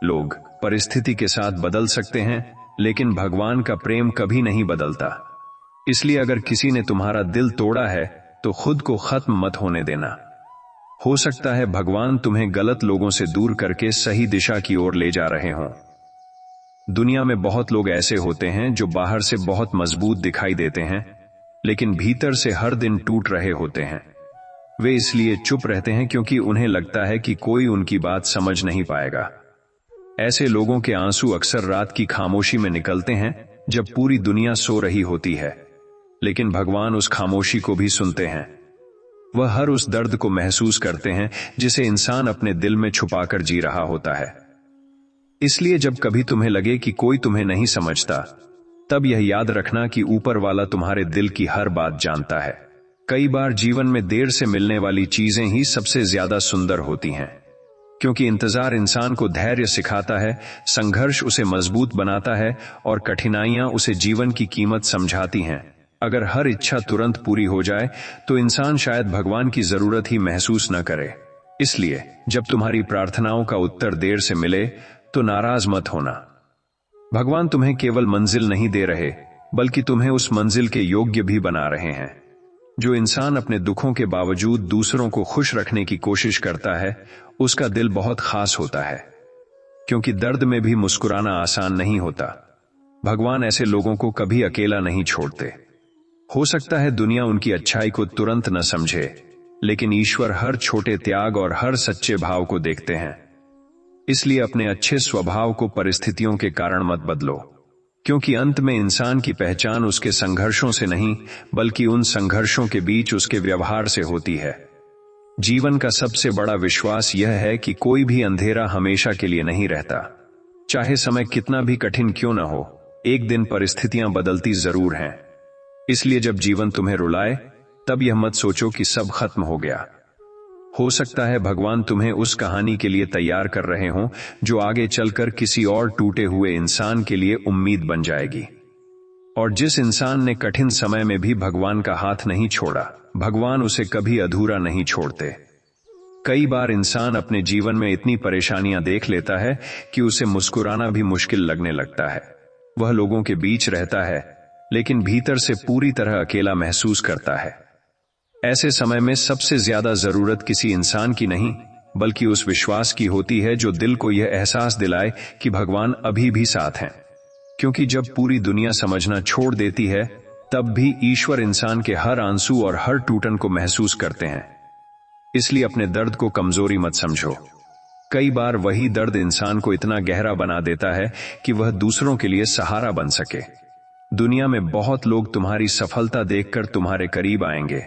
लोग परिस्थिति के साथ बदल सकते हैं, लेकिन भगवान का प्रेम कभी नहीं बदलता। इसलिए अगर किसी ने तुम्हारा दिल तोड़ा है तो खुद को खत्म मत होने देना। हो सकता है भगवान तुम्हें गलत लोगों से दूर करके सही दिशा की ओर ले जा रहे हों। दुनिया में बहुत लोग ऐसे होते हैं जो बाहर से बहुत मजबूत दिखाई देते हैं, लेकिन भीतर से हर दिन टूट रहे होते हैं। वे इसलिए चुप रहते हैं क्योंकि उन्हें लगता है कि कोई उनकी बात समझ नहीं पाएगा। ऐसे लोगों के आंसू अक्सर रात की खामोशी में निकलते हैं जब पूरी दुनिया सो रही होती है, लेकिन भगवान उस खामोशी को भी सुनते हैं। वह हर उस दर्द को महसूस करते हैं जिसे इंसान अपने दिल में छुपाकर जी रहा होता है। इसलिए जब कभी तुम्हें लगे कि कोई तुम्हें नहीं समझता, तब यह याद रखना कि ऊपर वाला तुम्हारे दिल की हर बात जानता है। कई बार जीवन में देर से मिलने वाली चीजें ही सबसे ज्यादा सुंदर होती हैं, क्योंकि इंतजार इंसान को धैर्य सिखाता है, संघर्ष उसे मजबूत बनाता है और कठिनाइयां उसे जीवन की कीमत समझाती हैं। अगर हर इच्छा तुरंत पूरी हो जाए तो इंसान शायद भगवान की जरूरत ही महसूस न करे। इसलिए जब तुम्हारी प्रार्थनाओं का उत्तर देर से मिले तो नाराज मत होना। भगवान तुम्हें केवल मंजिल नहीं दे रहे, बल्कि तुम्हें उस मंजिल के योग्य भी बना रहे हैं। जो इंसान अपने दुखों के बावजूद दूसरों को खुश रखने की कोशिश करता है, उसका दिल बहुत खास होता है, क्योंकि दर्द में भी मुस्कुराना आसान नहीं होता। भगवान ऐसे लोगों को कभी अकेला नहीं छोड़ते। हो सकता है दुनिया उनकी अच्छाई को तुरंत न समझे, लेकिन ईश्वर हर छोटे त्याग और हर सच्चे भाव को देखते हैं। इसलिए अपने अच्छे स्वभाव को परिस्थितियों के कारण मत बदलो, क्योंकि अंत में इंसान की पहचान उसके संघर्षों से नहीं, बल्कि उन संघर्षों के बीच उसके व्यवहार से होती है। जीवन का सबसे बड़ा विश्वास यह है कि कोई भी अंधेरा हमेशा के लिए नहीं रहता। चाहे समय कितना भी कठिन क्यों न हो, एक दिन परिस्थितियां बदलती जरूर हैं। इसलिए जब जीवन तुम्हें रुलाए, तब यह मत सोचो कि सब खत्म हो गया। हो सकता है भगवान तुम्हें उस कहानी के लिए तैयार कर रहे हों जो आगे चलकर किसी और टूटे हुए इंसान के लिए उम्मीद बन जाएगी। और जिस इंसान ने कठिन समय में भी भगवान का हाथ नहीं छोड़ा, भगवान उसे कभी अधूरा नहीं छोड़ते। कई बार इंसान अपने जीवन में इतनी परेशानियां देख लेता है कि उसे मुस्कुराना भी मुश्किल लगने लगता है। वह लोगों के बीच रहता है, लेकिन भीतर से पूरी तरह अकेला महसूस करता है। ऐसे समय में सबसे ज्यादा जरूरत किसी इंसान की नहीं, बल्कि उस विश्वास की होती है जो दिल को यह एहसास दिलाए कि भगवान अभी भी साथ हैं। क्योंकि जब पूरी दुनिया समझना छोड़ देती है, तब भी ईश्वर इंसान के हर आंसू और हर टूटन को महसूस करते हैं। इसलिए अपने दर्द को कमजोरी मत समझो। कई बार वही दर्द इंसान को इतना गहरा बना देता है कि वह दूसरों के लिए सहारा बन सके। दुनिया में बहुत लोग तुम्हारी सफलता देखकर तुम्हारे करीब आएंगे,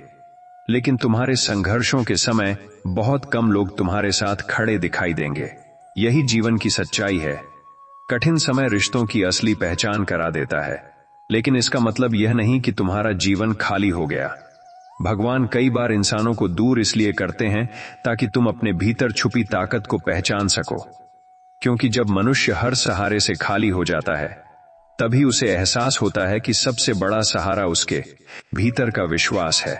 लेकिन तुम्हारे संघर्षों के समय बहुत कम लोग तुम्हारे साथ खड़े दिखाई देंगे। यही जीवन की सच्चाई है। कठिन समय रिश्तों की असली पहचान करा देता है, लेकिन इसका मतलब यह नहीं कि तुम्हारा जीवन खाली हो गया। भगवान कई बार इंसानों को दूर इसलिए करते हैं ताकि तुम अपने भीतर छुपी ताकत को पहचान सको। क्योंकि जब मनुष्य हर सहारे से खाली हो जाता है, तभी उसे एहसास होता है कि सबसे बड़ा सहारा उसके भीतर का विश्वास है।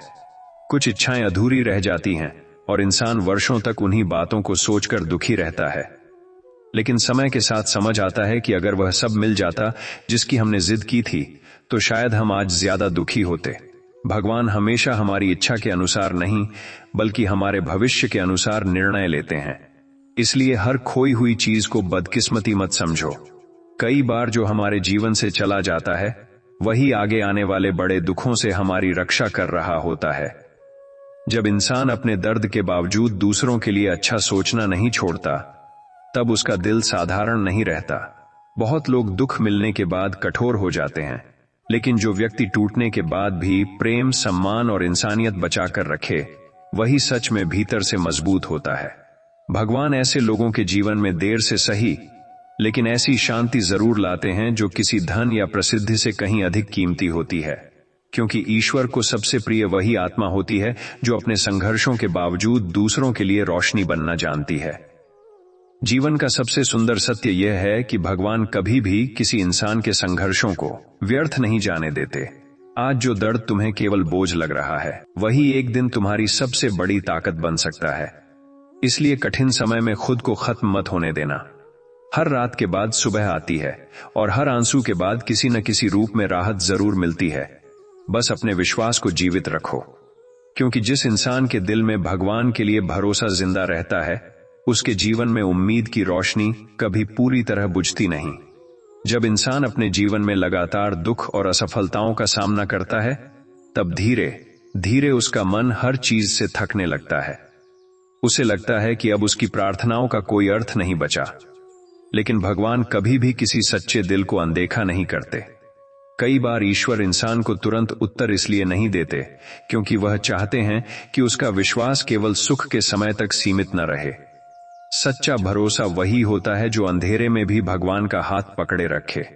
कुछ इच्छाएं अधूरी रह जाती हैं और इंसान वर्षों तक उन्हीं बातों को सोचकर दुखी रहता है, लेकिन समय के साथ समझ आता है कि अगर वह सब मिल जाता जिसकी हमने जिद की थी, तो शायद हम आज ज्यादा दुखी होते। भगवान हमेशा हमारी इच्छा के अनुसार नहीं, बल्कि हमारे भविष्य के अनुसार निर्णय लेते हैं। इसलिए हर खोई हुई चीज को बदकिस्मती मत समझो। कई बार जो हमारे जीवन से चला जाता है, वही आगे आने वाले बड़े दुखों से हमारी रक्षा कर रहा होता है। जब इंसान अपने दर्द के बावजूद दूसरों के लिए अच्छा सोचना नहीं छोड़ता, तब उसका दिल साधारण नहीं रहता। बहुत लोग दुख मिलने के बाद कठोर हो जाते हैं, लेकिन जो व्यक्ति टूटने के बाद भी प्रेम, सम्मान और इंसानियत बचाकर रखे, वही सच में भीतर से मजबूत होता है। भगवान ऐसे लोगों के जीवन में देर से सही, लेकिन ऐसी शांति जरूर लाते हैं जो किसी धन या प्रसिद्धि से कहीं अधिक कीमती होती है। क्योंकि ईश्वर को सबसे प्रिय वही आत्मा होती है जो अपने संघर्षों के बावजूद दूसरों के लिए रोशनी बनना जानती है। जीवन का सबसे सुंदर सत्य यह है कि भगवान कभी भी किसी इंसान के संघर्षों को व्यर्थ नहीं जाने देते। आज जो दर्द तुम्हें केवल बोझ लग रहा है, वही एक दिन तुम्हारी सबसे बड़ी ताकत बन सकता है। इसलिए कठिन समय में खुद को खत्म मत होने देना। हर रात के बाद सुबह आती है और हर आंसू के बाद किसी न किसी रूप में राहत जरूर मिलती है। बस अपने विश्वास को जीवित रखो, क्योंकि जिस इंसान के दिल में भगवान के लिए भरोसा जिंदा रहता है, उसके जीवन में उम्मीद की रोशनी कभी पूरी तरह बुझती नहीं। जब इंसान अपने जीवन में लगातार दुख और असफलताओं का सामना करता है, तब धीरे धीरे उसका मन हर चीज से थकने लगता है। उसे लगता है कि अब उसकी प्रार्थनाओं का कोई अर्थ नहीं बचा। लेकिन भगवान कभी भी किसी सच्चे दिल को अनदेखा नहीं करते। कई बार ईश्वर इंसान को तुरंत उत्तर इसलिए नहीं देते क्योंकि वह चाहते हैं कि उसका विश्वास केवल सुख के समय तक सीमित न रहे। सच्चा भरोसा वही होता है जो अंधेरे में भी भगवान का हाथ पकड़े रखे,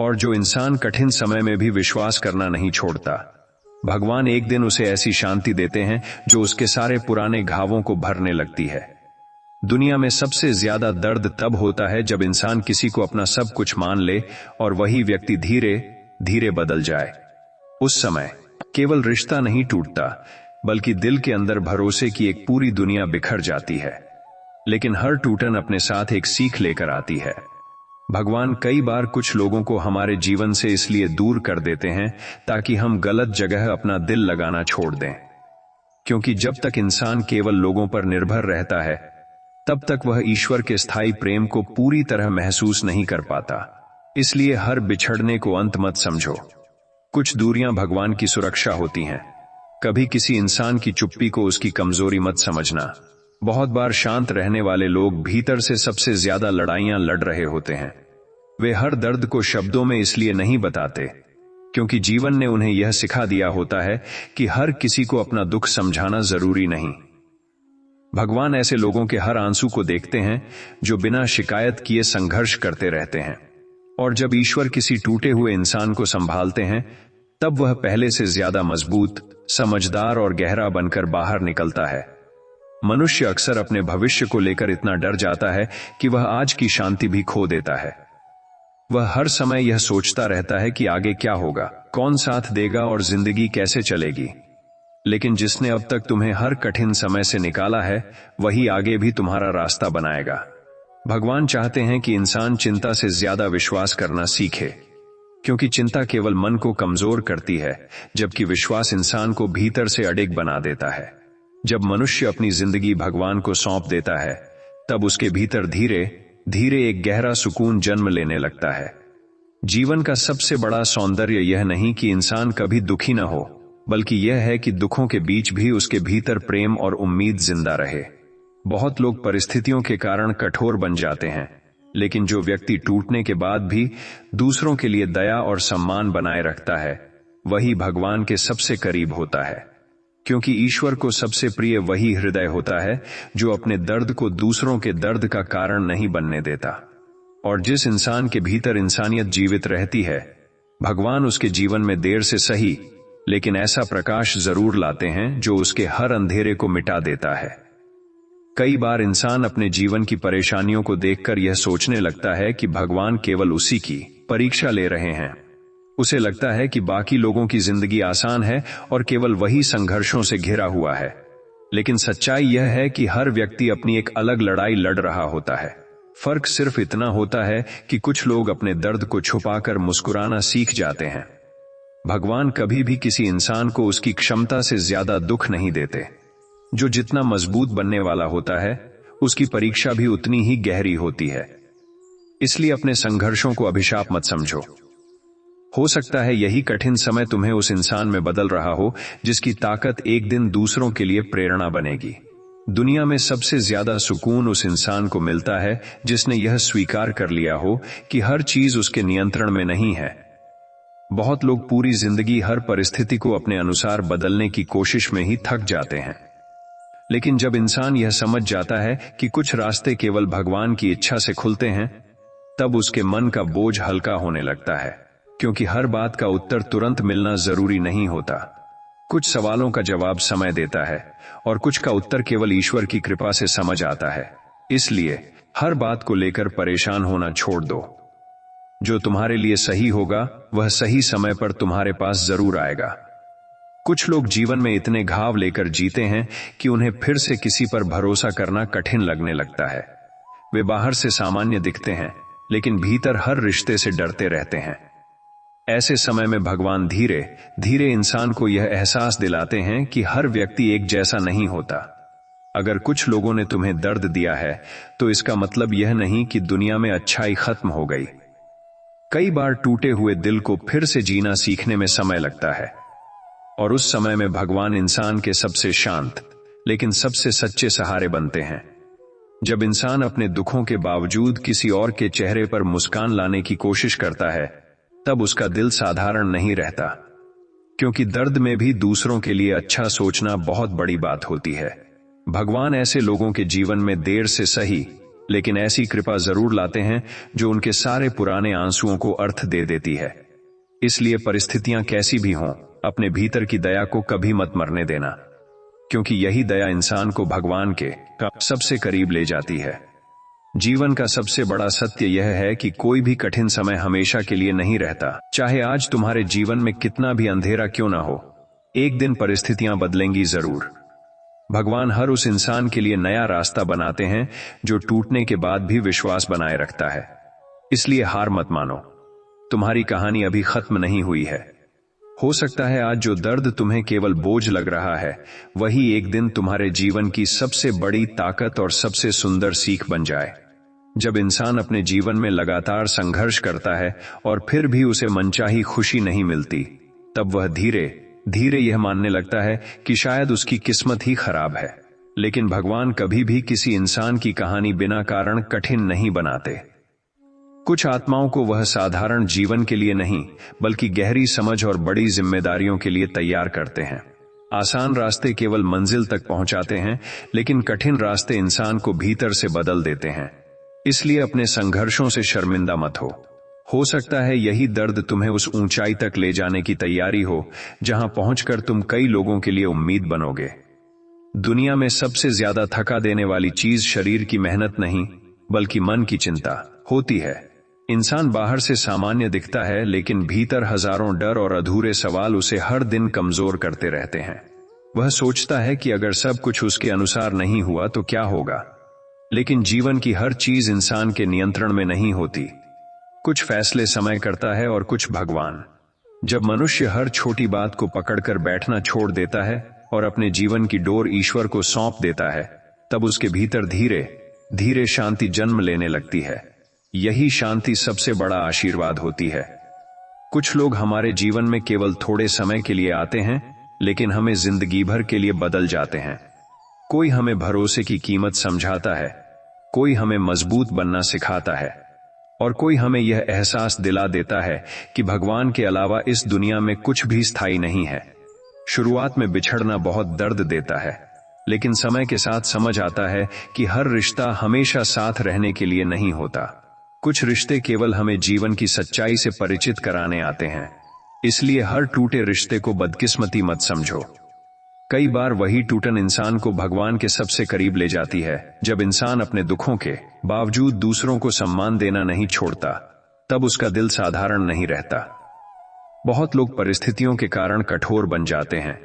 और जो इंसान कठिन समय में भी विश्वास करना नहीं छोड़ता। भगवान एक दिन उसे ऐसी शांति देते हैं जो उसके सारे पुराने घावों को भरने लगती है। दुनिया में सबसे ज्यादा दर्द तब होता है जब इंसान किसी को अपना सब कुछ मान ले और वही व्यक्ति धीरे धीरे बदल जाए। उस समय केवल रिश्ता नहीं टूटता, बल्कि दिल के अंदर भरोसे की एक पूरी दुनिया बिखर जाती है। लेकिन हर टूटन अपने साथ एक सीख लेकर आती है। भगवान कई बार कुछ लोगों को हमारे जीवन से इसलिए दूर कर देते हैं ताकि हम गलत जगह अपना दिल लगाना छोड़ दें। क्योंकि जब तक इंसान केवल लोगों पर निर्भर रहता है, तब तक वह ईश्वर के स्थायी प्रेम को पूरी तरह महसूस नहीं कर पाता। इसलिए हर बिछड़ने को अंत मत समझो। कुछ दूरियां भगवान की सुरक्षा होती हैं। कभी किसी इंसान की चुप्पी को उसकी कमजोरी मत समझना। बहुत बार शांत रहने वाले लोग भीतर से सबसे ज्यादा लड़ाइयां लड़ रहे होते हैं। वे हर दर्द को शब्दों में इसलिए नहीं बताते क्योंकि जीवन ने उन्हें यह सिखा दिया होता है कि हर किसी को अपना दुख समझाना जरूरी नहीं। भगवान ऐसे लोगों के हर आंसू को देखते हैं जो बिना शिकायत किए संघर्ष करते रहते हैं। और जब ईश्वर किसी टूटे हुए इंसान को संभालते हैं, तब वह पहले से ज्यादा मजबूत, समझदार और गहरा बनकर बाहर निकलता है। मनुष्य अक्सर अपने भविष्य को लेकर इतना डर जाता है कि वह आज की शांति भी खो देता है। वह हर समय यह सोचता रहता है कि आगे क्या होगा, कौन साथ देगा और जिंदगी कैसे चलेगी। लेकिन जिसने अब तक तुम्हें हर कठिन समय से निकाला है, वही आगे भी तुम्हारा रास्ता बनाएगा। भगवान चाहते हैं कि इंसान चिंता से ज्यादा विश्वास करना सीखे, क्योंकि चिंता केवल मन को कमजोर करती है, जबकि विश्वास इंसान को भीतर से अडिग बना देता है। जब मनुष्य अपनी जिंदगी भगवान को सौंप देता है, तब उसके भीतर धीरे धीरे एक गहरा सुकून जन्म लेने लगता है। जीवन का सबसे बड़ा सौंदर्य यह नहीं कि इंसान कभी दुखी न हो, बल्कि यह है कि दुखों के बीच भी उसके भीतर प्रेम और उम्मीद जिंदा रहे। बहुत लोग परिस्थितियों के कारण कठोर बन जाते हैं, लेकिन जो व्यक्ति टूटने के बाद भी दूसरों के लिए दया और सम्मान बनाए रखता है, वही भगवान के सबसे करीब होता है। क्योंकि ईश्वर को सबसे प्रिय वही हृदय होता है जो अपने दर्द को दूसरों के दर्द का कारण नहीं बनने देता। और जिस इंसान के भीतर इंसानियत जीवित रहती है, भगवान उसके जीवन में देर से सही, लेकिन ऐसा प्रकाश जरूर लाते हैं जो उसके हर अंधेरे को मिटा देता है। कई बार इंसान अपने जीवन की परेशानियों को देखकर यह सोचने लगता है कि भगवान केवल उसी की परीक्षा ले रहे हैं। उसे लगता है कि बाकी लोगों की जिंदगी आसान है और केवल वही संघर्षों से घिरा हुआ है। लेकिन सच्चाई यह है कि हर व्यक्ति अपनी एक अलग लड़ाई लड़ रहा होता है। फर्क सिर्फ इतना होता है कि कुछ लोग अपने दर्द को छुपाकर मुस्कुराना सीख जाते हैं। भगवान कभी भी किसी इंसान को उसकी क्षमता से ज्यादा दुख नहीं देते। जो जितना मजबूत बनने वाला होता है, उसकी परीक्षा भी उतनी ही गहरी होती है। इसलिए अपने संघर्षों को अभिशाप मत समझो। हो सकता है यही कठिन समय तुम्हें उस इंसान में बदल रहा हो जिसकी ताकत एक दिन दूसरों के लिए प्रेरणा बनेगी। दुनिया में सबसे ज्यादा सुकून उस इंसान को मिलता है जिसने यह स्वीकार कर लिया हो कि हर चीज उसके नियंत्रण में नहीं है। बहुत लोग पूरी जिंदगी हर परिस्थिति को अपने अनुसार बदलने की कोशिश में ही थक जाते हैं। लेकिन जब इंसान यह समझ जाता है कि कुछ रास्ते केवल भगवान की इच्छा से खुलते हैं, तब उसके मन का बोझ हल्का होने लगता है। क्योंकि हर बात का उत्तर तुरंत मिलना जरूरी नहीं होता। कुछ सवालों का जवाब समय देता है और कुछ का उत्तर केवल ईश्वर की कृपा से समझ आता है। इसलिए हर बात को लेकर परेशान होना छोड़ दो। जो तुम्हारे लिए सही होगा वह सही समय पर तुम्हारे पास जरूर आएगा। कुछ लोग जीवन में इतने घाव लेकर जीते हैं कि उन्हें फिर से किसी पर भरोसा करना कठिन लगने लगता है। वे बाहर से सामान्य दिखते हैं, लेकिन भीतर हर रिश्ते से डरते रहते हैं। ऐसे समय में भगवान धीरे धीरे इंसान को यह एहसास दिलाते हैं कि हर व्यक्ति एक जैसा नहीं होता। अगर कुछ लोगों ने तुम्हें दर्द दिया है तो इसका मतलब यह नहीं कि दुनिया में अच्छाई खत्म हो गई। कई बार टूटे हुए दिल को फिर से जीना सीखने में समय लगता है, और उस समय में भगवान इंसान के सबसे शांत लेकिन सबसे सच्चे सहारे बनते हैं। जब इंसान अपने दुखों के बावजूद किसी और के चेहरे पर मुस्कान लाने की कोशिश करता है, तब उसका दिल साधारण नहीं रहता, क्योंकि दर्द में भी दूसरों के लिए अच्छा सोचना बहुत बड़ी बात होती है। भगवान ऐसे लोगों के जीवन में देर से सही लेकिन ऐसी कृपा जरूर लाते हैं जो उनके सारे पुराने आंसुओं को अर्थ दे देती है। इसलिए परिस्थितियां कैसी भी हों, अपने भीतर की दया को कभी मत मरने देना, क्योंकि यही दया इंसान को भगवान के सबसे करीब ले जाती है। जीवन का सबसे बड़ा सत्य यह है कि कोई भी कठिन समय हमेशा के लिए नहीं रहता। चाहे आज तुम्हारे जीवन में कितना भी अंधेरा क्यों ना हो, एक दिन परिस्थितियां बदलेंगी जरूर। भगवान हर उस इंसान के लिए नया रास्ता बनाते हैं जो टूटने के बाद भी विश्वास बनाए रखता है। इसलिए हार मत मानो, तुम्हारी कहानी अभी खत्म नहीं हुई है। हो सकता है आज जो दर्द तुम्हें केवल बोझ लग रहा है, वही एक दिन तुम्हारे जीवन की सबसे बड़ी ताकत और सबसे सुंदर सीख बन जाए। जब इंसान अपने जीवन में लगातार संघर्ष करता है और फिर भी उसे मनचाही खुशी नहीं मिलती, तब वह धीरे धीरे यह मानने लगता है कि शायद उसकी किस्मत ही खराब है। लेकिन भगवान कभी भी किसी इंसान की कहानी बिना कारण कठिन नहीं बनाते। कुछ आत्माओं को वह साधारण जीवन के लिए नहीं, बल्कि गहरी समझ और बड़ी जिम्मेदारियों के लिए तैयार करते हैं। आसान रास्ते केवल मंजिल तक पहुंचाते हैं, लेकिन कठिन रास्ते इंसान को भीतर से बदल देते हैं। इसलिए अपने संघर्षों से शर्मिंदा मत हो सकता है यही दर्द तुम्हें उस ऊंचाई तक ले जाने की तैयारी हो जहां पहुंचकर तुम कई लोगों के लिए उम्मीद बनोगे। दुनिया में सबसे ज्यादा थका देने वाली चीज शरीर की मेहनत नहीं, बल्कि मन की चिंता होती है। इंसान बाहर से सामान्य दिखता है, लेकिन भीतर हजारों डर और अधूरे सवाल उसे हर दिन कमजोर करते रहते हैं। वह सोचता है कि अगर सब कुछ उसके अनुसार नहीं हुआ तो क्या होगा। लेकिन जीवन की हर चीज इंसान के नियंत्रण में नहीं होती। कुछ फैसले समय करता है और कुछ भगवान। जब मनुष्य हर छोटी बात को पकड़कर बैठना छोड़ देता है और अपने जीवन की डोर ईश्वर को सौंप देता है, तब उसके भीतर धीरे धीरे शांति जन्म लेने लगती है। यही शांति सबसे बड़ा आशीर्वाद होती है। कुछ लोग हमारे जीवन में केवल थोड़े समय के लिए आते हैं, लेकिन हमें जिंदगी भर के लिए बदल जाते हैं। कोई हमें भरोसे की कीमत समझाता है, कोई हमें मजबूत बनना सिखाता है, और कोई हमें यह एहसास दिला देता है कि भगवान के अलावा इस दुनिया में कुछ भी स्थायी नहीं है। शुरुआत में बिछड़ना बहुत दर्द देता है, लेकिन समय के साथ समझ आता है कि हर रिश्ता हमेशा साथ रहने के लिए नहीं होता। कुछ रिश्ते केवल हमें जीवन की सच्चाई से परिचित कराने आते हैं। इसलिए हर टूटे रिश्ते को बदकिस्मती मत समझो। कई बार वही टूटन इंसान को भगवान के सबसे करीब ले जाती है। जब इंसान अपने दुखों के बावजूद दूसरों को सम्मान देना नहीं छोड़ता, तब उसका दिल साधारण नहीं रहता। बहुत लोग परिस्थितियों के कारण कठोर बन जाते हैं,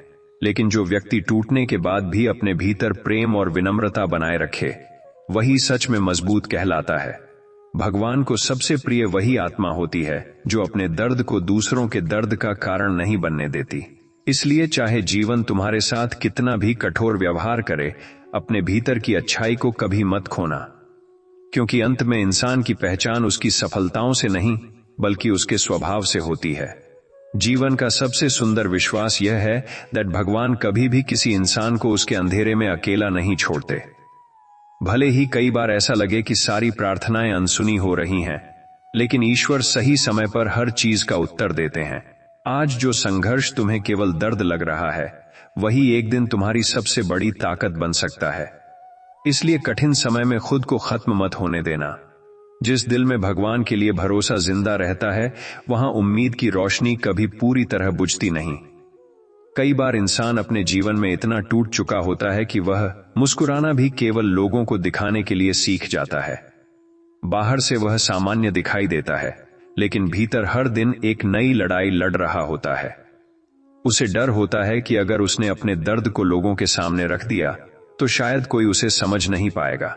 लेकिन जो व्यक्ति टूटने के बाद भी अपने भीतर प्रेम और विनम्रता बनाए रखे, वही सच में मजबूत कहलाता है। भगवान को सबसे प्रिय वही आत्मा होती है जो अपने दर्द को दूसरों के दर्द का कारण नहीं बनने देती। इसलिए चाहे जीवन तुम्हारे साथ कितना भी कठोर व्यवहार करे, अपने भीतर की अच्छाई को कभी मत खोना, क्योंकि अंत में इंसान की पहचान उसकी सफलताओं से नहीं, बल्कि उसके स्वभाव से होती है। जीवन का सबसे सुंदर विश्वास यह है कि भगवान कभी भी किसी इंसान को उसके अंधेरे में अकेला नहीं छोड़ते। भले ही कई बार ऐसा लगे कि सारी प्रार्थनाएं अनसुनी हो रही हैं, लेकिन ईश्वर सही समय पर हर चीज का उत्तर देते हैं। आज जो संघर्ष तुम्हें केवल दर्द लग रहा है, वही एक दिन तुम्हारी सबसे बड़ी ताकत बन सकता है। इसलिए कठिन समय में खुद को खत्म मत होने देना। जिस दिल में भगवान के लिए भरोसा जिंदा रहता है, वहां उम्मीद की रोशनी कभी पूरी तरह बुझती नहीं। कई बार इंसान अपने जीवन में इतना टूट चुका होता है कि वह मुस्कुराना भी केवल लोगों को दिखाने के लिए सीख जाता है। बाहर से वह सामान्य दिखाई देता है, लेकिन भीतर हर दिन एक नई लड़ाई लड़ रहा होता है। उसे डर होता है कि अगर उसने अपने दर्द को लोगों के सामने रख दिया तो शायद कोई उसे समझ नहीं पाएगा।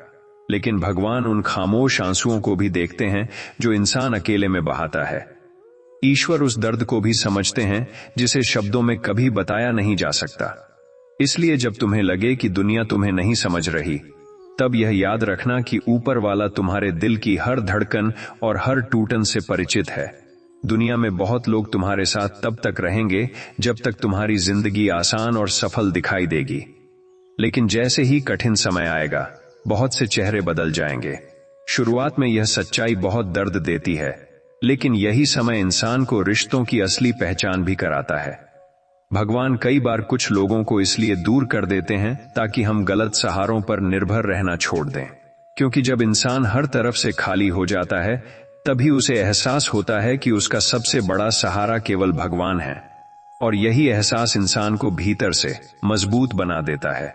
लेकिन भगवान उन खामोश आंसुओं को भी देखते हैं जो इंसान अकेले में बहाता है। ईश्वर उस दर्द को भी समझते हैं जिसे शब्दों में कभी बताया नहीं जा सकता। इसलिए जब तुम्हें लगे कि दुनिया तुम्हें नहीं समझ रही, तब यह याद रखना कि ऊपर वाला तुम्हारे दिल की हर धड़कन और हर टूटन से परिचित है। दुनिया में बहुत लोग तुम्हारे साथ तब तक रहेंगे जब तक तुम्हारी जिंदगी आसान और सफल दिखाई देगी, लेकिन जैसे ही कठिन समय आएगा, बहुत से चेहरे बदल जाएंगे। शुरुआत में यह सच्चाई बहुत दर्द देती है, लेकिन यही समय इंसान को रिश्तों की असली पहचान भी कराता है। भगवान कई बार कुछ लोगों को इसलिए दूर कर देते हैं ताकि हम गलत सहारों पर निर्भर रहना छोड़ दें, क्योंकि जब इंसान हर तरफ से खाली हो जाता है, तभी उसे एहसास होता है कि उसका सबसे बड़ा सहारा केवल भगवान है, और यही एहसास इंसान को भीतर से मजबूत बना देता है।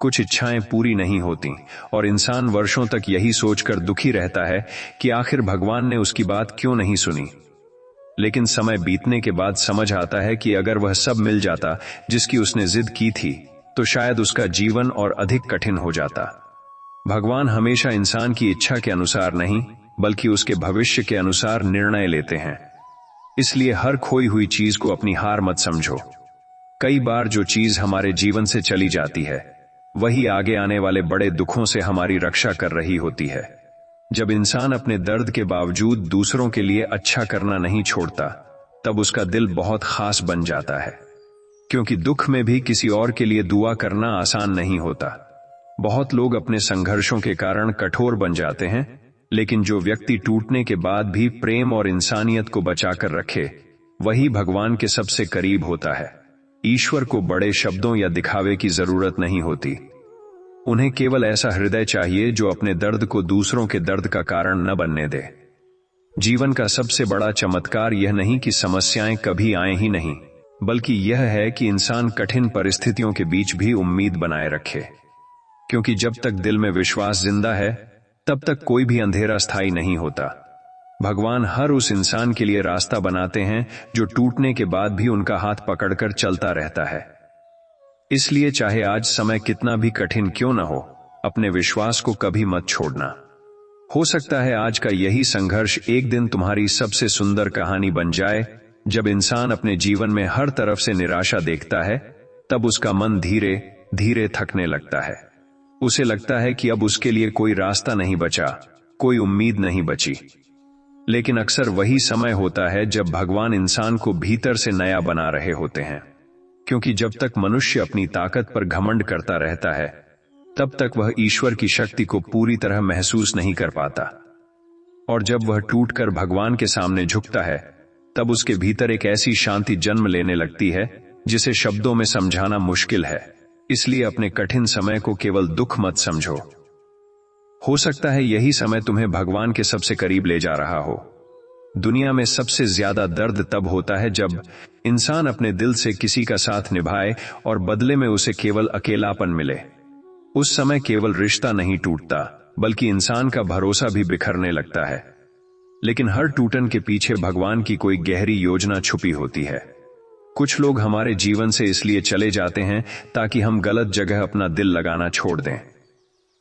कुछ इच्छाएं पूरी नहीं होती और इंसान वर्षों तक यही सोचकर दुखी रहता है कि आखिर भगवान ने उसकी बात क्यों नहीं सुनी। लेकिन समय बीतने के बाद समझ आता है कि अगर वह सब मिल जाता जिसकी उसने जिद की थी, तो शायद उसका जीवन और अधिक कठिन हो जाता। भगवान हमेशा इंसान की इच्छा के अनुसार नहीं, बल्कि उसके भविष्य के अनुसार निर्णय लेते हैं। इसलिए हर खोई हुई चीज को अपनी हार मत समझो। कई बार जो चीज हमारे जीवन से चली जाती है, वही आगे आने वाले बड़े दुखों से हमारी रक्षा कर रही होती है। जब इंसान अपने दर्द के बावजूद दूसरों के लिए अच्छा करना नहीं छोड़ता, तब उसका दिल बहुत खास बन जाता है, क्योंकि दुख में भी किसी और के लिए दुआ करना आसान नहीं होता। बहुत लोग अपने संघर्षों के कारण कठोर बन जाते हैं, लेकिन जो व्यक्ति टूटने के बाद भी प्रेम और इंसानियत को बचाकर रखे, वही भगवान के सबसे करीब होता है। ईश्वर को बड़े शब्दों या दिखावे की जरूरत नहीं होती। उन्हें केवल ऐसा हृदय चाहिए जो अपने दर्द को दूसरों के दर्द का कारण न बनने दे। जीवन का सबसे बड़ा चमत्कार यह नहीं कि समस्याएं कभी आए ही नहीं, बल्कि यह है कि इंसान कठिन परिस्थितियों के बीच भी उम्मीद बनाए रखे, क्योंकि जब तक दिल में विश्वास जिंदा है, तब तक कोई भी अंधेरा स्थायी नहीं होता। भगवान हर उस इंसान के लिए रास्ता बनाते हैं जो टूटने के बाद भी उनका हाथ पकड़कर चलता रहता है। इसलिए चाहे आज समय कितना भी कठिन क्यों न हो, अपने विश्वास को कभी मत छोड़ना। हो सकता है आज का यही संघर्ष एक दिन तुम्हारी सबसे सुंदर कहानी बन जाए। जब इंसान अपने जीवन में हर तरफ से निराशा देखता है, तब उसका मन धीरे धीरे थकने लगता है। उसे लगता है कि अब उसके लिए कोई रास्ता नहीं बचा, कोई उम्मीद नहीं बची। लेकिन अक्सर वही समय होता है जब भगवान इंसान को भीतर से नया बना रहे होते हैं, क्योंकि जब तक मनुष्य अपनी ताकत पर घमंड करता रहता है, तब तक वह ईश्वर की शक्ति को पूरी तरह महसूस नहीं कर पाता। और जब वह टूटकर भगवान के सामने झुकता है, तब उसके भीतर एक ऐसी शांति जन्म लेने लगती है जिसे शब्दों में समझाना मुश्किल है। इसलिए अपने कठिन समय को केवल दुख मत समझो। हो सकता है यही समय तुम्हें भगवान के सबसे करीब ले जा रहा हो। दुनिया में सबसे ज्यादा दर्द तब होता है जब इंसान अपने दिल से किसी का साथ निभाए और बदले में उसे केवल अकेलापन मिले। उस समय केवल रिश्ता नहीं टूटता, बल्कि इंसान का भरोसा भी बिखरने लगता है। लेकिन हर टूटन के पीछे भगवान की कोई गहरी योजना छुपी होती है। कुछ लोग हमारे जीवन से इसलिए चले जाते हैं ताकि हम गलत जगह अपना दिल लगाना छोड़ दें,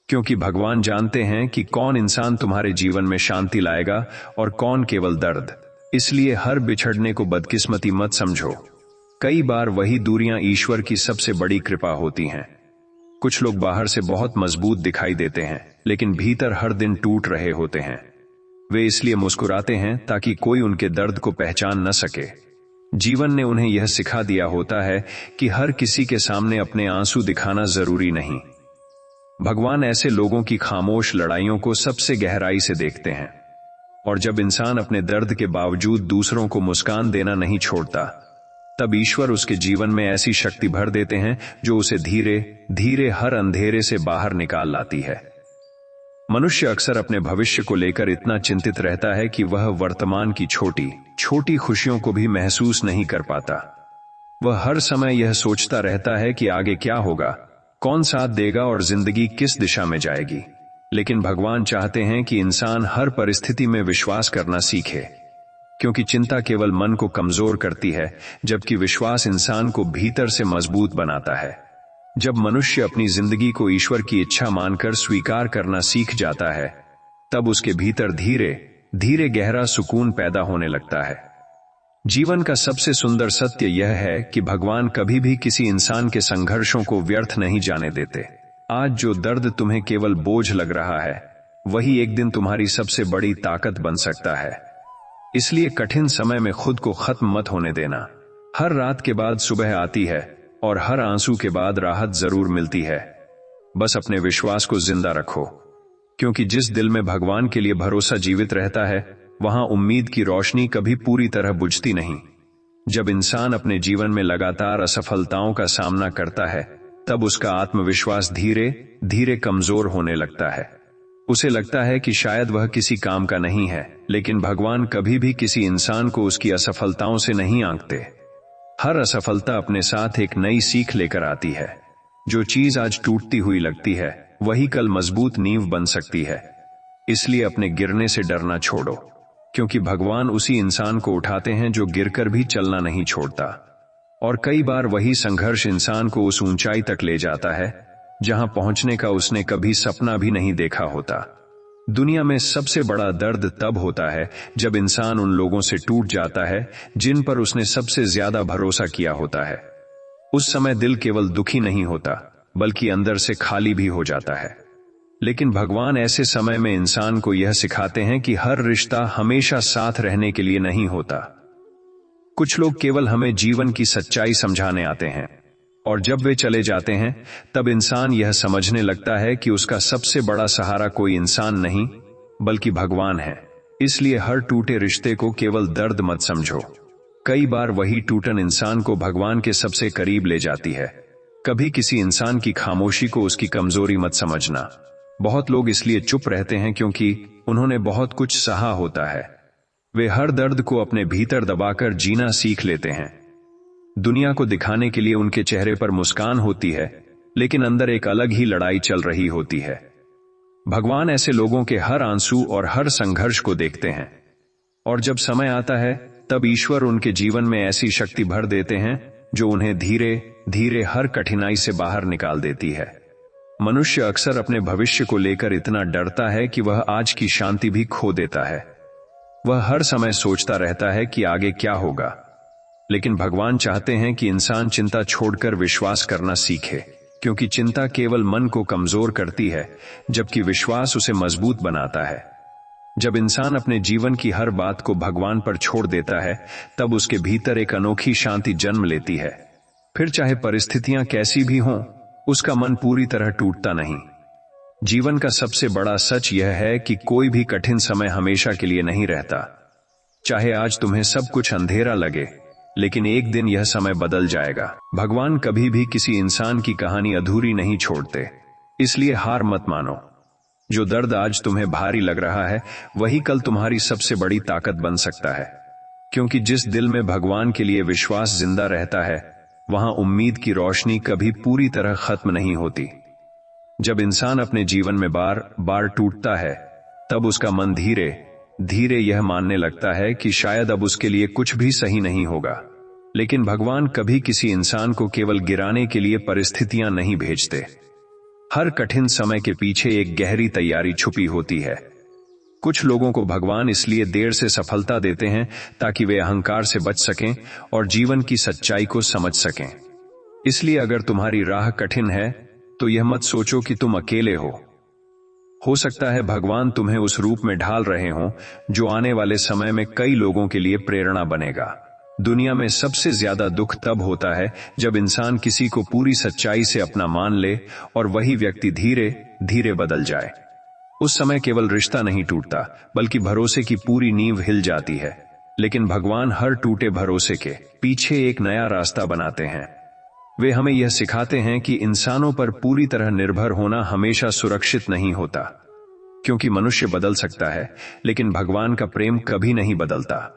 क्योंकि भगवान जानते हैं कि कौन इंसान तुम्हारे जीवन में शांति लाएगा और कौन केवल दर्द। इसलिए हर बिछड़ने को बदकिस्मती मत समझो। कई बार वही दूरियां ईश्वर की सबसे बड़ी कृपा होती हैं। कुछ लोग बाहर से बहुत मजबूत दिखाई देते हैं, लेकिन भीतर हर दिन टूट रहे होते हैं। वे इसलिए मुस्कुराते हैं ताकि कोई उनके दर्द को पहचान न सके। जीवन ने उन्हें यह सिखा दिया होता है कि हर किसी के सामने अपने आंसू दिखाना जरूरी नहीं। भगवान ऐसे लोगों की खामोश लड़ाइयों को सबसे गहराई से देखते हैं, और जब इंसान अपने दर्द के बावजूद दूसरों को मुस्कान देना नहीं छोड़ता, तब ईश्वर उसके जीवन में ऐसी शक्ति भर देते हैं जो उसे धीरे धीरे हर अंधेरे से बाहर निकाल लाती है। मनुष्य अक्सर अपने भविष्य को लेकर इतना चिंतित रहता है कि वह वर्तमान की छोटी छोटी खुशियों को भी महसूस नहीं कर पाता। वह हर समय यह सोचता रहता है कि आगे क्या होगा, कौन साथ देगा और जिंदगी किस दिशा में जाएगी। लेकिन भगवान चाहते हैं कि इंसान हर परिस्थिति में विश्वास करना सीखे, क्योंकि चिंता केवल मन को कमजोर करती है, जबकि विश्वास इंसान को भीतर से मजबूत बनाता है। जब मनुष्य अपनी जिंदगी को ईश्वर की इच्छा मानकर स्वीकार करना सीख जाता है, तब उसके भीतर धीरे धीरे गहरा सुकून पैदा होने लगता है। जीवन का सबसे सुंदर सत्य यह है कि भगवान कभी भी किसी इंसान के संघर्षों को व्यर्थ नहीं जाने देते। आज जो दर्द तुम्हें केवल बोझ लग रहा है, वही एक दिन तुम्हारी सबसे बड़ी ताकत बन सकता है। इसलिए कठिन समय में खुद को खत्म मत होने देना। हर रात के बाद सुबह आती है और हर आंसू के बाद राहत जरूर मिलती है। बस अपने विश्वास को जिंदा रखो, क्योंकि जिस दिल में भगवान के लिए भरोसा जीवित रहता है, वहां उम्मीद की रोशनी कभी पूरी तरह बुझती नहीं। जब इंसान अपने जीवन में लगातार असफलताओं का सामना करता है, तब उसका आत्मविश्वास धीरे धीरे कमजोर होने लगता है। उसे लगता है कि शायद वह किसी काम का नहीं है, लेकिन भगवान कभी भी किसी इंसान को उसकी असफलताओं से नहीं आंकते। हर असफलता अपने साथ एक नई सीख लेकर आती है। जो चीज आज टूटती हुई लगती है, वही कल मजबूत नींव बन सकती है। इसलिए अपने गिरने से डरना छोड़ो, क्योंकि भगवान उसी इंसान को उठाते हैं जो गिरकर भी चलना नहीं छोड़ता। और कई बार वही संघर्ष इंसान को उस ऊंचाई तक ले जाता है जहां पहुंचने का उसने कभी सपना भी नहीं देखा होता। दुनिया में सबसे बड़ा दर्द तब होता है जब इंसान उन लोगों से टूट जाता है जिन पर उसने सबसे ज्यादा भरोसा किया होता है। उस समय दिल केवल दुखी नहीं होता, बल्कि अंदर से खाली भी हो जाता है। लेकिन भगवान ऐसे समय में इंसान को यह सिखाते हैं कि हर रिश्ता हमेशा साथ रहने के लिए नहीं होता। कुछ लोग केवल हमें जीवन की सच्चाई समझाने आते हैं, और जब वे चले जाते हैं, तब इंसान यह समझने लगता है कि उसका सबसे बड़ा सहारा कोई इंसान नहीं, बल्कि भगवान है। इसलिए हर टूटे रिश्ते को केवल दर्द मत समझो। कई बार वही टूटन इंसान को भगवान के सबसे करीब ले जाती है। कभी किसी इंसान की खामोशी को उसकी कमजोरी मत समझना। बहुत लोग इसलिए चुप रहते हैं क्योंकि उन्होंने बहुत कुछ सहा होता है। वे हर दर्द को अपने भीतर दबाकर जीना सीख लेते हैं। दुनिया को दिखाने के लिए उनके चेहरे पर मुस्कान होती है, लेकिन अंदर एक अलग ही लड़ाई चल रही होती है। भगवान ऐसे लोगों के हर आंसू और हर संघर्ष को देखते हैं, और जब समय आता है, तब ईश्वर उनके जीवन में ऐसी शक्ति भर देते हैं जो उन्हें धीरे धीरे हर कठिनाई से बाहर निकाल देती है। मनुष्य अक्सर अपने भविष्य को लेकर इतना डरता है कि वह आज की शांति भी खो देता है। वह हर समय सोचता रहता है कि आगे क्या होगा। लेकिन भगवान चाहते हैं कि इंसान चिंता छोड़कर विश्वास करना सीखे, क्योंकि चिंता केवल मन को कमजोर करती है, जबकि विश्वास उसे मजबूत बनाता है। जब इंसान अपने जीवन की हर बात को भगवान पर छोड़ देता है, तब उसके भीतर एक अनोखी शांति जन्म लेती है। फिर चाहे परिस्थितियां कैसी भी हों, उसका मन पूरी तरह टूटता नहीं। जीवन का सबसे बड़ा सच यह है कि कोई भी कठिन समय हमेशा के लिए नहीं रहता। चाहे आज तुम्हें सब कुछ अंधेरा लगे, लेकिन एक दिन यह समय बदल जाएगा। भगवान कभी भी किसी इंसान की कहानी अधूरी नहीं छोड़ते, इसलिए हार मत मानो। जो दर्द आज तुम्हें भारी लग रहा है, वही कल तुम्हारी सबसे बड़ी ताकत बन सकता है। क्योंकि जिस दिल में भगवान के लिए विश्वास जिंदा रहता है, वहां उम्मीद की रोशनी कभी पूरी तरह खत्म नहीं होती। जब इंसान अपने जीवन में बार बार टूटता है, तब उसका मन धीरे धीरे यह मानने लगता है कि शायद अब उसके लिए कुछ भी सही नहीं होगा। लेकिन भगवान कभी किसी इंसान को केवल गिराने के लिए परिस्थितियां नहीं भेजते। हर कठिन समय के पीछे एक गहरी तैयारी छुपी होती है। कुछ लोगों को भगवान इसलिए देर से सफलता देते हैं ताकि वे अहंकार से बच सकें और जीवन की सच्चाई को समझ सकें। इसलिए अगर तुम्हारी राह कठिन है, तो यह मत सोचो कि तुम अकेले हो सकता है भगवान तुम्हें उस रूप में ढाल रहे हों जो आने वाले समय में कई लोगों के लिए प्रेरणा बनेगा। दुनिया में सबसे ज्यादा दुख तब होता है जब इंसान किसी को पूरी सच्चाई से अपना मान ले और वही व्यक्ति धीरे धीरे बदल जाए। उस समय केवल रिश्ता नहीं टूटता, बल्कि भरोसे की पूरी नींव हिल जाती है। लेकिन भगवान हर टूटे भरोसे के पीछे एक नया रास्ता बनाते हैं। वे हमें यह सिखाते हैं कि इंसानों पर पूरी तरह निर्भर होना हमेशा सुरक्षित नहीं होता, क्योंकि मनुष्य बदल सकता है, लेकिन भगवान का प्रेम कभी नहीं बदलता।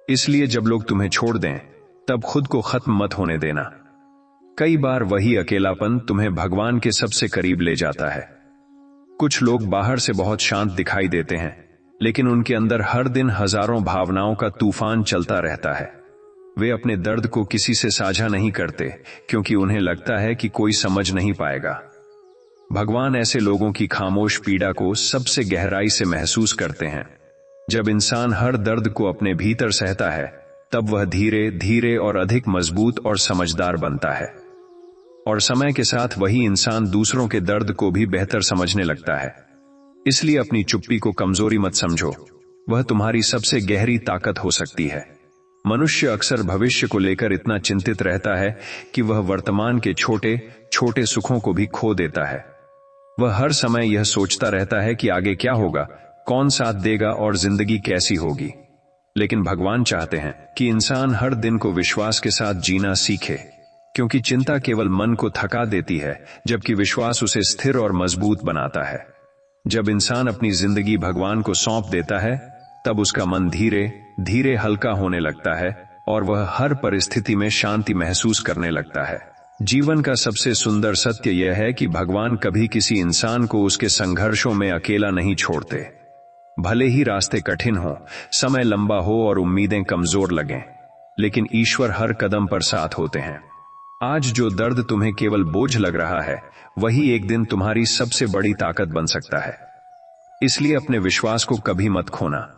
इसलिए जब लोग तुम्हें छोड़ दें, तब खुद को खत्म मत होने देना। कई बार वही अकेलापन तुम्हें भगवान के सबसे करीब ले जाता है। कुछ लोग बाहर से बहुत शांत दिखाई देते हैं, लेकिन उनके अंदर हर दिन हजारों भावनाओं का तूफान चलता रहता है। वे अपने दर्द को किसी से साझा नहीं करते क्योंकि उन्हें लगता है कि कोई समझ नहीं पाएगा। भगवान ऐसे लोगों की खामोश पीड़ा को सबसे गहराई से महसूस करते हैं। जब इंसान हर दर्द को अपने भीतर सहता है, तब वह धीरे धीरे और अधिक मजबूत और समझदार बनता है। और समय के साथ वही इंसान दूसरों के दर्द को भी बेहतर समझने लगता है। इसलिए अपनी चुप्पी को कमजोरी मत समझो, वह तुम्हारी सबसे गहरी ताकत हो सकती है। मनुष्य अक्सर भविष्य को लेकर इतना चिंतित रहता है कि वह वर्तमान के छोटे छोटे सुखों को भी खो देता है। वह हर समय यह सोचता रहता है कि आगे क्या होगा, कौन साथ देगा और जिंदगी कैसी होगी। लेकिन भगवान चाहते हैं कि इंसान हर दिन को विश्वास के साथ जीना सीखे, क्योंकि चिंता केवल मन को थका देती है, जबकि विश्वास उसे स्थिर और मजबूत बनाता है। जब इंसान अपनी जिंदगी भगवान को सौंप देता है, तब उसका मन धीरे धीरे हल्का होने लगता है और वह हर परिस्थिति में शांति महसूस करने लगता है। जीवन का सबसे सुंदर सत्य यह है कि भगवान कभी किसी इंसान को उसके संघर्षों में अकेला नहीं छोड़ते। भले ही रास्ते कठिन हो, समय लंबा हो और उम्मीदें कमजोर लगें, लेकिन ईश्वर हर कदम पर साथ होते हैं। आज जो दर्द तुम्हें केवल बोझ लग रहा है, वही एक दिन तुम्हारी सबसे बड़ी ताकत बन सकता है। इसलिए अपने विश्वास को कभी मत खोना,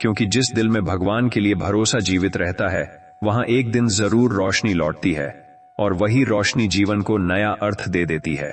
क्योंकि जिस दिल में भगवान के लिए भरोसा जीवित रहता है, वहां एक दिन जरूर रोशनी लौटती है, और वही रोशनी जीवन को नया अर्थ दे देती है।